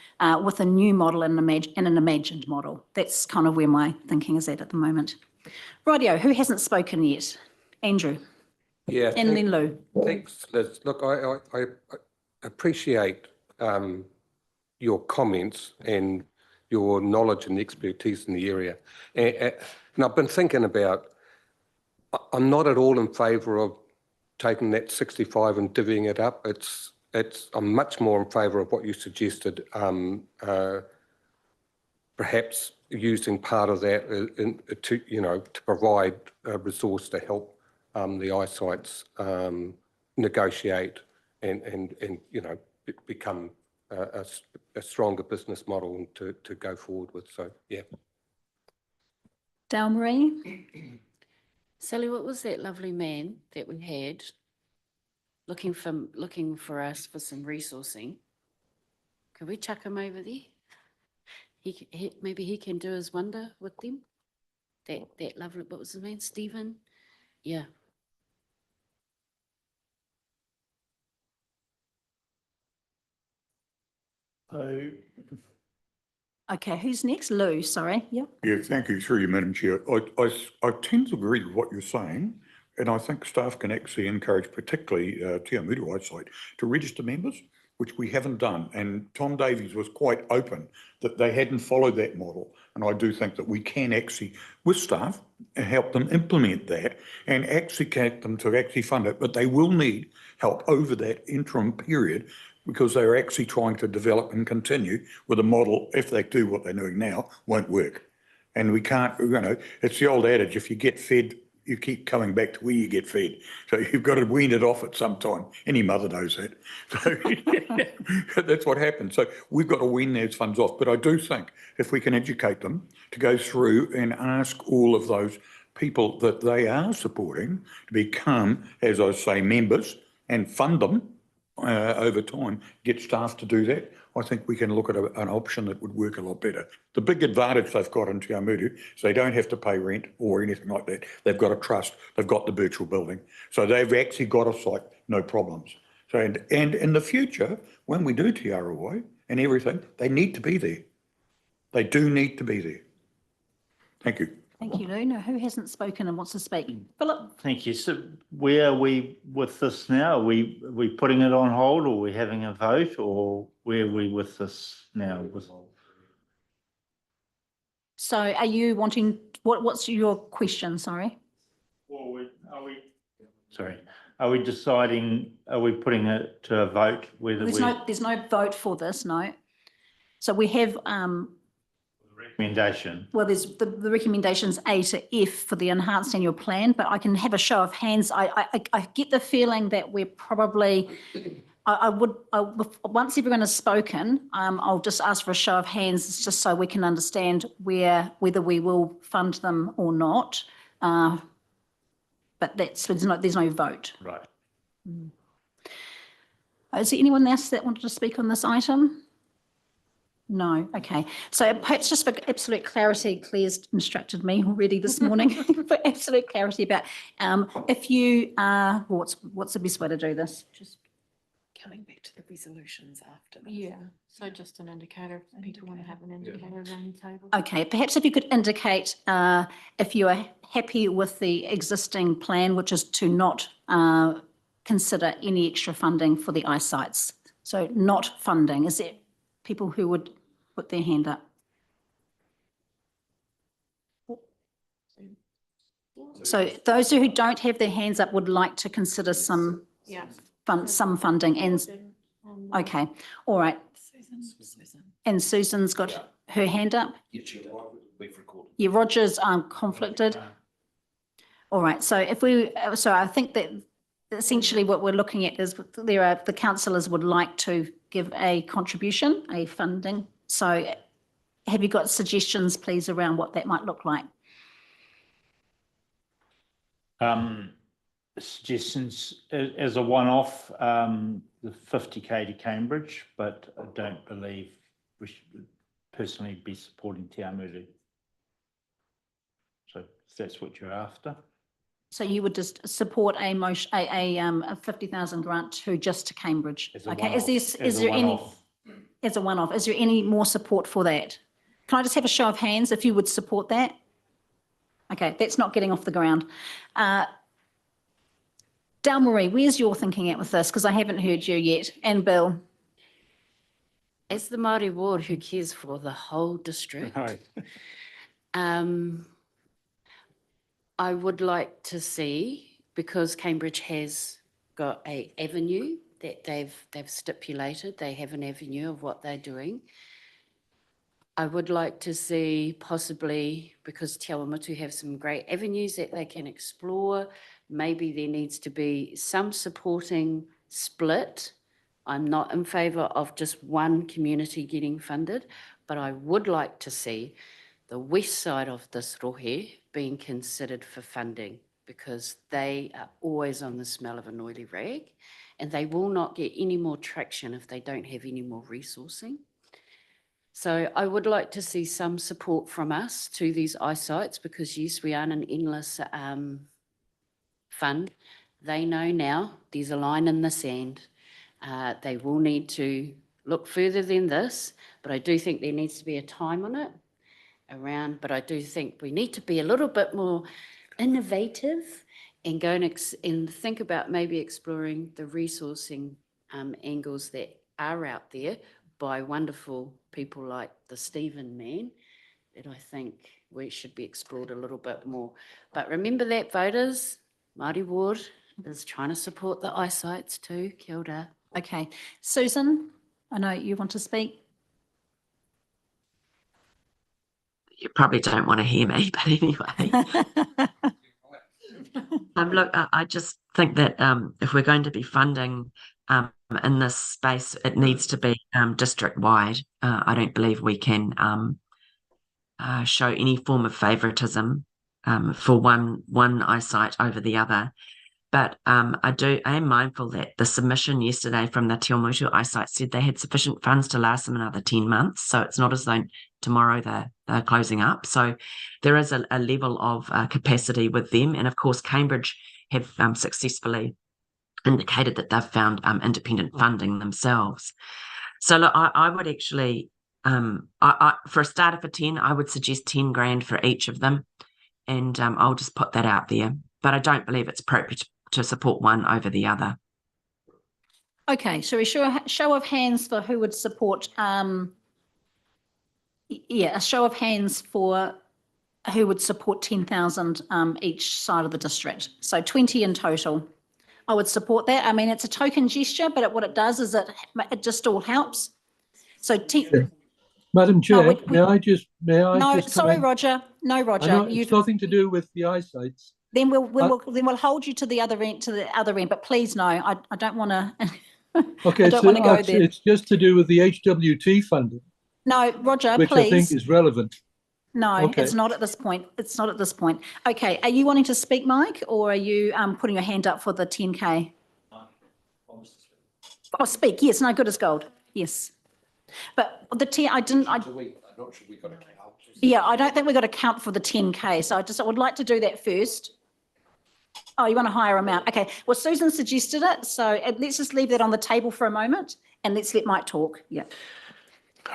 with a new model and an imagined model. That's kind of where my thinking is at the moment. Rightio, who hasn't spoken yet? Andrew. Yeah. And then Lou. Thanks, Liz. Look, I appreciate your comments and your knowledge and expertise in the area. And I've been thinking about, I'm not at all in favour of taking that 65 and divvying it up. I'm much more in favour of what you suggested, perhaps using part of that to provide a resource to help the eyesights negotiate and you know, become a stronger business model to go forward with. So, yeah. Dale Marie. Sally, what was that lovely man that we had looking for us for some resourcing? Could we chuck him over there? Maybe he can do his wonder with them. That lovely, what was his name? Stephen? Yeah. Okay, who's next? Lou, sorry. Yeah. Yeah, thank you, through you, Madam Chair. I tend to agree with what you're saying, and I think staff can actually encourage, particularly Te Amutu eyesight, to register members, which we haven't done. And Tom Davies was quite open that they hadn't followed that model. And I do think that we can actually, with staff, help them implement that and actually get them to actually fund it. But they will need help over that interim period, because they're actually trying to develop and continue with a model. If they do what they're doing now, won't work. And we can't, you know, it's the old adage, if you get fed, you keep coming back to where you get fed. So you've got to wean it off at some time. Any mother knows that. So that's what happens. So we've got to wean those funds off. But I do think if we can educate them to go through and ask all of those people that they are supporting to become, as I say, members, and fund them over time, get staff to do that, I think we can look at an option that would work a lot better. The big advantage they've got in Te Amutu is they don't have to pay rent or anything like that. They've got a trust. They've got the virtual building. So they've actually got a site, no problems. So, and in the future, when we do Te Arawai and everything, they need to be there. They do need to be there. Thank you. Thank you, Lou. Now, who hasn't spoken and wants to speak? Philip. Thank you. So where are we with this now? Are we putting it on hold, or are we having a vote, or where are we with this now? So are you wanting, what's your question, sorry? Well, are we deciding, are we putting it to a vote whether there's no vote for this, no. So we have recommendation. Well, there's the recommendations A to F for the enhanced annual plan, but I can have a show of hands. I get the feeling that we're probably, once everyone has spoken, I'll just ask for a show of hands, just so we can understand whether we will fund them or not. But there's no vote. Right. Is there anyone else that wanted to speak on this item? No, okay. So perhaps just for absolute clarity, Claire's instructed me already this morning for absolute clarity about if you are, what's the best way to do this? Just coming back to the resolutions after. This. Yeah, so just an indicator, if people want to have an indicator around the table. Okay, perhaps if you could indicate if you are happy with the existing plan, which is to not consider any extra funding for the eyesights. So not funding. Is there people who would put their hand up? So those who don't have their hands up would like to consider some funding and okay, all right. And Susan's got her hand up. Yeah, Roger's conflicted. All right, so I think that essentially what we're looking at is the councillors would like to give a contribution, a funding. So have you got suggestions, please, around what that might look like? Suggestions as a one-off, the 50k to Cambridge, but I don't believe we should personally be supporting Te Amuru. So if that's what you're after. So you would just support a motion, a 50,000 grant to Cambridge. Okay, is there any as a one-off? Is there any more support for that? Can I just have a show of hands if you would support that? Okay, that's not getting off the ground. Delmarie, where's your thinking at with this? Because I haven't heard you yet. And Bill. As the Māori ward who cares for the whole district, I would like to see, because Cambridge has got an avenue that they've stipulated, they have an avenue of what they're doing. I would like to see possibly, because Te Awamutu have some great avenues that they can explore, maybe there needs to be some supporting split. I'm not in favour of just one community getting funded, but I would like to see the west side of this rohe being considered for funding, because they are always on the smell of an oily rag and they will not get any more traction if they don't have any more resourcing. So I would like to see some support from us to these eyesights, because yes, we are an endless fund. They know now there's a line in the sand. They will need to look further than this, but I do think there needs to be a time on it around, but I do think we need to be a little bit more innovative and go and think about maybe exploring the resourcing angles that are out there by wonderful people like the Stephen man, that I think we should be explored a little bit more. But remember that, voters, Māori ward is trying to support the eyesights too. Kia ora. Okay, Susan, I know you want to speak. You probably don't want to hear me, but anyway. Look, I just think that if we're going to be funding in this space, it needs to be district-wide. I don't believe we can show any form of favouritism for one eyesight over the other. But I am mindful that the submission yesterday from the Te Awamutu eyesight said they had sufficient funds to last them another 10 months. So it's not as though tomorrow they're closing up. So there is a level of capacity with them. And of course, Cambridge have successfully indicated that they've found independent funding themselves. So look, I would actually, for a starter for 10, I would suggest 10 grand for each of them. And I'll just put that out there. But I don't believe it's appropriate to support one over the other. Okay, so we show of hands for who would support, a show of hands for who would support 10,000 each side of the district. So 20 in total. I would support that. I mean, it's a token gesture, but what it does is it just all helps. So Madam Chair, may I just No, sorry, comment? Roger. No, Roger. It's nothing to do with the eyesights. Then we'll hold you to the other end, but please no, I don't want to. Okay, so it's just to do with the HWT funding. No, Roger, which please. I think is relevant. No, okay. It's not at this point. It's not at this point. Okay, are you wanting to speak, Mike, or are you putting your hand up for the 10K? Oh, speak. Yes, no, good as gold. Yes. But the 10, I didn't, I, I'm not sure we got to count. yeah, I don't think we've got to count for the 10K. So I would like to do that first. Oh, you want a higher amount? Okay. Well, Susan suggested it. So let's just leave that on the table for a moment and let's let Mike talk. Yeah.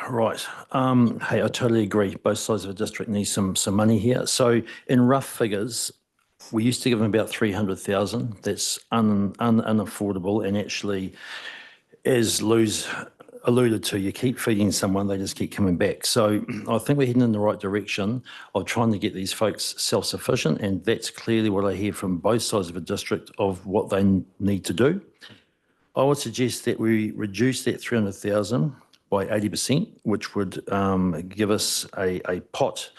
Right. Hey, I totally agree. Both sides of the district need some money here. So in rough figures, we used to give them about 300,000. That's unaffordable, and actually, as Lou's alluded to, you keep feeding someone, they just keep coming back. So I think we're heading in the right direction of trying to get these folks self-sufficient, and that's clearly what I hear from both sides of the district of what they need to do. I would suggest that we reduce that 300,000 by 80%, which would give us a pot.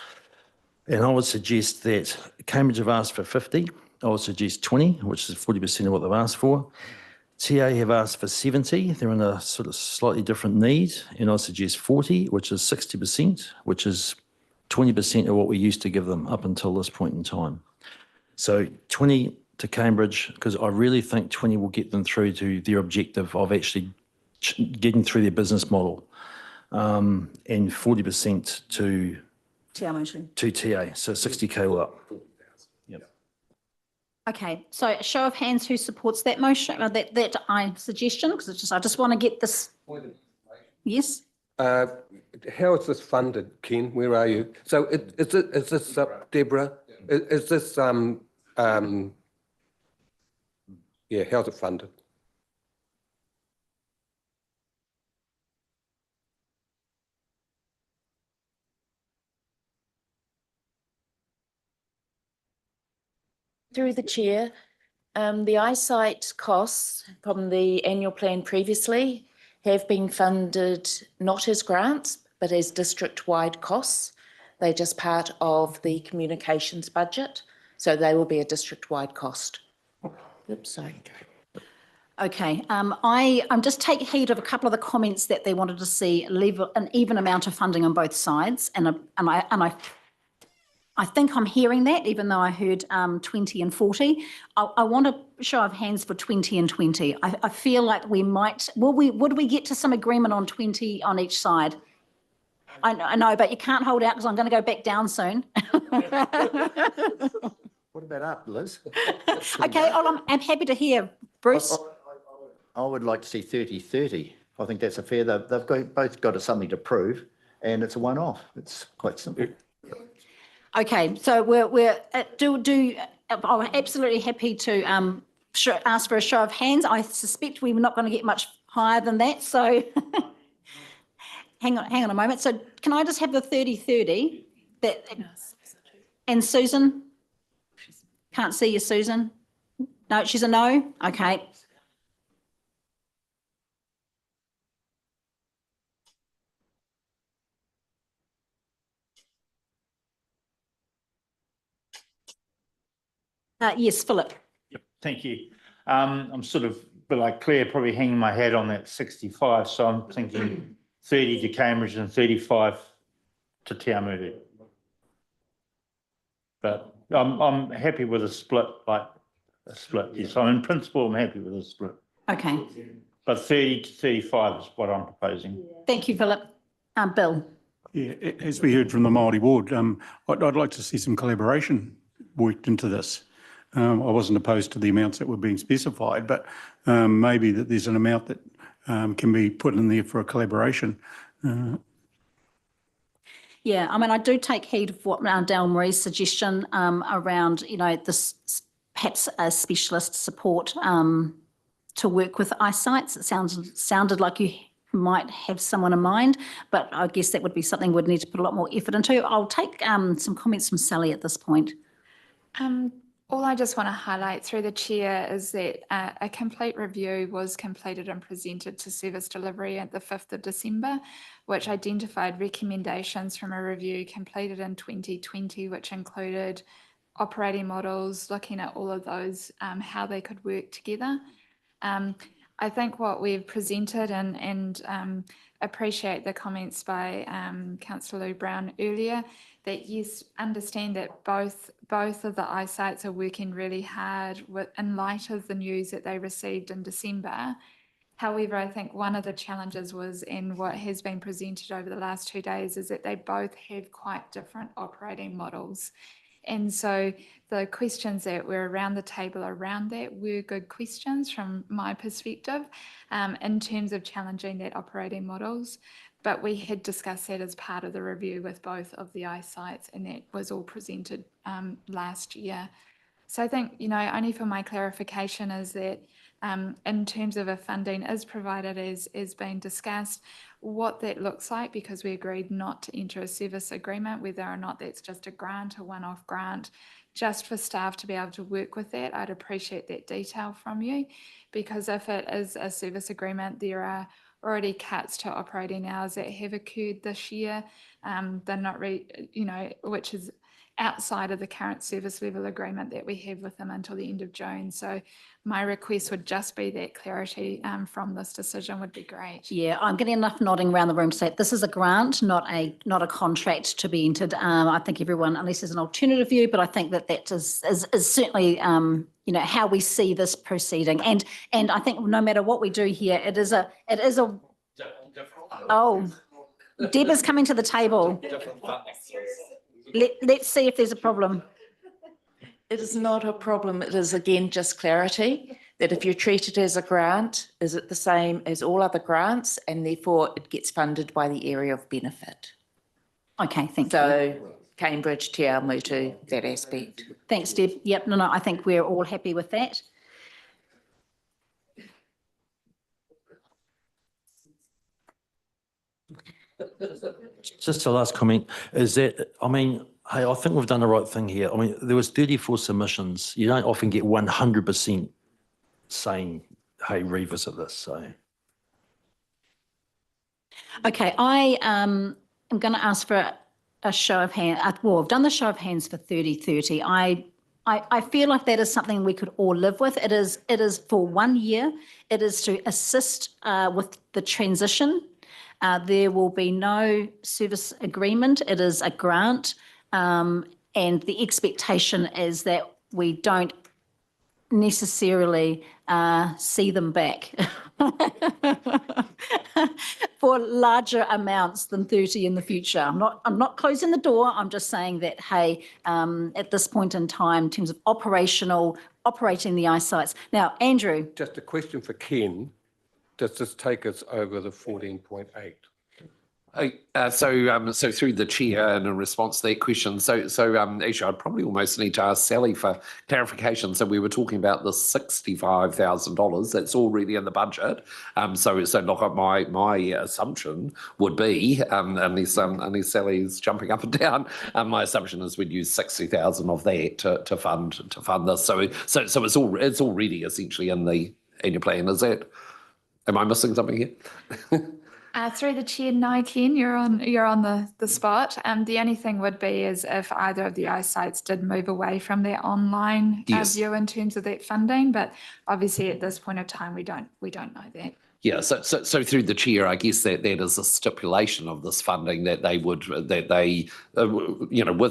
And I would suggest that Cambridge have asked for 50. I would suggest 20, which is 40% of what they've asked for. TA have asked for 70. They're in a sort of slightly different need. And I suggest 40, which is 60%, which is 20% of what we used to give them up until this point in time. So 20 to Cambridge, because I really think 20 will get them through to their objective of actually getting through their business model, and 40% to TA. So 60K will up. Yep. Okay. So a show of hands who supports that motion, that suggestion, because I just want to get this. Yes. How is this funded, Ken? Where are you? So is this Deborah? Is this yeah? How's it funded? Through the chair, the eyesight costs from the annual plan previously have been funded not as grants, but as district-wide costs. They're just part of the communications budget, so they will be a district-wide cost. Oops, sorry. Okay. I'm just taking heed of a couple of the comments that they wanted to see leave an even amount of funding on both sides, and I think I'm hearing that, even though I heard 20 and 40. I want a show of hands for 20 and 20. I feel like we might. Would we get to some agreement on 20 on each side? I know, but you can't hold out because I'm going to go back down soon. What about up, Liz? Okay, I'm happy to hear, Bruce. I would like to see 30-30. I think that's a fair. They've both got something to prove, and it's a one-off. It's quite simple. Okay, so I'm absolutely happy to ask for a show of hands. I suspect we're not going to get much higher than that, so hang on a moment. So can I just have the 30-30? And Susan? Can't see you, Susan. No, she's a no? Okay. Yes, Philip. Yep, thank you. I'm sort of, but like Claire, probably hanging my hat on that 65. So I'm thinking 30 to Cambridge and 35 to Te Awamutu. But I'm happy with a split, Yes, so in principle, I'm happy with a split. Okay. But 30 to 35 is what I'm proposing. Thank you, Philip. Bill. Yeah, as we heard from the Māori ward, I'd like to see some collaboration worked into this. I wasn't opposed to the amounts that were being specified, but maybe that there's an amount that can be put in there for a collaboration. Yeah, I mean, I do take heed of what Dale Marie's suggestion around, this perhaps a specialist support to work with eyesights. It sounded like you might have someone in mind, but I guess that would be something we'd need to put a lot more effort into. I'll take some comments from Sally at this point. All I just want to highlight through the chair is that a complete review was completed and presented to service delivery at the 5th of December, which identified recommendations from a review completed in 2020, which included operating models, looking at all of those, how they could work together. I think what we've presented and appreciate the comments by Councillor Lou Brown earlier, that yes, understand that both of the eyesights are working really hard in light of the news that they received in December. However, I think one of the challenges was, and what has been presented over the last 2 days, is that they both have quite different operating models. And so the questions that were around the table around that were good questions from my perspective, in terms of challenging that operating models. But we had discussed that as part of the review with both of the sites, and that was all presented last year. So I think, only for my clarification is that in terms of if funding is provided as being discussed, what that looks like, because we agreed not to enter a service agreement, whether or not that's just a grant, a one-off grant, just for staff to be able to work with that. I'd appreciate that detail from you, because if it is a service agreement, there are already cuts to operating hours that have occurred this year. They're not, which is outside of the current service level agreement that we have with them until the end of June. So my request would just be that clarity from this decision would be great. Yeah, I'm getting enough nodding around the room to say this is a grant, not a contract to be entered. I think everyone, unless there's an alternative view, but I think that is certainly how we see this proceeding. And I think no matter what we do here, it is a. Oh, Deb is coming to the table. Let's see if there's a problem. It is not a problem. It is, again, just clarity that if you treat it as a grant, is it the same as all other grants, and therefore it gets funded by the area of benefit. Okay, thank you. So Cambridge, Te Awamutu, that aspect. Thanks, Deb. Yep, no, I think we're all happy with that. Just a last comment is that, hey, I think we've done the right thing here. There was 34 submissions. You don't often get 100% saying, hey, revisit this, so. Okay, I am going to ask for a show of hands. Well, I've done the show of hands for 30-30. I feel like that is something we could all live with. It is for 1 year. It is to assist with the transition. There will be no service agreement. It is a grant. And the expectation is that we don't necessarily see them back for larger amounts than 30 in the future. I'm not closing the door. I'm just saying that, hey, at this point in time, in terms of operating the ice sites. Now, Andrew. Just a question for Ken. Does this take us over the 14.8? So through the chair, and in response to that question, actually I'd probably almost need to ask Sally for clarification. So we were talking about the $65,000 that's already in the budget. So look, my assumption would be, unless Sally's jumping up and down, my assumption is we'd use 60,000 of that to fund this. So it's already essentially in your plan. Is that? Am I missing something here? Through the chair, no, Ken, you're on the spot. The only thing would be is if either of the sites did move away from their online view in terms of that funding, but obviously at this point of time we don't know that. Yeah, so through the chair, I guess that is a stipulation of this funding that they with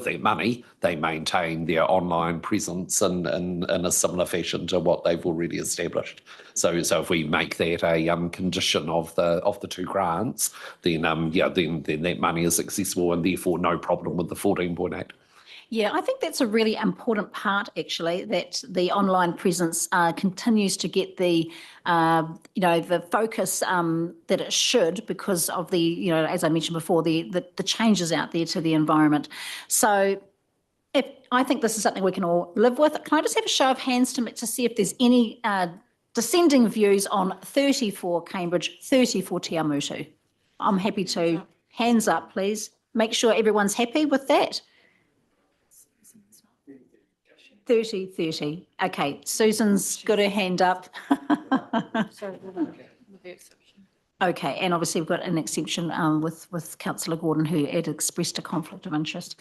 their money, they maintain their online presence in a similar fashion to what they've already established. So if we make that a condition of the two grants, then that money is accessible and therefore no problem with the 14.8. Yeah, I think that's a really important part, actually, that the online presence continues to get the focus that it should, because of the, as I mentioned before, the changes out there to the environment. So I think this is something we can all live with. Can I just have a show of hands to see if there's any dissenting views on 30 for Cambridge, 30 for Te Awamutu? I'm happy to. Hands up, please. Make sure everyone's happy with that. 30. Okay, Susan's got her hand up. Okay, and obviously we've got an exception with Councillor Gordon, who had expressed a conflict of interest.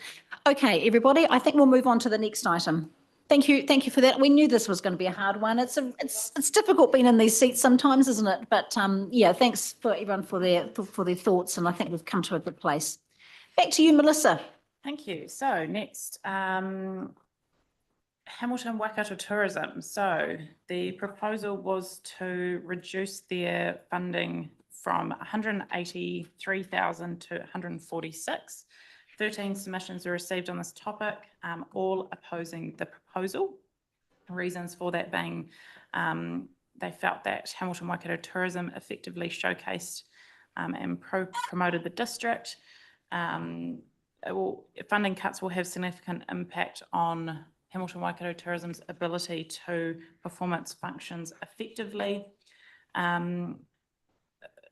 Okay, everybody, I think we'll move on to the next item. Thank you for that. We knew this was going to be a hard one. It's difficult being in these seats sometimes, isn't it? But yeah, thanks for everyone for their thoughts, and I think we've come to a good place. Back to you, Melissa. Thank you. So next, Hamilton Waikato Tourism. So the proposal was to reduce their funding from 183,000 to 146. 13 submissions were received on this topic, all opposing the proposal. Reasons for that being they felt that Hamilton Waikato Tourism effectively showcased and promoted the district. Funding cuts will have significant impact on Hamilton Waikato Tourism's ability to perform its functions effectively.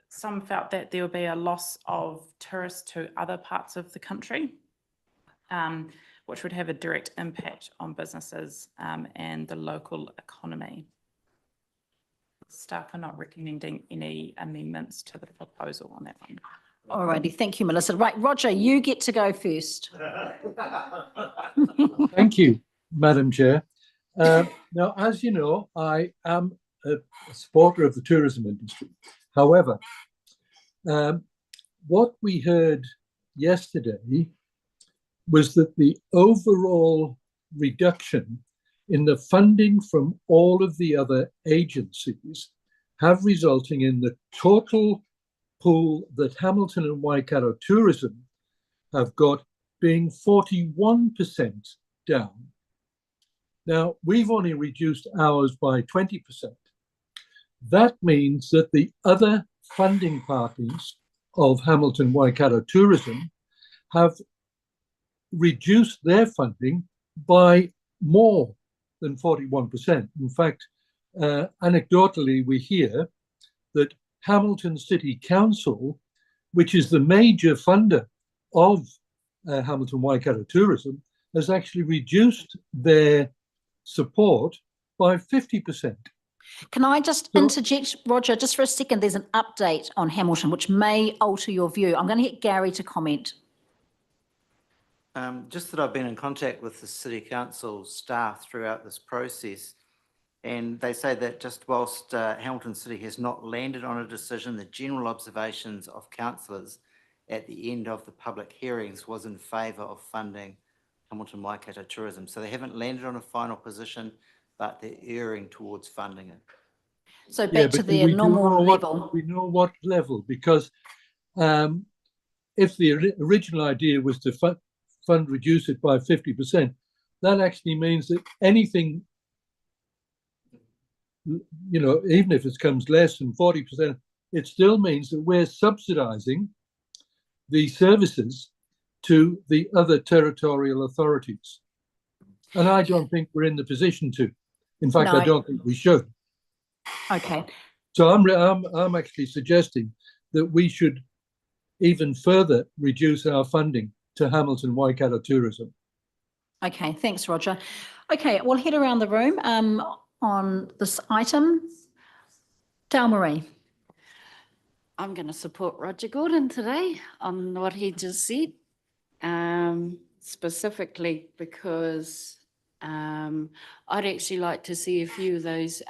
Some felt that there would be a loss of tourists to other parts of the country, which would have a direct impact on businesses and the local economy. Staff are not recommending any amendments to the proposal on that one. All righty, thank you, Melissa. Right, Roger, you get to go first. Thank you, Madam Chair. Now, as you know, I am a supporter of the tourism industry. However, what we heard yesterday was that the overall reduction in the funding from all of the other agencies have resulting in the total pool that Hamilton and Waikato Tourism have got being 41% down. Now, we've only reduced ours by 20%. That means that the other funding partners of Hamilton Waikato Tourism have reduced their funding by more than 41%. In fact, anecdotally, we hear that Hamilton City Council, which is the major funder of Hamilton Waikato Tourism, has actually reduced their support by 50%. Can I just interject, Roger, just for a second? There's an update on Hamilton, which may alter your view. I'm going to get Gary to comment. Just that I've been in contact with the City Council staff throughout this process, and they say that just whilst Hamilton City has not landed on a decision, the general observations of councillors at the end of the public hearings was in favour of funding Hamilton Waikato Tourism. So they haven't landed on a final position, but they're erring towards funding it. So back to their normal level. We know what level, because if the original idea was to reduce it by 50%, that actually means that anything, you know, even if it comes less than 40%, it still means that we're subsidising the services to the other territorial authorities. And I don't think we're in the position to. In fact, I don't think we should. Okay. So I'm actually suggesting that we should even further reduce our funding to Hamilton Waikato Tourism. Okay, thanks, Roger. Okay, we'll head around the room on this item. Dalmarie. I'm going to support Roger Gordon today on what he just said, specifically because I'd actually like to see a few of those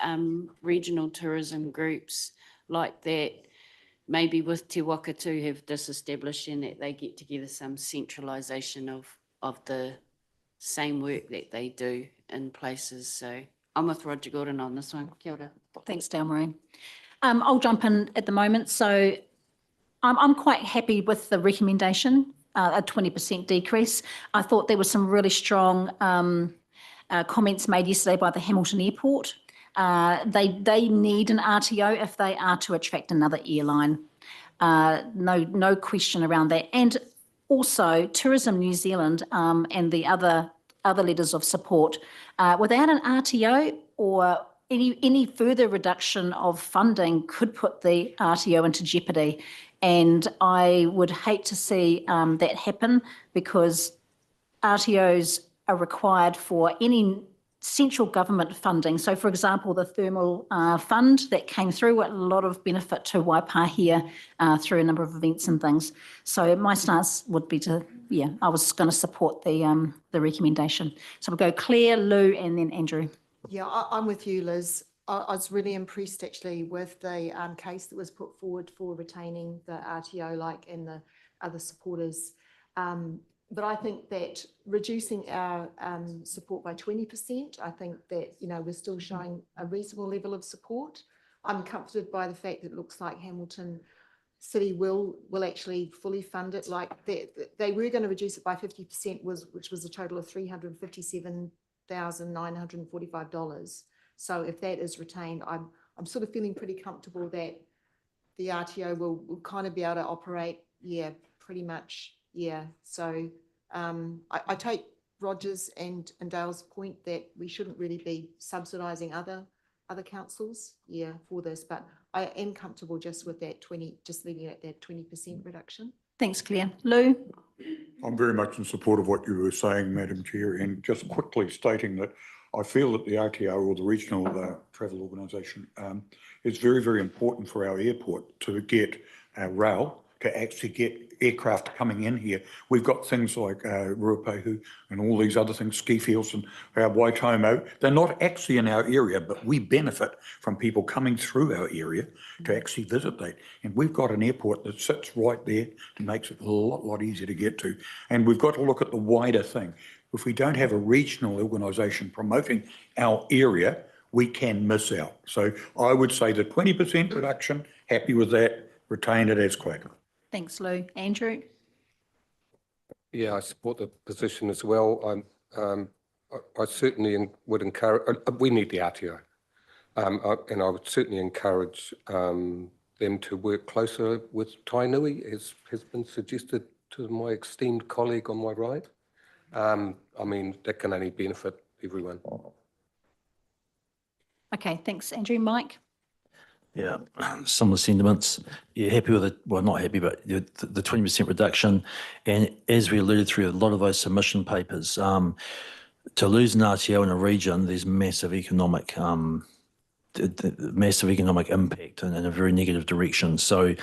regional tourism groups like that, maybe with Te Waka too, have disestablished and that they get together some centralisation of the same work that they do in places. So I'm with Roger Gordon on this one. Kia ora. Thanks, Dalmarie. I'll jump in at the moment. So I'm quite happy with the recommendation, a 20% decrease. I thought there were some really strong comments made yesterday by the Hamilton Airport. They need an RTO if they are to attract another airline. No question around that. And also Tourism New Zealand and the other letters of support, without an RTO or any further reduction of funding could put the RTO into jeopardy. And I would hate to see that happen, because RTOs are required for any central government funding. So, for example, the thermal fund that came through, a lot of benefit to Waipahi through a number of events and things. So my stance would be to, I was going to support the recommendation. So we'll go Claire, Lou, and then Andrew. Yeah, I'm with you, Liz. I was really impressed actually with the case that was put forward for retaining the RTO, and the other supporters. but I think that reducing our support by 20%, I think that, you know, we're still showing a reasonable level of support. I'm comforted by the fact that it looks like Hamilton City will actually fully fund it. Like they were going to reduce it by 50%, which was a total of $357,945. So if that is retained, I'm sort of feeling pretty comfortable that the RTO will kind of be able to operate, yeah, pretty much, yeah. So I take Roger's and Dale's point that we shouldn't really be subsidising other councils, yeah, for this, but I am comfortable just with that just leaving it at that 20% reduction. Thanks, Claire. Lou? I'm very much in support of what you were saying, Madam Chair, and just quickly stating that I feel that the RTO, or the Regional Travel Organisation, is very, very important for our airport to get rail, to actually get aircraft coming in here. We've got things like Ruapehu and all these other things, ski fields and Waitomo. They're not actually in our area, but we benefit from people coming through our area to actually visit that. And we've got an airport that sits right there and makes it a lot easier to get to. And we've got to look at the wider thing. If we don't have a regional organisation promoting our area, we can miss out. So I would say the 20% reduction, happy with that, retain it as Quaker. Thanks, Lou. Andrew? Yeah, I support the position as well. I certainly would encourage, we need the RTO, and I would certainly encourage them to work closer with Tainui, as has been suggested to my esteemed colleague on my right. I mean, that can only benefit everyone. Okay, thanks, Andrew. Mike? Yeah, similar sentiments. Yeah, happy with it. Well, not happy, but the 20% reduction. And as we alluded through a lot of those submission papers, to lose an RTO in a region, there's massive economic impact in a very negative direction. So,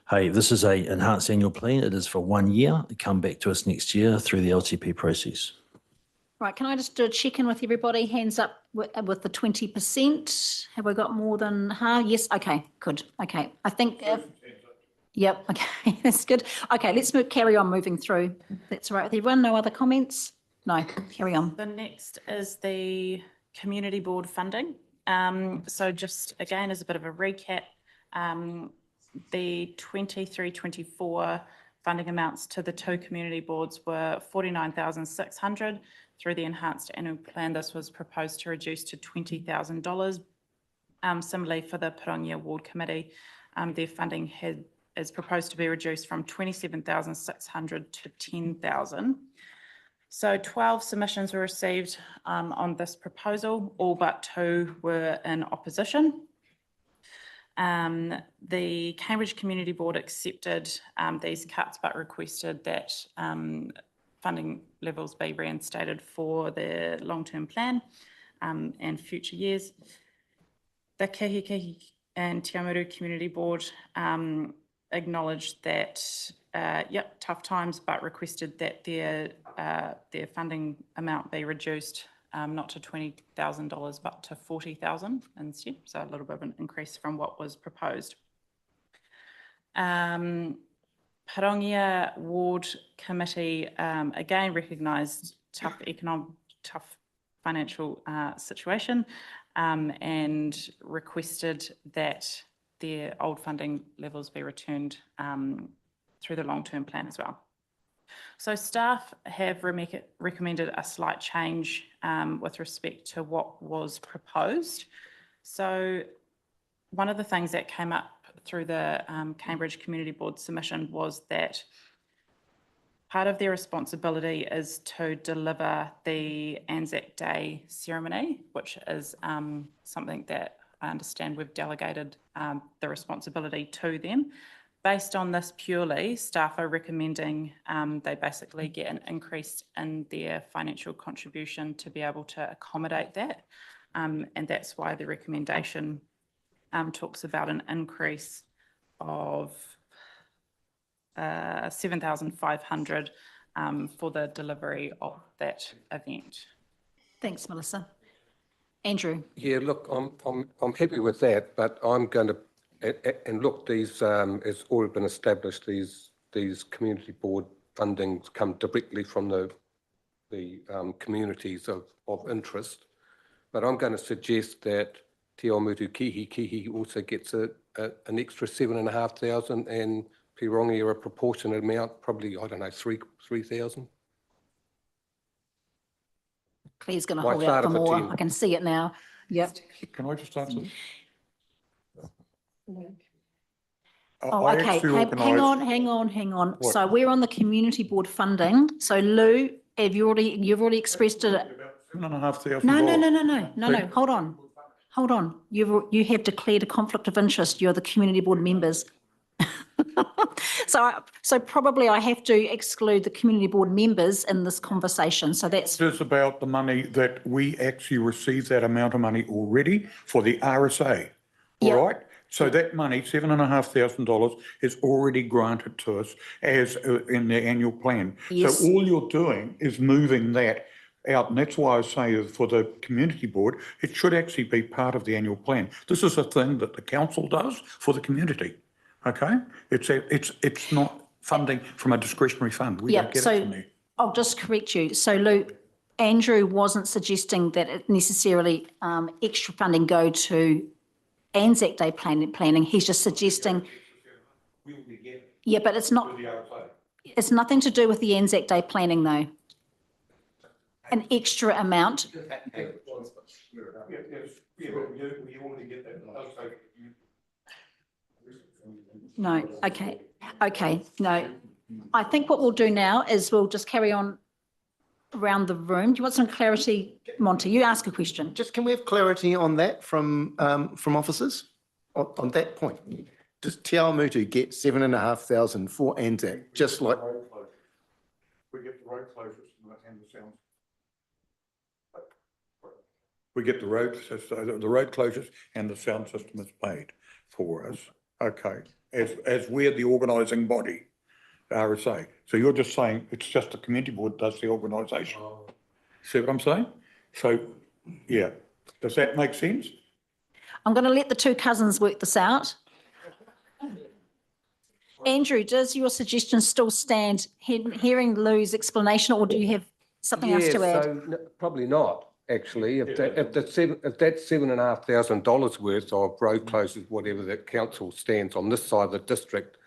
hey, this is a enhanced annual plan. It is for 1 year. Come back to us next year through the LTP process. Right, can I just do a check-in with everybody? Hands up with the 20%. Have we got more than half? Yes, okay, good. Okay, I think, yep, okay, that's good. Okay, let's carry on moving through. That's all right with everyone. No other comments? No, carry on. The next is the community board funding. So just again, as a bit of a recap, the 23-24 funding amounts to the two community boards were $49,600. Through the enhanced annual plan, this was proposed to reduce to $20,000. Similarly, for the Pongia Ward Committee, their funding is proposed to be reduced from $27,600 to $10,000. So 12 submissions were received on this proposal, all but 2 were in opposition. The Cambridge Community Board accepted these cuts but requested that funding levels be reinstated for their long-term plan and future years. The Kahiki and Te Amuru Community Board acknowledged that, yep, tough times, but requested that their funding amount be reduced not to $20,000 but to $40,000 instead, so a little bit of an increase from what was proposed. Pongia Ward Committee again recognised tough financial situation and requested that their old funding levels be returned through the long-term plan as well. So staff have recommended a slight change with respect to what was proposed. So one of the things that came up through the Cambridge Community Board submission was that part of their responsibility is to deliver the Anzac Day ceremony, which is something that I understand we've delegated the responsibility to them. Based on this purely, staff are recommending they basically get an increase in their financial contribution to be able to accommodate that. And that's why the recommendation talks about an increase of $7,500 for the delivery of that event. Thanks, Melissa. Andrew. Yeah, look, I'm happy with that, but I'm going to, and look, these it's already been established. These community board funding come directly from the communities of interest. But I'm going to suggest that Te Awamutu Kihi also gets an extra 7,500 and Pirongia a proportionate amount, probably, I don't know, 3,000. Claire's going to Might hold start out for at more. 10. I can see it now. Yep. Can I just answer? Oh, I okay. actually Hang organised- hang on. What? So we're on the community board funding. So Lou, you've already expressed it. $7,500. No. Hold on. You have declared a conflict of interest. You're the community board members. So probably I have to exclude the community board members in this conversation. So that's. It's about the money that we actually received that amount of money already for the RSA. Yep. All right. So that money, $7,500, is already granted to us as in the annual plan. Yes. So all you're doing is moving that out, and that's why I say for the community board, it should actually be part of the annual plan. This is a thing that the council does for the community. Okay, it's not funding from a discretionary fund. We don't get it from there. I'll just correct you. So Lou, Andrew wasn't suggesting that it necessarily extra funding go to Anzac Day planning. He's just suggesting. Yeah, but it's not. It's nothing to do with the Anzac Day planning, though. An extra amount. No. Okay. No. I think what we'll do now is we'll just carry on around the room. Do you want some clarity, Monty? You ask a question. Just can we have clarity on that from officers on that point? Does Te Awamutu get 7,500 for Anzac, just like? We get the road closures and the sound. We get the road closures and the sound system is paid for us. Okay, as we're the organising body, RSA. So you're just saying it's just the community board does the organisation. See what I'm saying? So, yeah, does that make sense? I'm going to let the two cousins work this out. Andrew, does your suggestion still stand, hearing Lou's explanation, or do you have something else to add? So probably not, actually. If that's $7,500 worth of road closures, whatever the council stands on this side of the district,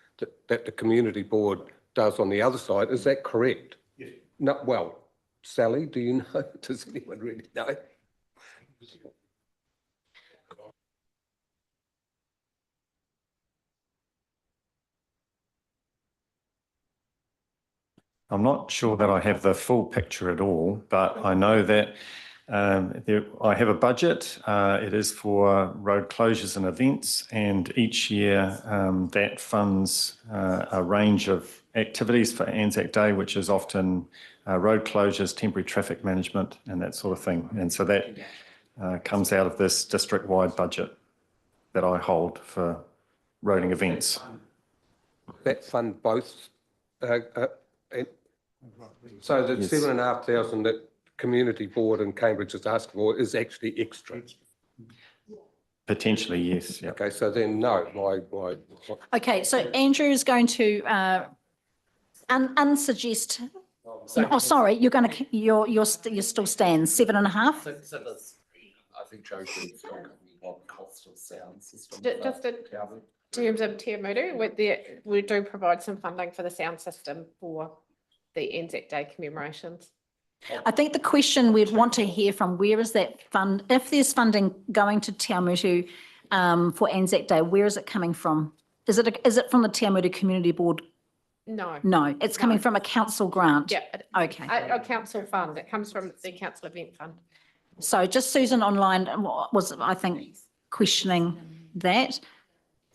that the community board does on the other side, is that correct? Yes. No, well, Sally, do you know? Does anyone really know? I'm not sure that I have the full picture at all, but I know that I have a budget. It is for road closures and events, and each year that funds a range of activities for Anzac Day, which is often road closures, temporary traffic management, and that sort of thing. And so that comes out of this district-wide budget that I hold for roading events. That fund both. So the 7,500 that community board in Cambridge is asking for is actually extra. Potentially, yes. Yeah. Okay, so then no. Why? Okay, so Andrew is going to unsuggest. Oh, sorry, you're going to you're still stand 7.5. So I think Joe should what cost of sound system. Just in terms of Te Awamutu, we do provide some funding for the sound system for the Anzac Day commemorations. I think the question we'd want to hear from, where is that fund? If there's funding going to Te Awamutu for Anzac Day, where is it coming from? Is it from the Te Awamutu Community Board? No. No, it's coming from a council grant. Yeah. Okay. A council fund. It comes from the council event fund. So just Susan online was, I think, questioning that.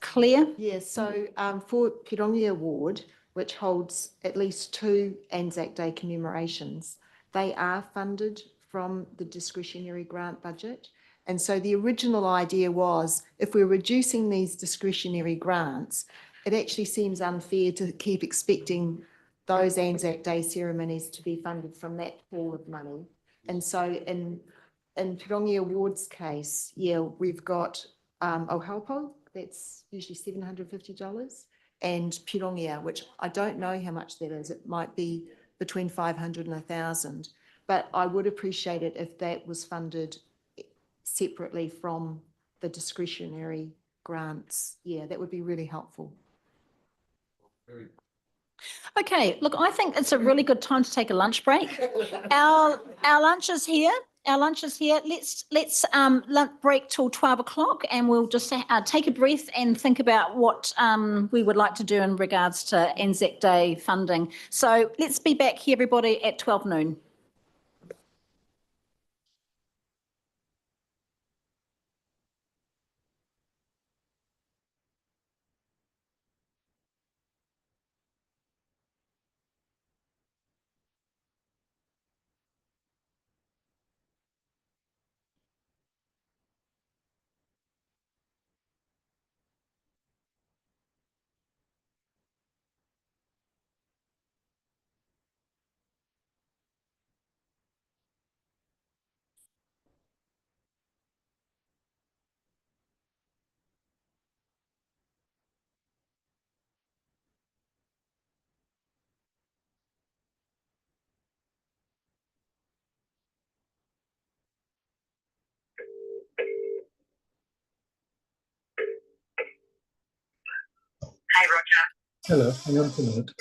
Claire? Yeah, so for Pirongia Ward, which holds at least 2 Anzac Day commemorations, they are funded from the discretionary grant budget. And so the original idea was, if we're reducing these discretionary grants, it actually seems unfair to keep expecting those Anzac Day ceremonies to be funded from that pool of money. And so in Pirongia Ward's case, yeah, we've got Ohaupo, that's usually $750. and Pongia, which I don't know how much that is. It might be between 500 and 1,000, but I would appreciate it if that was funded separately from the discretionary grants. Yeah, that would be really helpful. Okay, look, I think it's a really good time to take a lunch break. Our lunch is here. Our lunch is here. Let's lunch break till 12 o'clock, and we'll just take a breath and think about what we would like to do in regards to Anzac Day funding. So let's be back here, everybody, at 12 noon. Hello, hang on for a minute.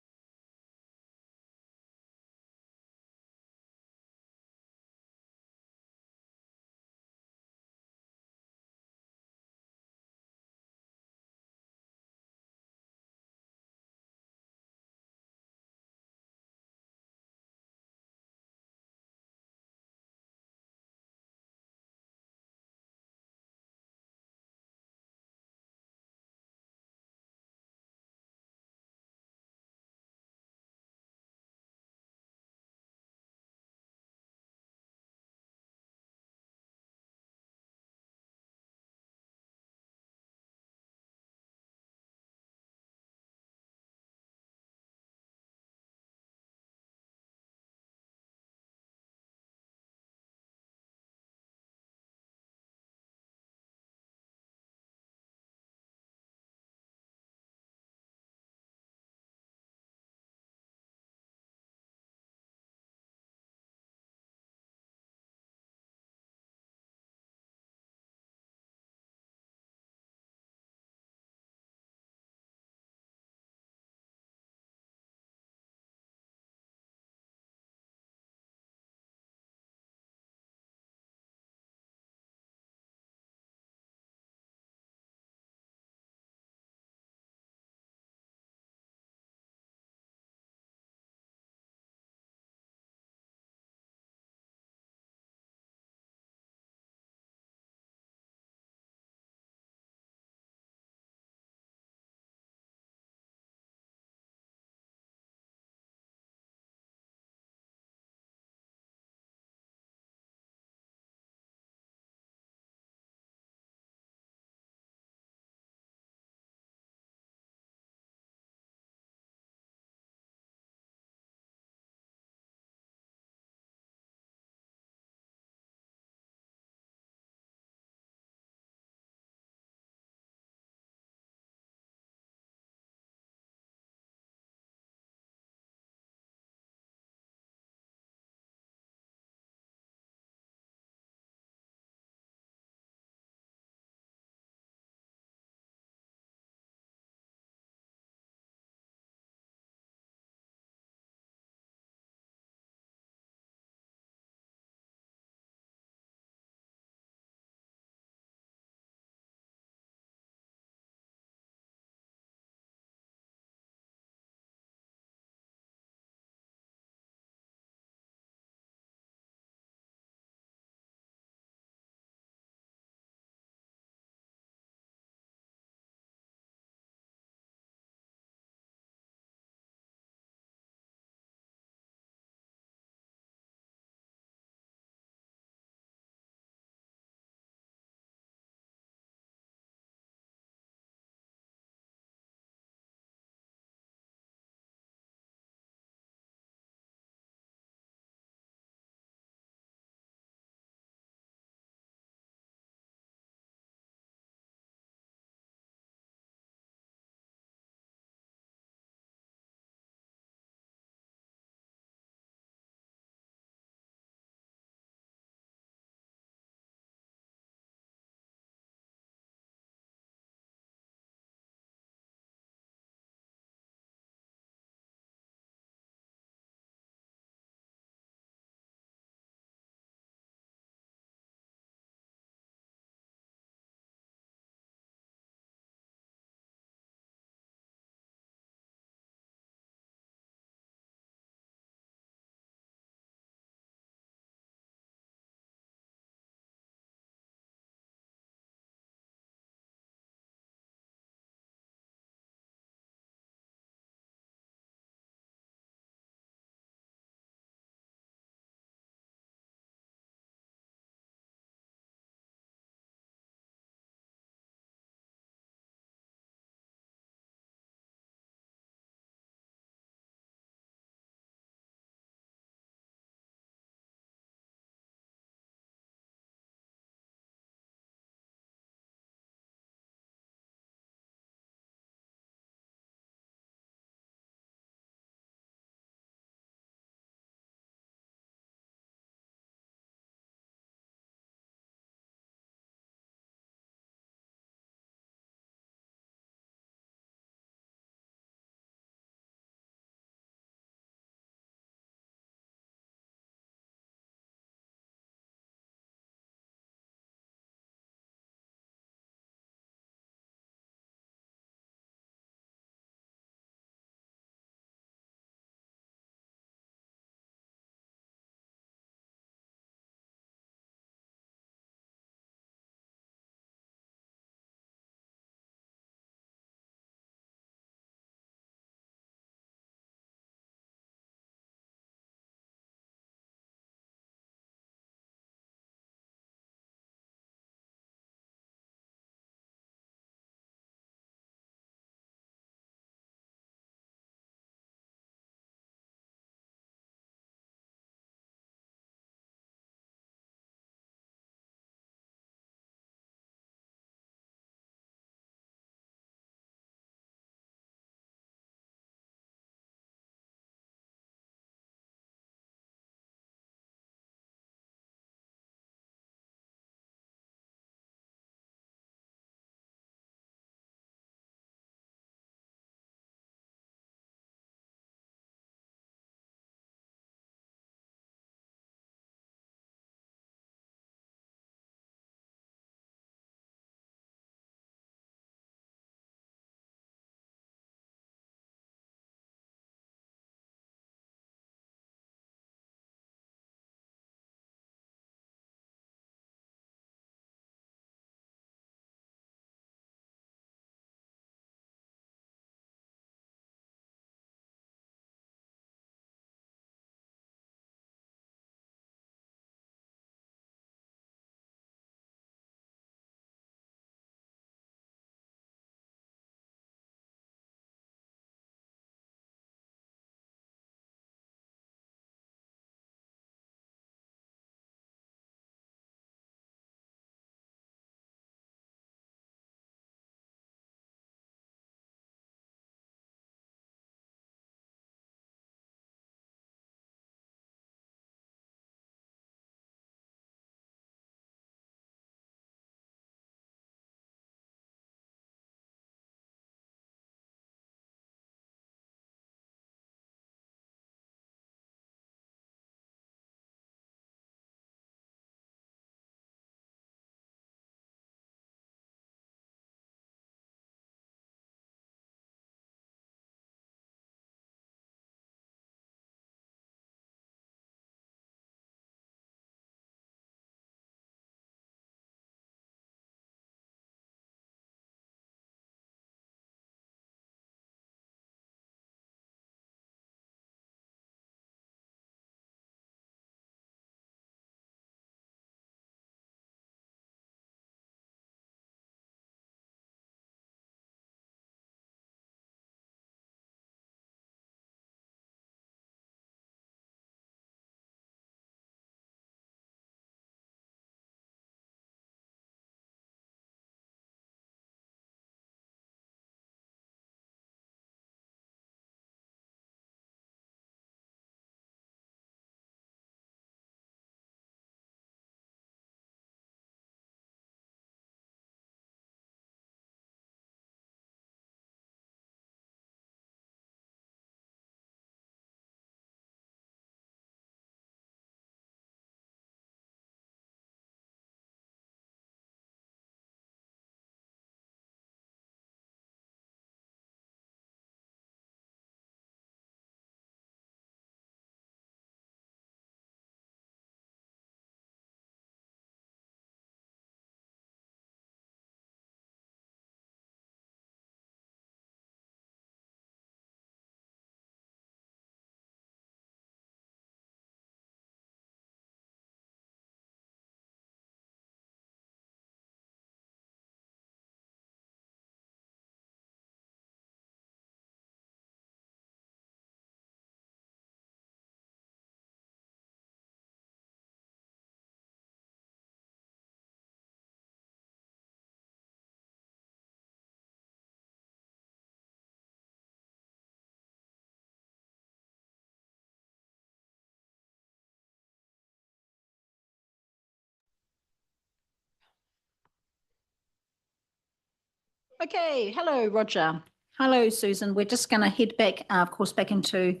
Okay, hello, Roger. Hello, Susan. We're just going to head back, of course, back into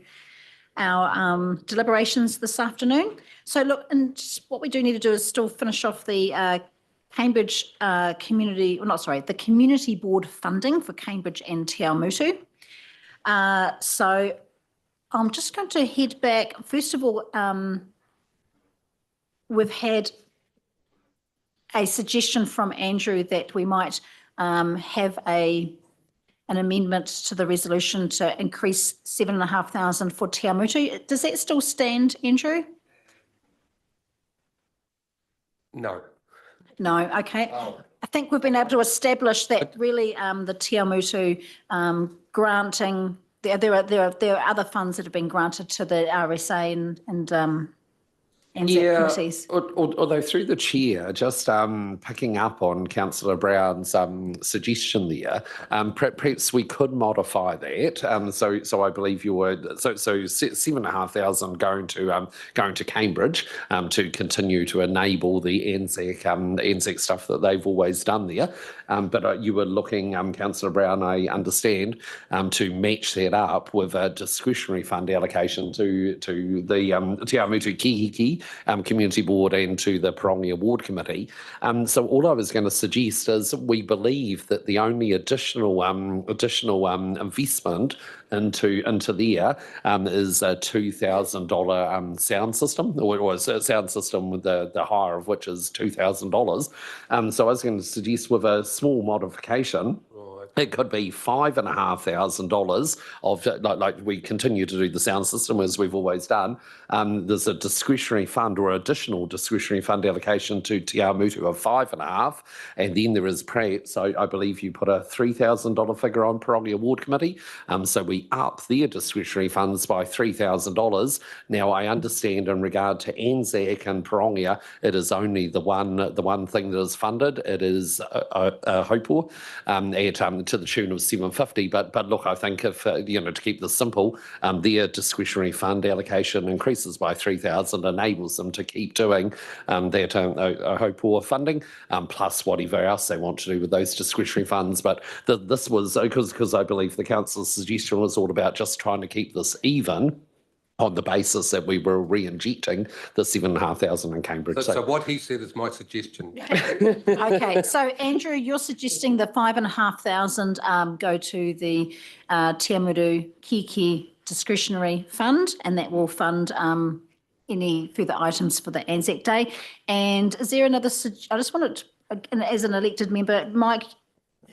our deliberations this afternoon. So look, and what we do need to do is still finish off the Cambridge community, well, not sorry, the community board funding for Cambridge and Te Awamutu. So I'm just going to head back. First of all, we've had a suggestion from Andrew that we might have an amendment to the resolution to increase 7,500 for Te Awamutu. Does that still stand, Andrew? No. No, okay. I think we've been able to establish that really the Te Awamutu granting, there are other funds that have been granted to the RSA and Anzac committees. Although through the chair, just picking up on Councillor Brown's suggestion there, perhaps we could modify that. So I believe you were so 7,500 going to Cambridge to continue to enable the Anzac stuff that they've always done there. But you were looking, Councillor Brown, I understand, to match that up with a discretionary fund allocation to the Te Awamutu Kihiki Community Board and to the Pongia Ward Committee. So all I was going to suggest is we believe that the only additional investment into there is a $2,000 sound system, or a sound system with the hire of which is $2,000. So I was going to suggest with a small modification, it could be $5,500 of, like we continue to do the sound system as we've always done. There's a discretionary fund or additional discretionary fund allocation to Te Awamutu of $5,500, and then there is perhaps, I believe you put a $3,000 figure on Pongia Ward Committee. So we up their discretionary funds by $3,000. Now I understand in regard to Anzac and Pongia, it is only the one thing that is funded. It is a Hopor at to the tune of $750. But look, I think if to keep this simple, their discretionary fund allocation increases by $3,000, enables them to keep doing that Hopor funding, plus whatever else they want to do with those discretionary funds. But this was because I believe the council's suggestion was all about just trying to keep this even, on the basis that we were re-injecting the 7,500 in Cambridge. So what he said is my suggestion. Okay, so Andrew, you're suggesting the 5,500 go to the Te Awamutu Kiki discretionary fund, and that will fund any further items for the Anzac Day. And is there another? I just wanted, as an elected member, Mike.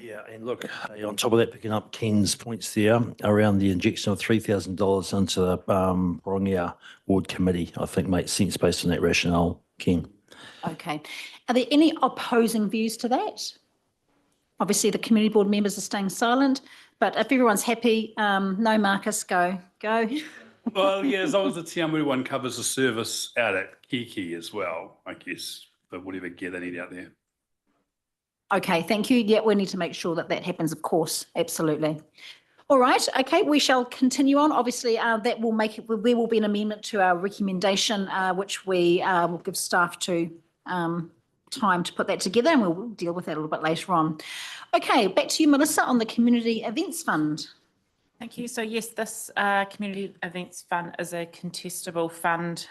Yeah, and look, on top of that, picking up Ken's points there around the injection of $3,000 into the Pongia Ward Committee, I think makes sense based on that rationale, Ken. Okay. Are there any opposing views to that? Obviously, the community board members are staying silent, but if everyone's happy, no, Marcus, go. Well, yeah, as long as the Te Awamutu one covers the service out at Kiki as well, I guess, for whatever gear they need out there. Okay, thank you. Yeah, we need to make sure that happens, of course. Absolutely. All right. Okay, we shall continue on. Obviously, that will make it. There will be an amendment to our recommendation, which we will give staff to time to put that together, and we'll deal with that a little bit later on. Okay, back to you, Melissa, on the Community Events Fund. Thank you. So yes, this Community Events Fund is a contestable fund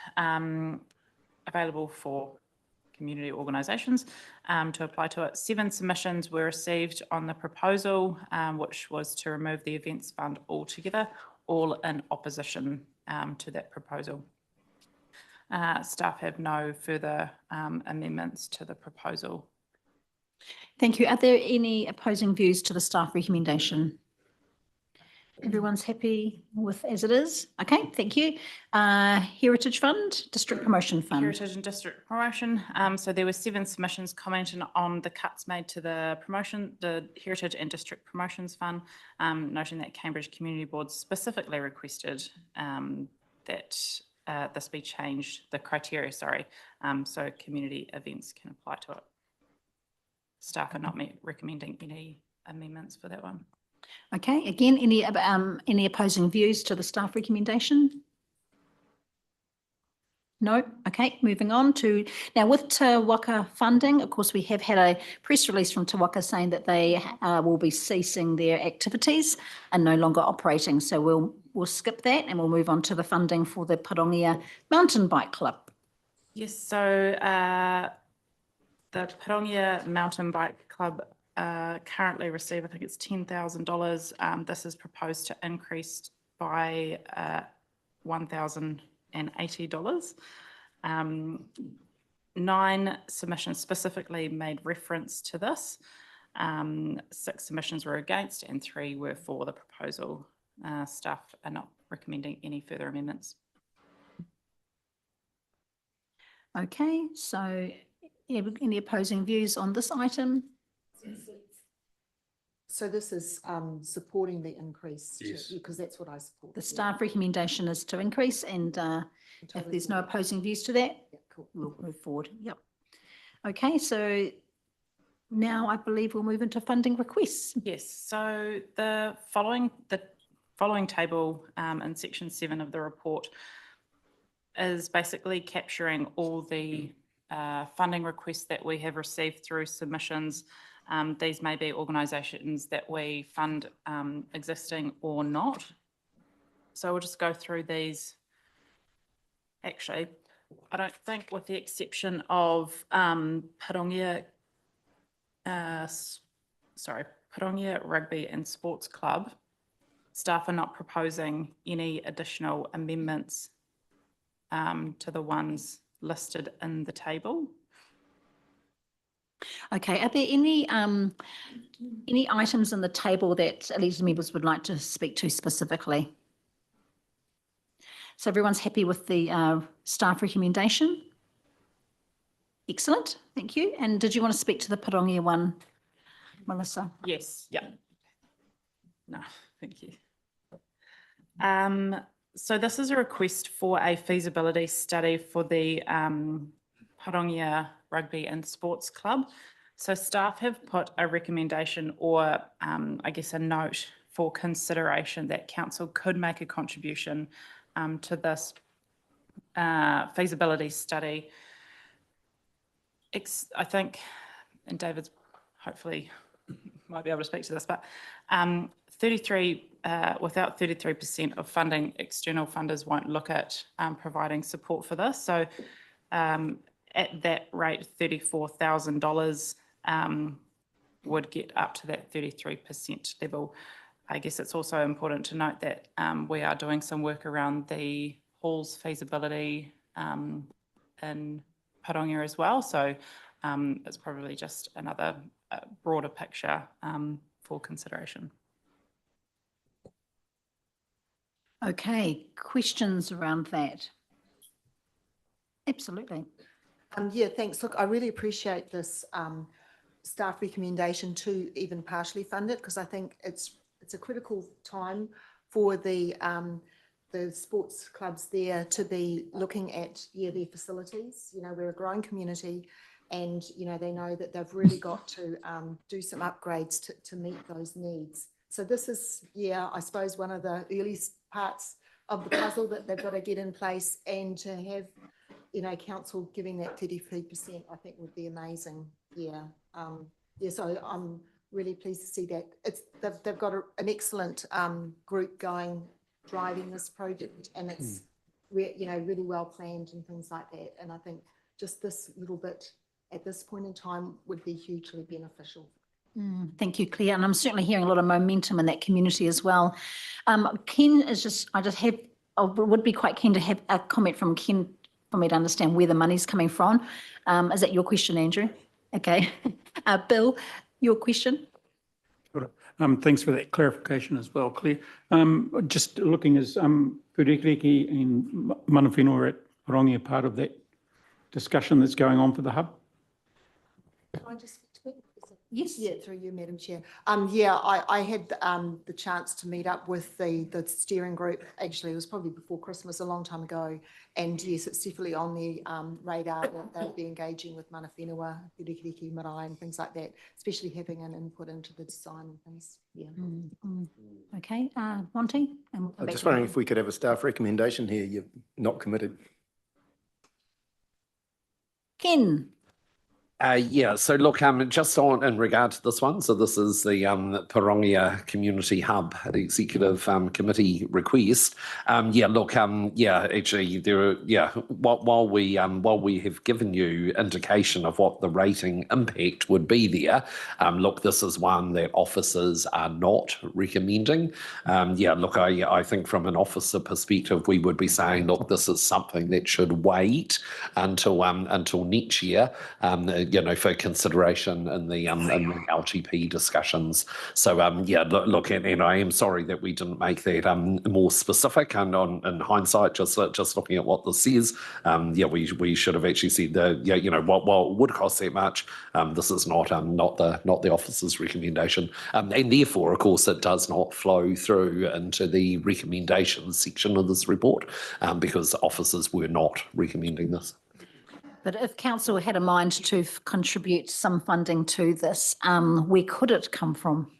available for community organisations to apply to it. 7 submissions were received on the proposal, which was to remove the events fund altogether, all in opposition to that proposal. Staff have no further amendments to the proposal. Thank you. Are there any opposing views to the staff recommendation? Everyone's happy with as it is? Okay, thank you. Heritage Fund, District Promotion Fund. Heritage and District Promotion. So there were 7 submissions commenting on the cuts made to the Heritage and District Promotions Fund, noting that Cambridge Community Board specifically requested that this be changed, the criteria, sorry, so community events can apply to it. Staff are not recommending any amendments for that one. Okay, again, any opposing views to the staff recommendation? No. Okay, moving on to, now with Te Waka funding, of course, we have had a press release from Te Waka saying that they will be ceasing their activities and no longer operating. So we'll skip that and we'll move on to the funding for the Pongia Mountain Bike Club. Yes, so the Pongia Mountain Bike Club currently receive, I think it's $10,000. This is proposed to increase by $1,080. 9 submissions specifically made reference to this. 6 submissions were against and 3 were for the proposal. Staff are not recommending any further amendments. Okay, so any opposing views on this item? So this is supporting the increase, Yes. because that's what I support. The staff recommendation is to increase, and if there's no opposing views to that, we'll move forward. Yep. Okay, so now I believe we'll move into funding requests. Yes, so the following table in section 7 of the report is basically capturing all the funding requests that we have received through submissions. These may be organisations that we fund existing or not. So we'll just go through these. Actually, I don't think, with the exception of Pongia Rugby and Sports Club, staff are not proposing any additional amendments to the ones listed in the table. Okay, are there any items in the table that elected members would like to speak to specifically? So everyone's happy with the staff recommendation? Excellent, thank you. And did you want to speak to the Pongia one, Melissa? Yes, yeah. No, thank you. So this is a request for a feasibility study for the Pongia Rugby and Sports Club. So staff have put a recommendation, or I guess a note for consideration, that council could make a contribution to this feasibility study. I think, and David's hopefully might be able to speak to this, but without 33% of funding, external funders won't look at providing support for this. So at that rate, $34,000 would get up to that 33% level. I guess it's also important to note that we are doing some work around the hall's feasibility in Pongia as well. So it's probably just another broader picture for consideration. Okay, questions around that? Absolutely. Yeah, thanks. Look, I really appreciate this staff recommendation to even partially fund it, because I think it's a critical time for the sports clubs there to be looking at their facilities. You know, we're a growing community, and you know, they know that they've really got to do some upgrades to meet those needs. So this is, I suppose, one of the earliest parts of the puzzle that they've got to get in place, and to have, you know, council giving that 33%, I think would be amazing. So I'm really pleased to see that they've got an excellent group driving this project, and it's really well planned and things like that. And I think just this little bit at this point in time would be hugely beneficial. Thank you, Claire. And I'm certainly hearing a lot of momentum in that community as well. Ken is I would be quite keen to have a comment from Ken for me to understand where the money's coming from. Is that your question, Andrew? Okay. Bill, your question? Thanks for that clarification as well, Claire. Just looking, as Purikiriki and Mana Whenua at Pongia part of that discussion that's going on for the hub? Can I just speak to it? Yes. Yeah, through you, Madam Chair. I had the chance to meet up with the steering group. Actually, it was probably before Christmas, a long time ago. And yes, it's definitely on the radar that they'll be engaging with Mana Whenua, Purikiriki, Marae, and things like that, especially having an input into the design and things. Okay, Monty? I'm just wondering if we could have a staff recommendation here. You're not committed. Ken? Yeah, so look, just on in regard to this one, so this is the Pongia Community Hub Executive Committee request. Yeah, look, yeah, actually, while we have given you indication of what the rating impact would be there, look, this is one that officers are not recommending. Yeah, look, I think from an officer perspective, we would be saying, look, this is something that should wait until next year. For consideration in the LTP discussions. So yeah, look, and I am sorry that we didn't make that more specific. And in hindsight, just looking at what this says, yeah, we should have actually said while it would cost that much, this is not the officer's recommendation, and therefore, of course, it does not flow through into the recommendations section of this report, because officers were not recommending this. But if council had a mind to contribute some funding to this, where could it come from?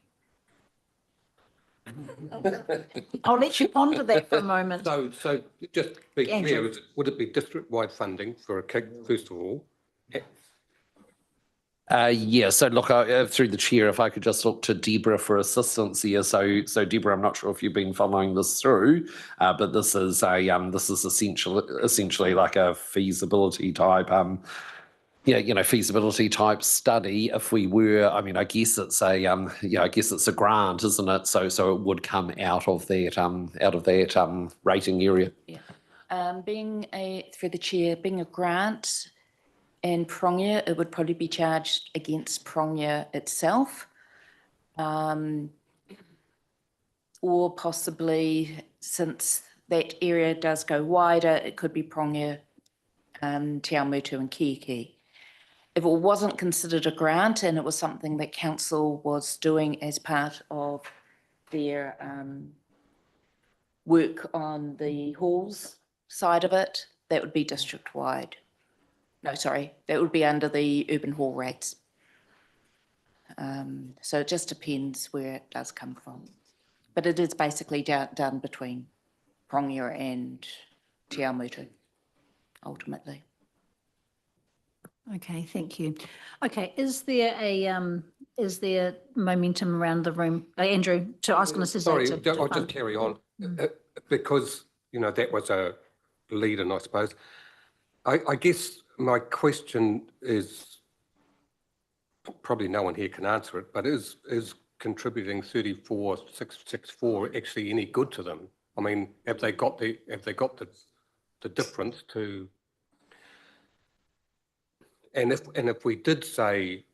I'll let you ponder that for a moment. So just to be Andrew. clear, would it be district-wide funding for a kick, first of all? Yeah, so look, through the chair, if I could just look to Deborah for assistance here. So Deborah, I'm not sure if you've been following this through, but this is essentially like a feasibility type, feasibility type study. If we were, I mean, I guess it's a grant, isn't it? So it would come out of that rating area. Yeah, through the chair, being a grant. And Pongia, it would probably be charged against Pongia itself, or possibly, since that area does go wider, it could be Pongia, Te Awamutu and Kiki. If it wasn't considered a grant and it was something that council was doing as part of their work on the halls side of it, that would be district-wide. No, sorry, that would be under the urban hall rates. So it just depends where it does come from. But it is basically done between Pongia and Te Awamutu, ultimately. Okay, thank you. Okay, is there momentum around the room? Andrew, I was going to say. Sorry, I'll just carry on. Because, that was a lead in, I suppose. I guess my question is, probably no one here can answer it, but is contributing 34,664 actually any good to them? I mean, have they got the difference to? And if we did say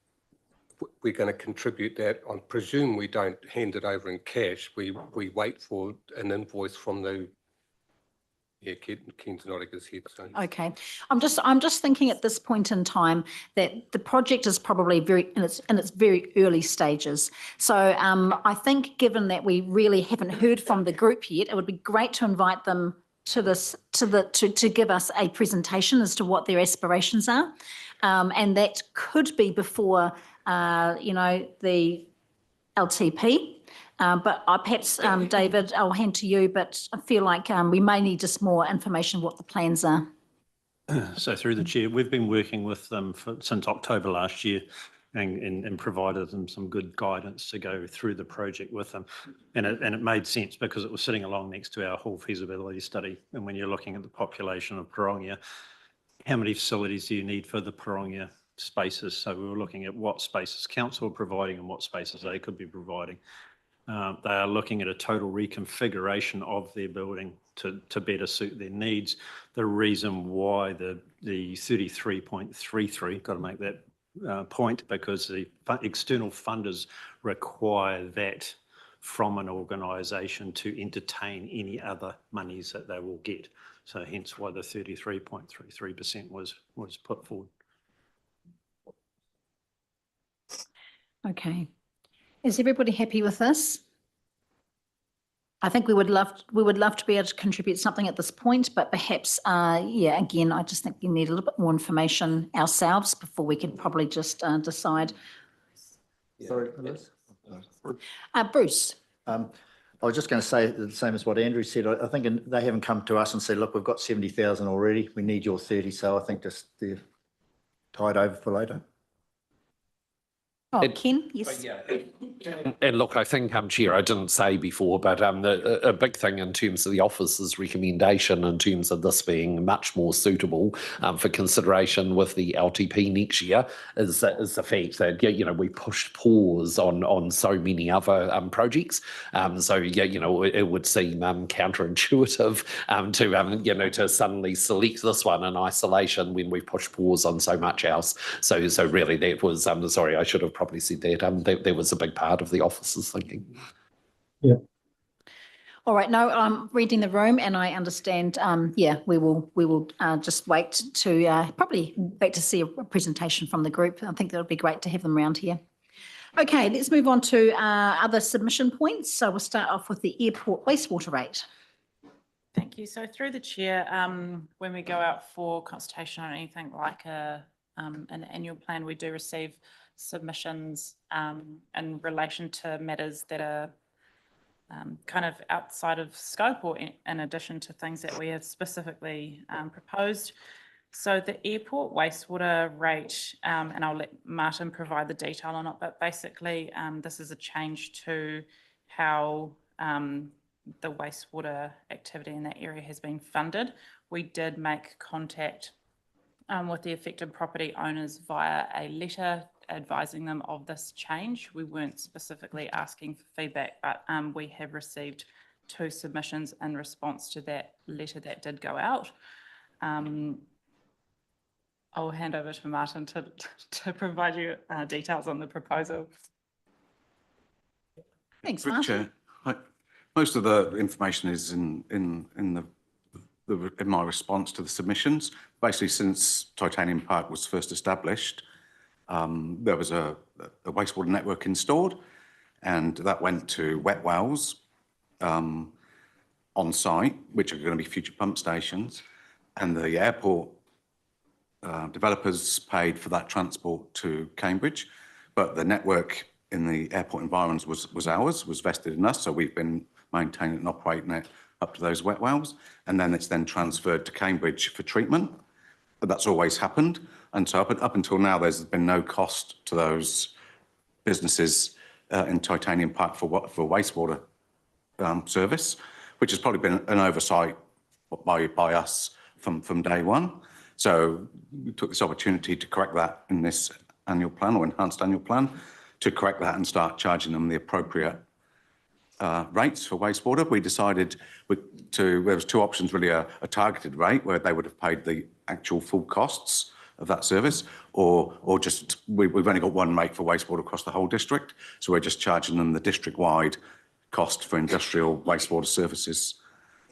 we're going to contribute that, I presume we don't hand it over in cash. We wait for an invoice from the. Yeah, Ken's nodding his head. So. Okay, I'm just thinking at this point in time that the project is probably in its very early stages. So I think, given that we really haven't heard from the group yet, it would be great to invite them to give us a presentation as to what their aspirations are, and that could be before the LTP. But perhaps, David, I'll hand to you, but I feel like we may need just more information what the plans are. So through the chair, we've been working with them since October last year and provided them some good guidance to go through the project with them. And it made sense because it was sitting along next to our whole feasibility study. And when you're looking at the population of Pongia, how many facilities do you need for the Pongia spaces? So we were looking at what spaces council are providing and what spaces they could be providing. They are looking at a total reconfiguration of their building to better suit their needs. The reason why the 33.33, got to make that point, because the external funders require that from an organisation to entertain any other monies that they will get. So hence why the 33.33% was put forward. Okay. Is everybody happy with this? I think we would love to be able to contribute something at this point, but perhaps, again, I just think we need a little bit more information ourselves before we can probably just decide. Sorry, Liz? Bruce. I was just going to say the same as what Andrew said. I think they haven't come to us and said, look, we've got 70,000 already. We need your 30. So I think just tied over for later. Oh, Ken, yes. And look, I think, Chair, I didn't say before, but a big thing in terms of the office's recommendation in terms of this being much more suitable for consideration with the LTP next year is the fact that, you know, we pushed pause on so many other projects. So, yeah, you know, it would seem counterintuitive to suddenly select this one in isolation when we pushed pause on so much else. So really that was, sorry, I should have probably said that was a big part of the office's thinking. Yeah. All right. No, I'm reading the room, and I understand. Yeah, we will just wait to probably wait to see a presentation from the group. I think that would be great to have them around here. Okay, let's move on to other submission points. So we'll start off with the airport wastewater rate. Thank you. So through the chair, when we go out for consultation on anything like an annual plan, we do receive submissions in relation to matters that are kind of outside of scope or in addition to things that we have specifically proposed. So the airport wastewater rate, and I'll let Martin provide the detail on it, but basically this is a change to how the wastewater activity in that area has been funded. We did make contact with the affected property owners via a letter advising them of this change. We weren't specifically asking for feedback, but we have received 2 submissions in response to that letter that did go out. I'll hand over to Martin to provide you details on the proposal. Thanks, Martin. Most of the information is in my response to the submissions. Basically, since Titanium Park was first established, there was a wastewater network installed, and that went to wet wells on site, which are going to be future pump stations, and the airport developers paid for that transport to Cambridge, but the network in the airport environs was ours, was vested in us, so we've been maintaining and operating it up to those wet wells, and then it's then transferred to Cambridge for treatment. But that's always happened, and so up until now, there's been no cost to those businesses in Titanium Park for wastewater service, which has probably been an oversight by us from day one. So we took this opportunity to correct that in this annual plan or enhanced annual plan, to correct that and start charging them the appropriate rates for wastewater. We decided there was 2 options really: a targeted rate where they would have paid the actual full costs of that service, or just we've only got 1 rate for wastewater across the whole district, so we're just charging them the district-wide cost for industrial wastewater services.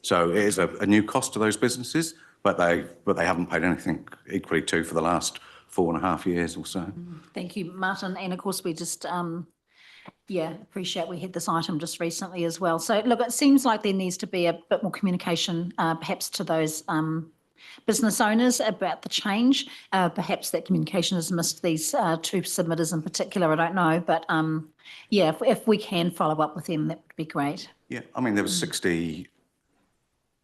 So it is a new cost to those businesses, but they haven't paid anything equally to for the last 4.5 years or so. Thank you, Martin. And of course, we just appreciate we had this item just recently as well. So look, it seems like there needs to be a bit more communication, perhaps to those business owners about the change. Perhaps that communication has missed these 2 submitters in particular. I don't know, but if we can follow up with them, that would be great. Yeah, I mean, there was 60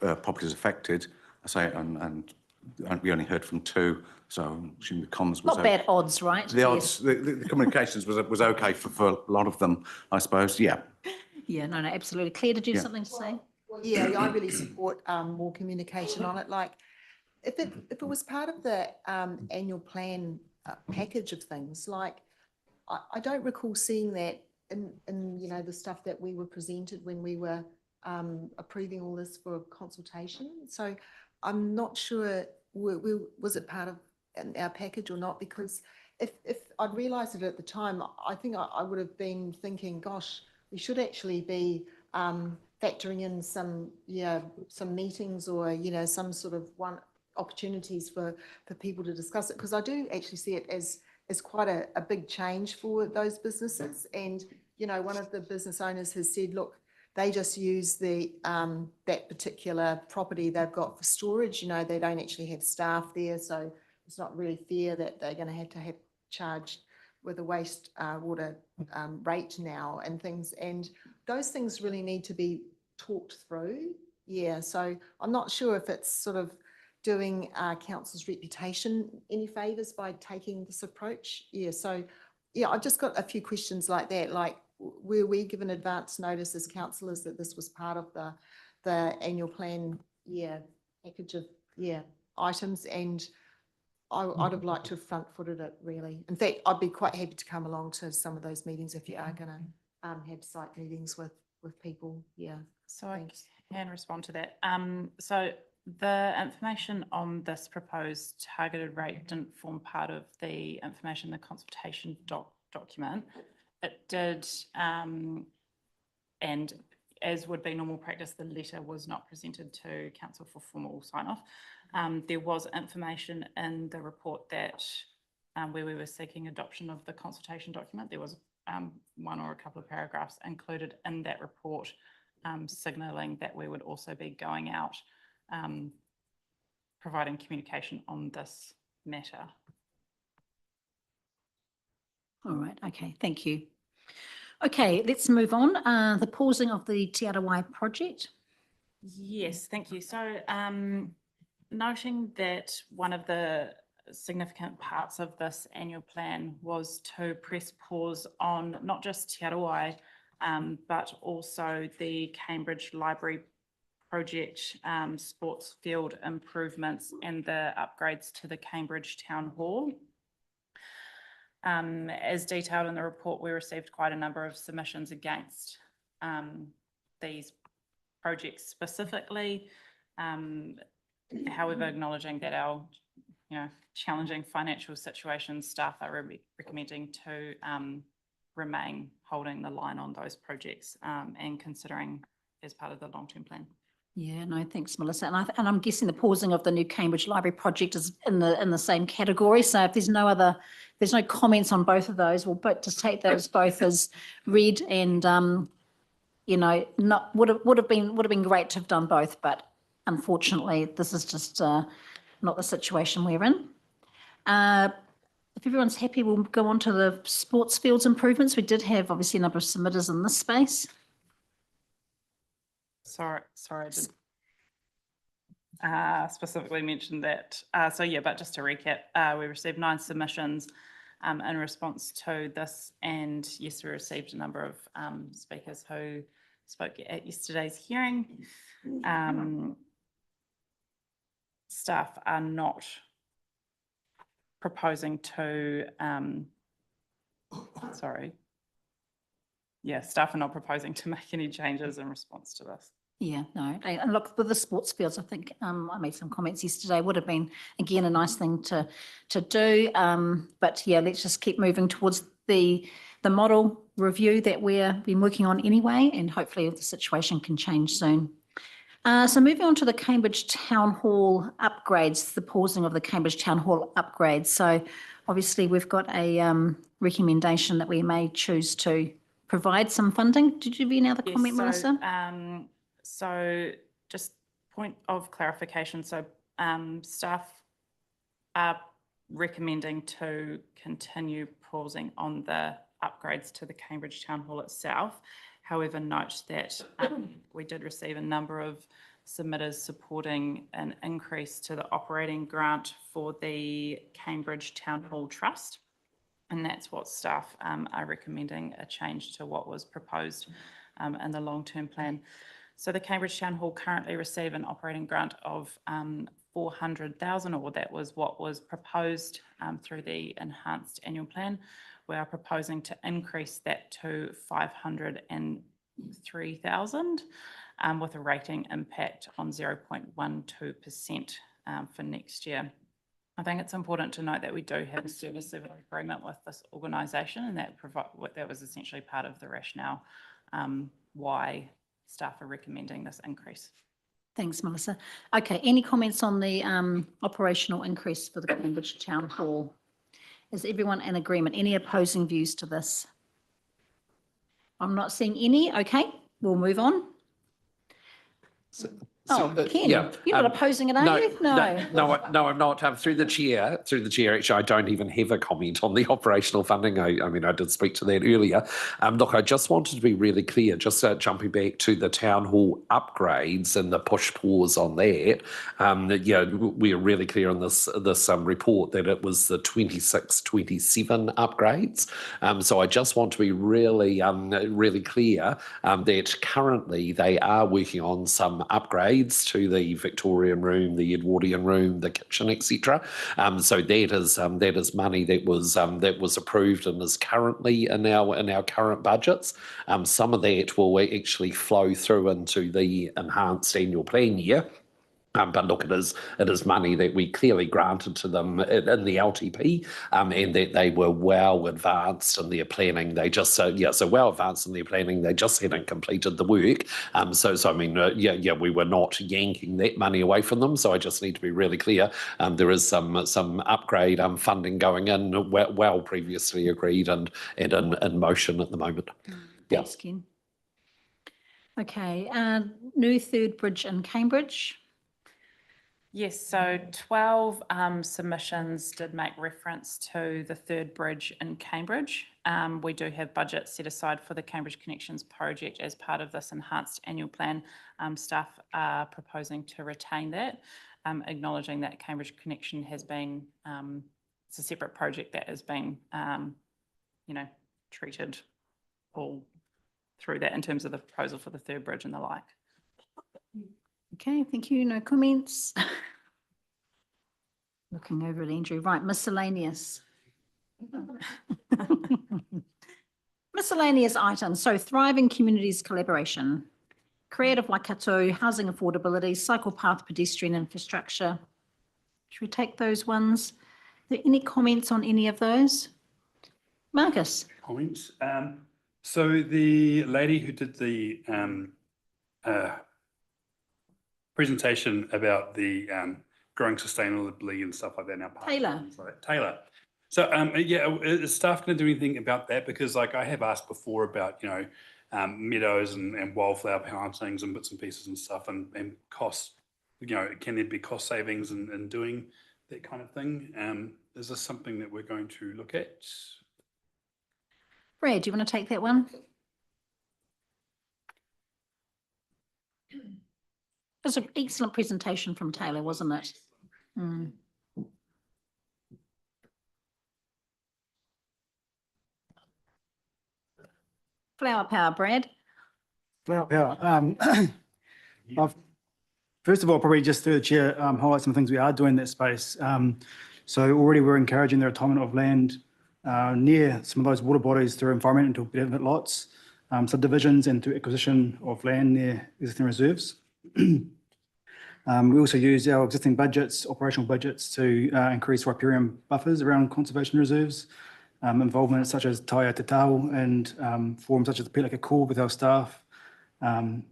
properties affected, I say, and we only heard from 2. So I'm assuming the comms was not bad odds, right? The odds, the communications was okay for a lot of them, I suppose. Yeah. Yeah, no, absolutely. Claire, did you have something to say? Well, yeah, I really support more communication on it. Like, if it was part of the annual plan package of things, like I don't recall seeing that in the stuff that we were presented when we were approving all this for consultation. So I'm not sure was it part of our package or not, because if I'd realised it at the time, I think I would have been thinking, gosh, we should actually be factoring in some meetings or some sort of opportunities for people to discuss it, because I do actually see it as quite a big change for those businesses. And one of the business owners has said, look, they just use that particular property they've got for storage. They don't actually have staff there, so it's not really fair that they're going to have charged with a wastewater rate now and things. And those things really need to be talked through. Yeah, so I'm not sure if it's sort of doing council's reputation any favours by taking this approach? Yeah, so yeah, I've just got a few questions like that. Like, were we given advance notice as councillors that this was part of the annual plan, package of, items? And I'd have liked to have front-footed it, really. In fact, I'd be quite happy to come along to some of those meetings if you are going to have site meetings with people. Yeah. So thanks. I can respond to that. So the information on this proposed targeted rate didn't form part of the information, the consultation document. It did, and as would be normal practice, the letter was not presented to council for formal sign-off. There was information in the report that where we were seeking adoption of the consultation document. There was one or a couple of paragraphs included in that report signalling that we would also be going out providing communication on this matter. All right, okay, thank you. Okay, let's move on. The pausing of the Te Arawai project. Yes, thank you. So noting that one of the significant parts of this annual plan was to press pause on not just Te Arawai, but also the Cambridge Library project, sports field improvements and the upgrades to the Cambridge Town Hall. As detailed in the report, we received quite a number of submissions against these projects specifically. However, acknowledging that our challenging financial situation, staff are recommending to remain holding the line on those projects and considering as part of the long-term plan. Yeah, no, thanks, Melissa. And I'm guessing the pausing of the new Cambridge Library project is in the same category. So if there's no comments on both of those, we'll just take those both as read. And would have been great to have done both, but unfortunately, this is just not the situation we're in. If everyone's happy, we'll go on to the sports fields improvements. We did have obviously a number of submitters in this space. Sorry, I didn't specifically mention that. But just to recap, we received 9 submissions in response to this, and yes, we received a number of speakers who spoke at yesterday's hearing. Staff are not proposing to, staff are not proposing to make any changes in response to this. Yeah, no. And look, with the sports fields, I think I made some comments yesterday, would have been, again, a nice thing to do. But yeah, let's just keep moving towards the model review that we've been working on anyway, and hopefully the situation can change soon. So moving on to the Cambridge Town Hall upgrades, the pausing of the Cambridge Town Hall upgrades. So obviously we've got a recommendation that we may choose to provide some funding. Did you have any other comment, Melissa? So just point of clarification. So staff are recommending to continue pausing on the upgrades to the Cambridge Town Hall itself. However, note that we did receive a number of submitters supporting an increase to the operating grant for the Cambridge Town Hall Trust. And that's what staff are recommending, a change to what was proposed in the long-term plan. So the Cambridge Town Hall currently receive an operating grant of 400,000, or that was what was proposed through the enhanced annual plan. We are proposing to increase that to 503,000 with a rating impact on 0.12% for next year. I think it's important to note that we do have a service level agreement with this organisation, and that was essentially part of the rationale why staff are recommending this increase. Thanks, Melissa. Okay, any comments on the operational increase for the Cambridge Town Hall? Is everyone in agreement? Any opposing views to this? I'm not seeing any. Okay, we'll move on. Oh, Ken, yeah, you're not opposing it, are you? No. No, I'm not. Through the chair, actually, I don't even have a comment on the operational funding. I mean, I did speak to that earlier. Look, I just wanted to be really clear, just jumping back to the town hall upgrades and the push pause on that. We are really clear in this report that it was the 26-27 upgrades. So I just want to be really clear that currently they are working on some upgrades to the Victorian room, the Edwardian room, the kitchen, etc. So that is money that was approved and is currently in our current budgets. Some of that will actually flow through into the enhanced annual plan year. But look, it is money that we clearly granted to them in the LTP, and that they were well advanced in their planning. They just so well advanced in their planning. They just hadn't completed the work. So I mean, we were not yanking that money away from them. So I just need to be really clear. There is some upgrade funding going in, well previously agreed and in motion at the moment. Thanks, Ken. Okay, new third bridge in Cambridge. Yes, so 12 submissions did make reference to the third bridge in Cambridge. We do have budget set aside for the Cambridge Connections project as part of this enhanced annual plan. Staff are proposing to retain that, acknowledging that Cambridge Connection has been, it's a separate project that has been, treated all through that in terms of the proposal for the third bridge and the like. Okay, thank you. No comments. Looking over at Andrew. Right, miscellaneous. Miscellaneous items. So thriving communities collaboration, creative Waikato, housing affordability, cycle path pedestrian infrastructure. Should we take those ones? Are there any comments on any of those? Marcus. Comments. So the lady who did the presentation about the growing sustainably and stuff like that now. Taylor. So is staff going to do anything about that? Because like I have asked before about meadows and wildflower plantings and bits and pieces and stuff and costs. Can there be cost savings in doing that kind of thing? Is this something that we're going to look at? Brad, do you want to take that one? It was an excellent presentation from Taylor, wasn't it? Mm. Flower power, Brad. Flower power. First of all, probably just through the chair, highlight some things we are doing in that space. So already we're encouraging the retirement of land near some of those water bodies through environmental benefit lots, subdivisions, and through acquisition of land near existing reserves. We also use our existing budgets, operational budgets, to increase riparian buffers around conservation reserves, involvement such as Taia Te Tau and forums such as the Pelaka Call with our staff. And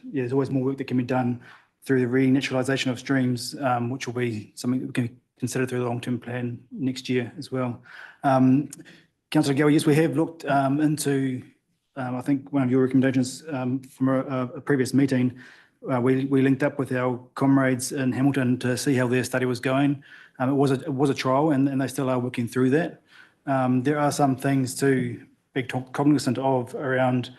there's always more work that can be done through the renaturalisation of streams, which will be something that we can consider through the long-term plan next year as well. Councillor Gower, yes, we have looked into, I think one of your recommendations from a previous meeting. We linked up with our comrades in Hamilton to see how their study was going. It was a trial, and they still are working through that. There are some things to be cognizant of around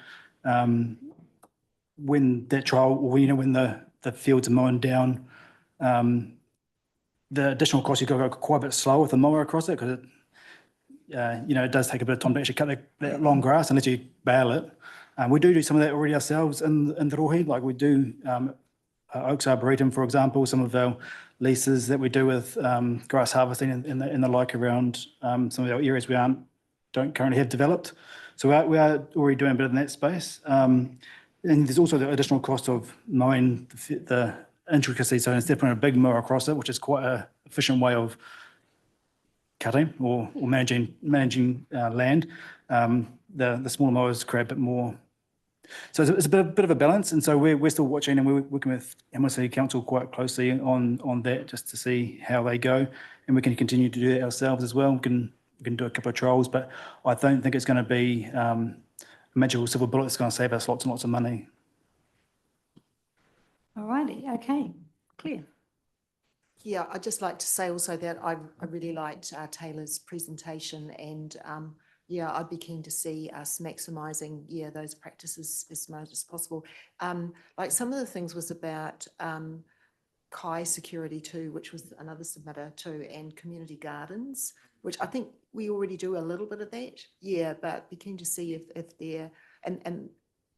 when that trial, when the fields are mown down. The additional cost, you've got to go quite a bit slow with the mower across it because it does take a bit of time to actually cut that long grass unless you bale it. We do some of that already ourselves in the Rohe, like we do Oaks Arboretum, for example, some of our leases that we do with grass harvesting and the like around some of our areas we don't currently have developed. So we are already doing a bit in that space. And there's also the additional cost of mowing the intricacies. So instead of putting a big mower across it, which is quite an efficient way of cutting or managing land, the smaller mowers create a bit more. So it's a bit of a balance, and so we're still watching, and we're working with Hamilton City Council quite closely on that, just to see how they go, and we can continue to do that ourselves as well. We can do a couple of trials, but I don't think it's going to be a magical silver bullet that's going to save us lots and lots of money. All righty, okay, clear. Yeah, I'd just like to say also that I really liked Taylor's presentation, and yeah, I'd be keen to see us maximising, yeah, those practices as much as possible. Like some of the things was about Kai security too, which was another submitter too, and community gardens, which I think we already do a little bit of that. Yeah, but be keen to see if they're, and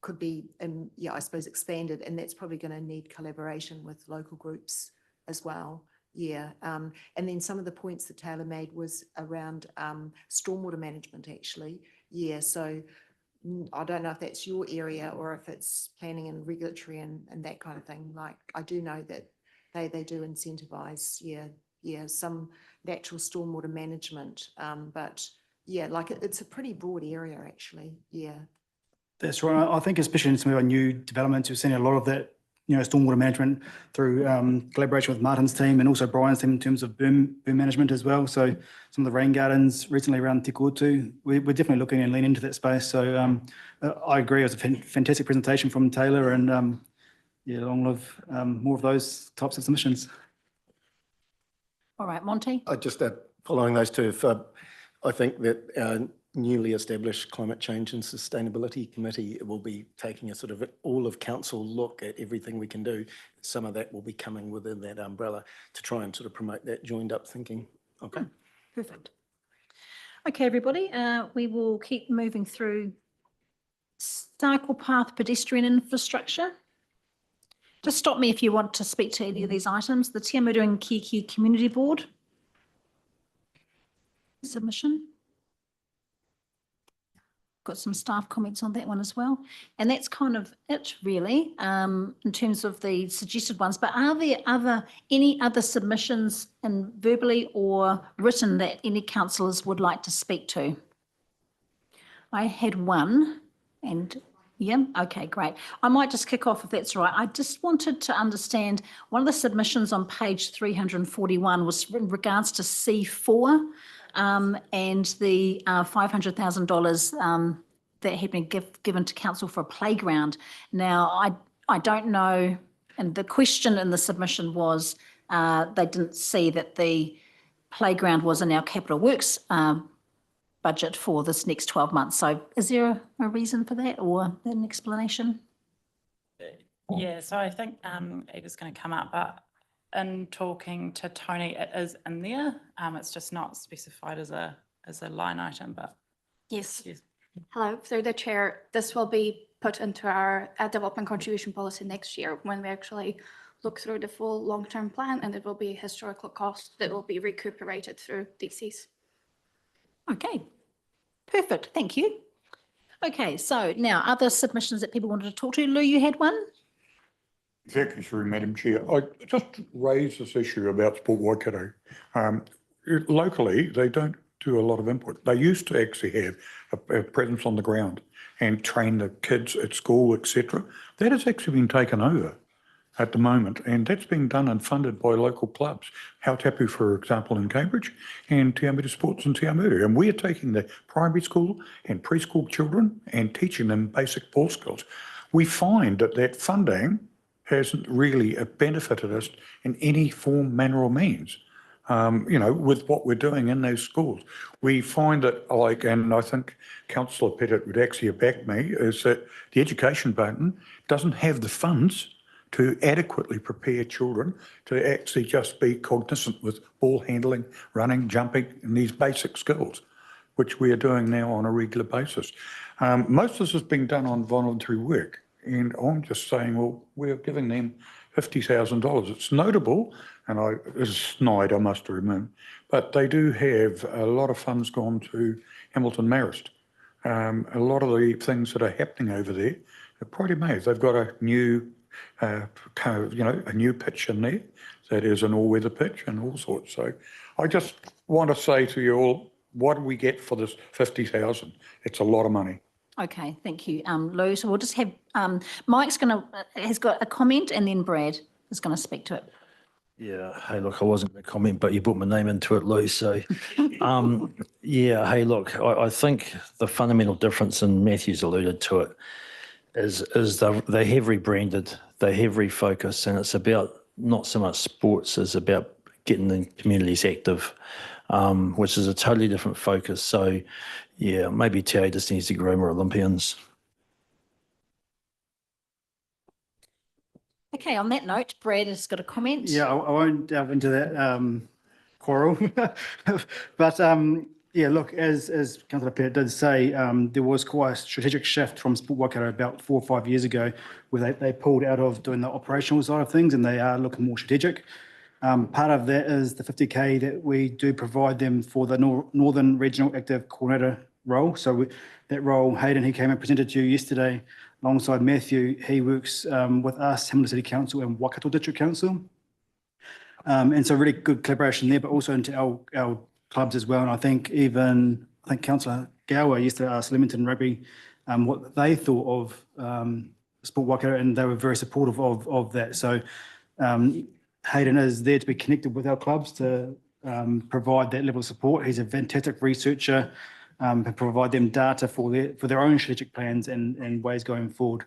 could be, yeah, I suppose expanded, and that's probably going to need collaboration with local groups as well. Yeah, and then some of the points that Taylor made was around stormwater management actually. Yeah, so I don't know if that's your area or if it's planning and regulatory and that kind of thing. Like I do know that they do incentivize, yeah, some natural stormwater management, but yeah, like it's a pretty broad area actually. Yeah. That's right. I think especially in some of our new developments, we've seen a lot of that, stormwater management through collaboration with Martin's team and also Brian's team in terms of boom management as well. So some of the rain gardens recently around Te Kotu, we're definitely looking and lean into that space. So I agree, it was a fantastic presentation from Taylor, and yeah, long live more of those types of submissions. All right, Monty. I just following those two, I think that newly established Climate Change and Sustainability Committee will be taking a sort of all of council look at everything we can do. Some of that will be coming within that umbrella to try and sort of promote that joined up thinking. Okay. Perfect. Okay, everybody, we will keep moving through cycle path pedestrian infrastructure. Just stop me if you want to speak to any of these items. The Te Amutu and Kiki Community Board submission. Got some staff comments on that one as well. And that's kind of it really, in terms of the suggested ones. But are there any other submissions in verbally or written that any councillors would like to speak to? I had one, and yeah, okay, great. I might just kick off if that's right. I just wanted to understand, one of the submissions on page 341 was in regards to C4 and the $500,000 that had been given to council for a playground. Now, I don't know, and the question in the submission was they didn't see that the playground was in our capital works budget for this next 12 months. So is there a reason for that or an explanation? Yeah, so I think Eva's going to come up, but in talking to Tony, it is in there. It's just not specified as a line item, but yes. Hello, through the chair, this will be put into our development contribution policy next year when we actually look through the full long-term plan, and it will be a historical cost that will be recuperated through DCs. Okay, perfect, thank you. Okay, so now other submissions that people wanted to talk to. Lou, you had one? Exactly, through Madam Chair. I just raised this issue about Sport Waikato. Locally, they don't do a lot of input. They used to actually have a presence on the ground and train the kids at school, etc. That has actually been taken over at the moment, and that's being done and funded by local clubs. Hautapu, for example, in Cambridge, and Te Amutu Sports in Te Amutu. And we are taking the primary school and preschool children and teaching them basic ball skills. We find that funding hasn't really benefited us in any form, manner or means. With what we're doing in those schools. We find that, and I think Councillor Pettit would actually back me, is that the education button doesn't have the funds to adequately prepare children to actually just be cognizant with ball handling, running, jumping, and these basic skills, which we are doing now on a regular basis. Most of this is being done on voluntary work, and I'm just saying, well, we're giving them $50,000. It's notable, and it's snide, I must admit, but they do have a lot of funds gone to Hamilton Marist. A lot of the things that are happening over there are pretty amazing. They've got a new, a new pitch in there that is an all-weather pitch and all sorts. So I just want to say to you all, what do we get for this 50,000? It's a lot of money. Okay, thank you, Lou. So we'll just have, Mike's has got a comment, and then Brad is going to speak to it. Yeah, hey, look, I wasn't going to comment, but you put my name into it, Lou. So, yeah, hey, look, I think the fundamental difference, and Matthew's alluded to it, is they have rebranded, they have refocused, and it's about not so much sports as about getting the communities active, which is a totally different focus. So, yeah, maybe TA just needs to grow more Olympians. Okay, on that note, Brad has got a comment. Yeah, I won't delve into that quarrel, but yeah, look, as Councillor Peart did say, there was quite a strategic shift from Sport Waikato about 4 or 5 years ago, where they pulled out of doing the operational side of things and they are looking more strategic. Part of that is the 50K that we do provide them for the Northern Regional Active Coordinator role. So that role, Hayden, he came and presented to you yesterday alongside Matthew. He works with us, Hamilton City Council and Waikato District Council. And so really good collaboration there, but also into our clubs as well. And I think Councillor Gower yesterday asked Leamington Rugby what they thought of Sport Waikato, and they were very supportive of that. So Hayden is there to be connected with our clubs to provide that level of support. He's a fantastic researcher and provide them data for their own strategic plans and ways going forward.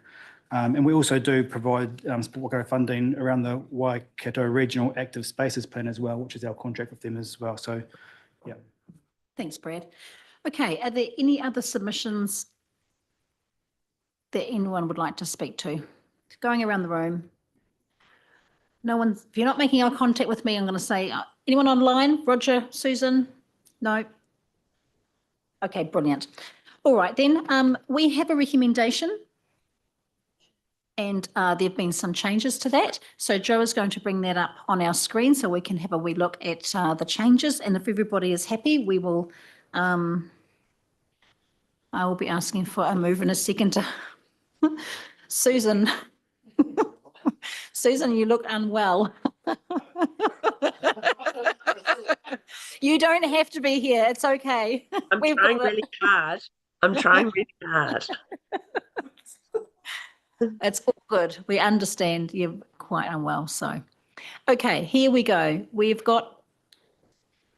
And we also do provide Sport Waikato funding around the Waikato Regional Active Spaces Plan as well, which is our contract with them as well. So, yeah. Thanks, Brad. Okay, are there any other submissions that anyone would like to speak to? Going around the room. No one, if you're not making eye contact with me, I'm going to say, anyone online? Roger, Susan? No? Okay, brilliant. All right, then we have a recommendation and there have been some changes to that. So Joe is going to bring that up on our screen so we can have a wee look at the changes. And if everybody is happy, we will, I will be asking for a move in a second. Susan. Susan, you look unwell. You don't have to be here. It's okay. I'm trying really hard. I'm trying really hard. It's all good. We understand you're quite unwell. So, okay, here we go. We've got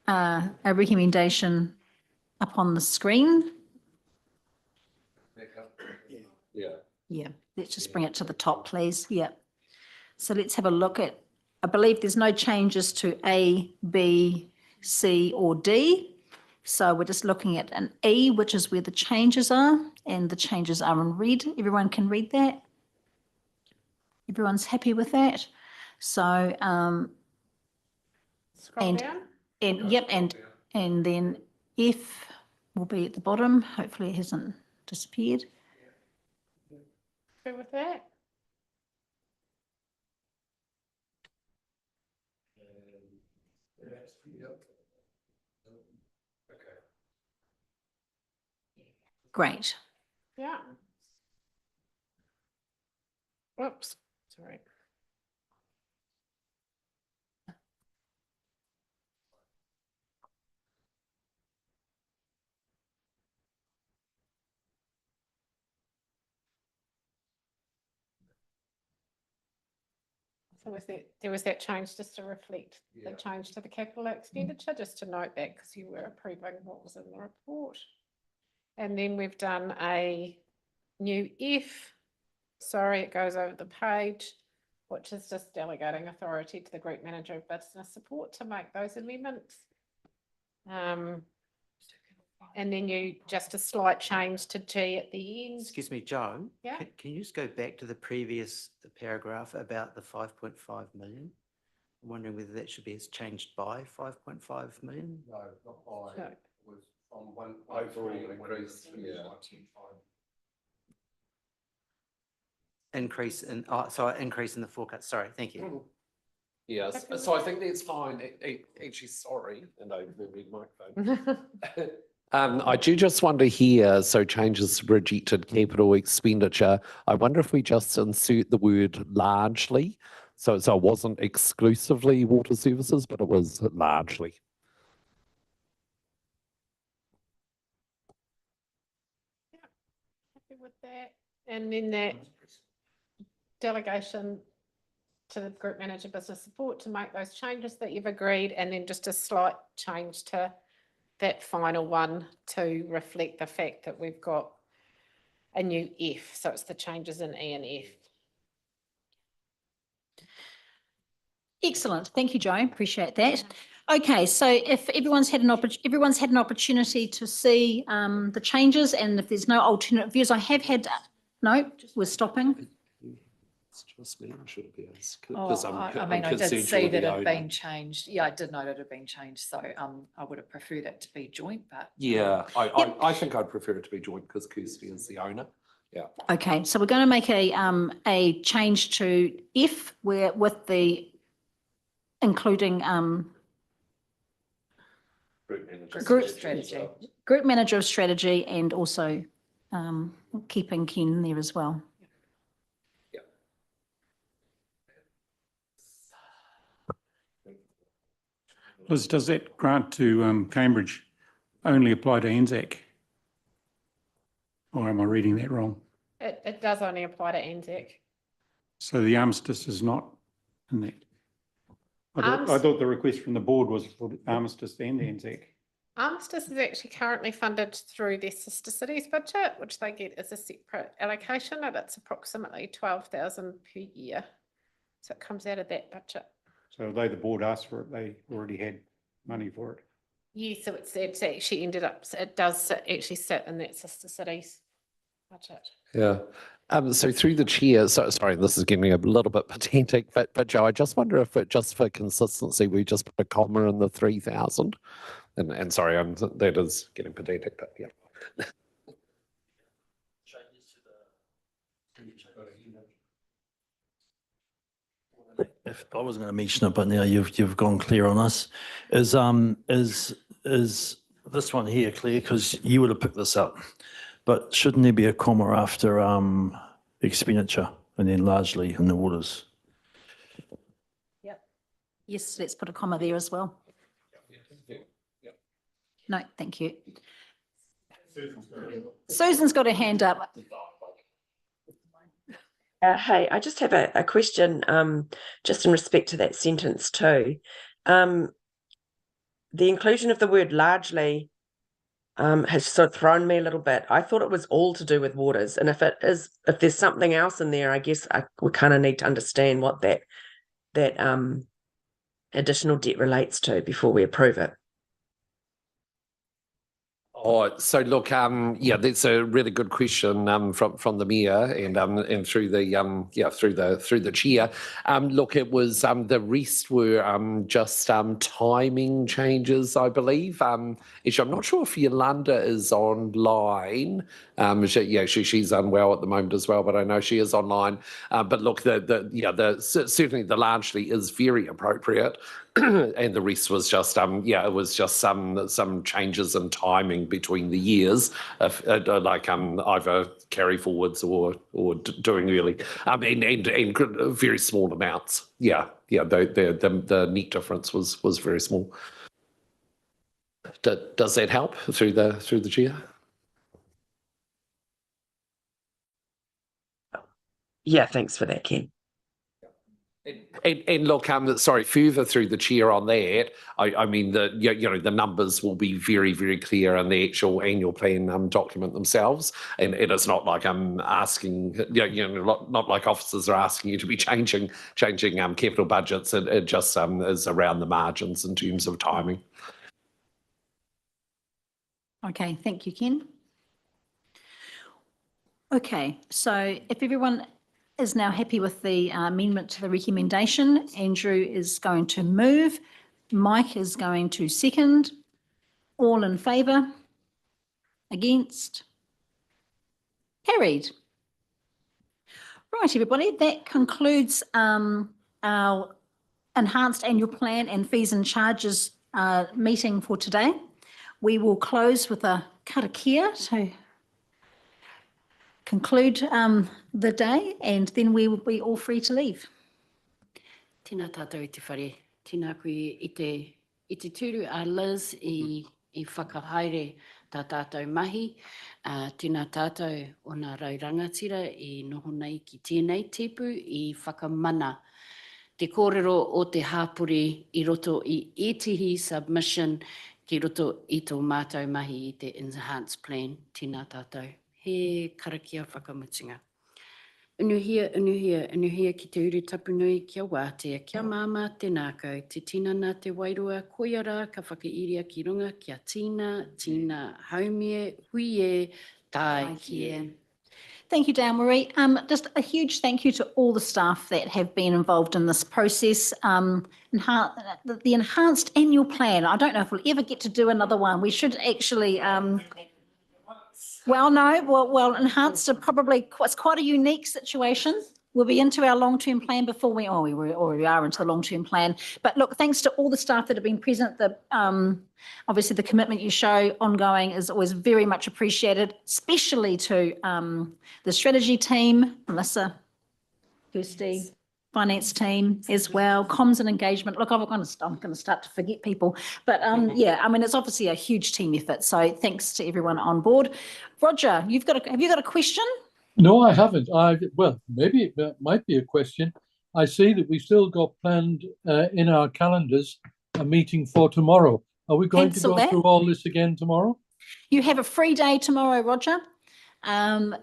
a recommendation up on the screen. Yeah, let's just bring it to the top, please. Yeah. So let's have a look at, I believe there's no changes to A, B, C or D. So we're just looking at an E, which is where the changes are, and the changes are in red. Everyone can read that. Everyone's happy with that. So, Scroll down. And then F will be at the bottom. Hopefully it hasn't disappeared. Good with that? Great. Yeah. Whoops, sorry. So there was that change just to reflect the change to the capital expenditure, just to note that because you were approving what was in the report. And then we've done a new F. Sorry, it goes over the page, which is just delegating authority to the Group Manager of Business Support to make those amendments. And then just a slight change to G at the end. Excuse me, Joe. Yeah. Can you just go back to the previous paragraph about the 5.5 million? I'm wondering whether that should be changed by 5.5 million? No, not by. No. It was from one overall increase. Yeah. Increase in the forecast. Sorry, thank you. Yes, so I think that's fine. Actually, sorry, and I moved the microphone. I do just wonder here, so changes to projected capital expenditure. I wonder if we just insert the word largely. So it wasn't exclusively water services, but it was largely. Yeah, happy with that. And then that delegation to the Group Manager Business Support to make those changes that you've agreed, and then just a slight change to that final one to reflect the fact that we've got a new F, so it's the changes in E and F. Excellent. Thank you, Jo. Appreciate that. Okay, so if everyone's had an opportunity to see the changes, and if there's no alternate views, I have had, no, we're stopping. It's just me, or should it be us? Oh, 'Cause I mean, I did see that it had been changed. Yeah, I did know that it had been changed, so I would have preferred it to be joint, but. Yeah, I think I'd prefer it to be joint because Kirsty is the owner. Yeah. Okay, so we're going to make a change to F where with the including group manager of strategy and also keeping Ken there as well. Liz, does that grant to Cambridge only apply to Anzac? Or am I reading that wrong? It does only apply to Anzac. So the armistice is not in that? I thought the request from the board was for the armistice and Anzac. Armistice is actually currently funded through their sister cities budget, which they get as a separate allocation, and it's approximately 12,000 per year. So it comes out of that budget. So they, the board asked for it, they already had money for it. Yeah, so it's actually ended up, it does actually sit in that sister cities budget. Yeah. So through the chair, so sorry, this is getting a little bit pedantic, but Jo, I just wonder if it, just for consistency, we just put a comma in the 3,000. And sorry, that is getting pedantic, but yeah. If I was going to mention it, but now you've gone clear on us. Is this one here clear? Because you would have picked this up, but shouldn't there be a comma after expenditure and then largely in the waters? Yep. Yes, let's put a comma there as well. No, thank you. Susan's got her hand up. Hey, I just have a question just in respect to that sentence too. The inclusion of the word largely has sort of thrown me a little bit. I thought it was all to do with waters, and if there's something else in there, I guess we kind of need to understand what that additional debt relates to before we approve it. Oh, so look, yeah, that's a really good question from the mayor and through the through the chair. Look, it was the rest were just timing changes, I believe. Actually, I'm not sure if Yolanda is online. She's unwell at the moment as well, but I know she is online. But look, certainly the largely is very appropriate. And the rest was just it was just some changes in timing between the years, like either carry forwards or doing early, and very small amounts. The net difference was very small. Does that help through the chair? Yeah, thanks for that, Ken. And look, sorry, further through the chair on that, I mean, the numbers will be very, very clear in the actual annual plan document themselves. And it is not like I'm asking, not like officers are asking you to be changing capital budgets. It just is around the margins in terms of timing. Okay, thank you, Ken. Okay, so if everyone is now happy with the amendment to the recommendation, Andrew is going to move, Mike is going to second. All in favour? Against? Carried. Right, everybody, that concludes our enhanced annual plan and fees and charges meeting for today. We will close with a karakia to conclude the day, and then we will be all free to leave. Tēnā tātou i te whare. Tēnā koe i te tūru a Liz i whakahaere tā tātou mahi. Tēnā tātou o nā raurangatira i noho nei ki tēnei tepu i whakamana te kōrero o te hāpuri i roto i etihi submission ki roto i tō mātou mahi i te enhanced plan. Tēnā tātou. he karakia whakamutinga. Unuhia ki te uru tapunui kia wātea, kia māma te nākau, te tina nā te wairua, koiara ka whakairia ki runga, kia tina, haumie, huie, tai kie. Thank you, Dale Marie. Just a huge thank you to all the staff that have been involved in this process. The enhanced annual plan, I don't know if we'll ever get to do another one. We should actually, enhanced are probably, it's quite a unique situation. We'll be into our long-term plan before we are into the long-term plan. But look, thanks to all the staff that have been present. Obviously the commitment you show ongoing is always very much appreciated, especially to the strategy team, Melissa, Kirsty, finance team as well, comms and engagement. Look, I'm going to start to forget people, but yeah, I mean, it's obviously a huge team effort. So thanks to everyone on board. Roger, have you got a question? No, I haven't. Well, maybe it might be a question. I see that we still got planned in our calendars a meeting for tomorrow. Are we going to go through all this again tomorrow? You have a free day tomorrow, Roger.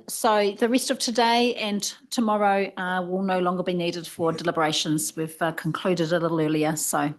So the rest of today and tomorrow will no longer be needed for deliberations. We've concluded a little earlier, so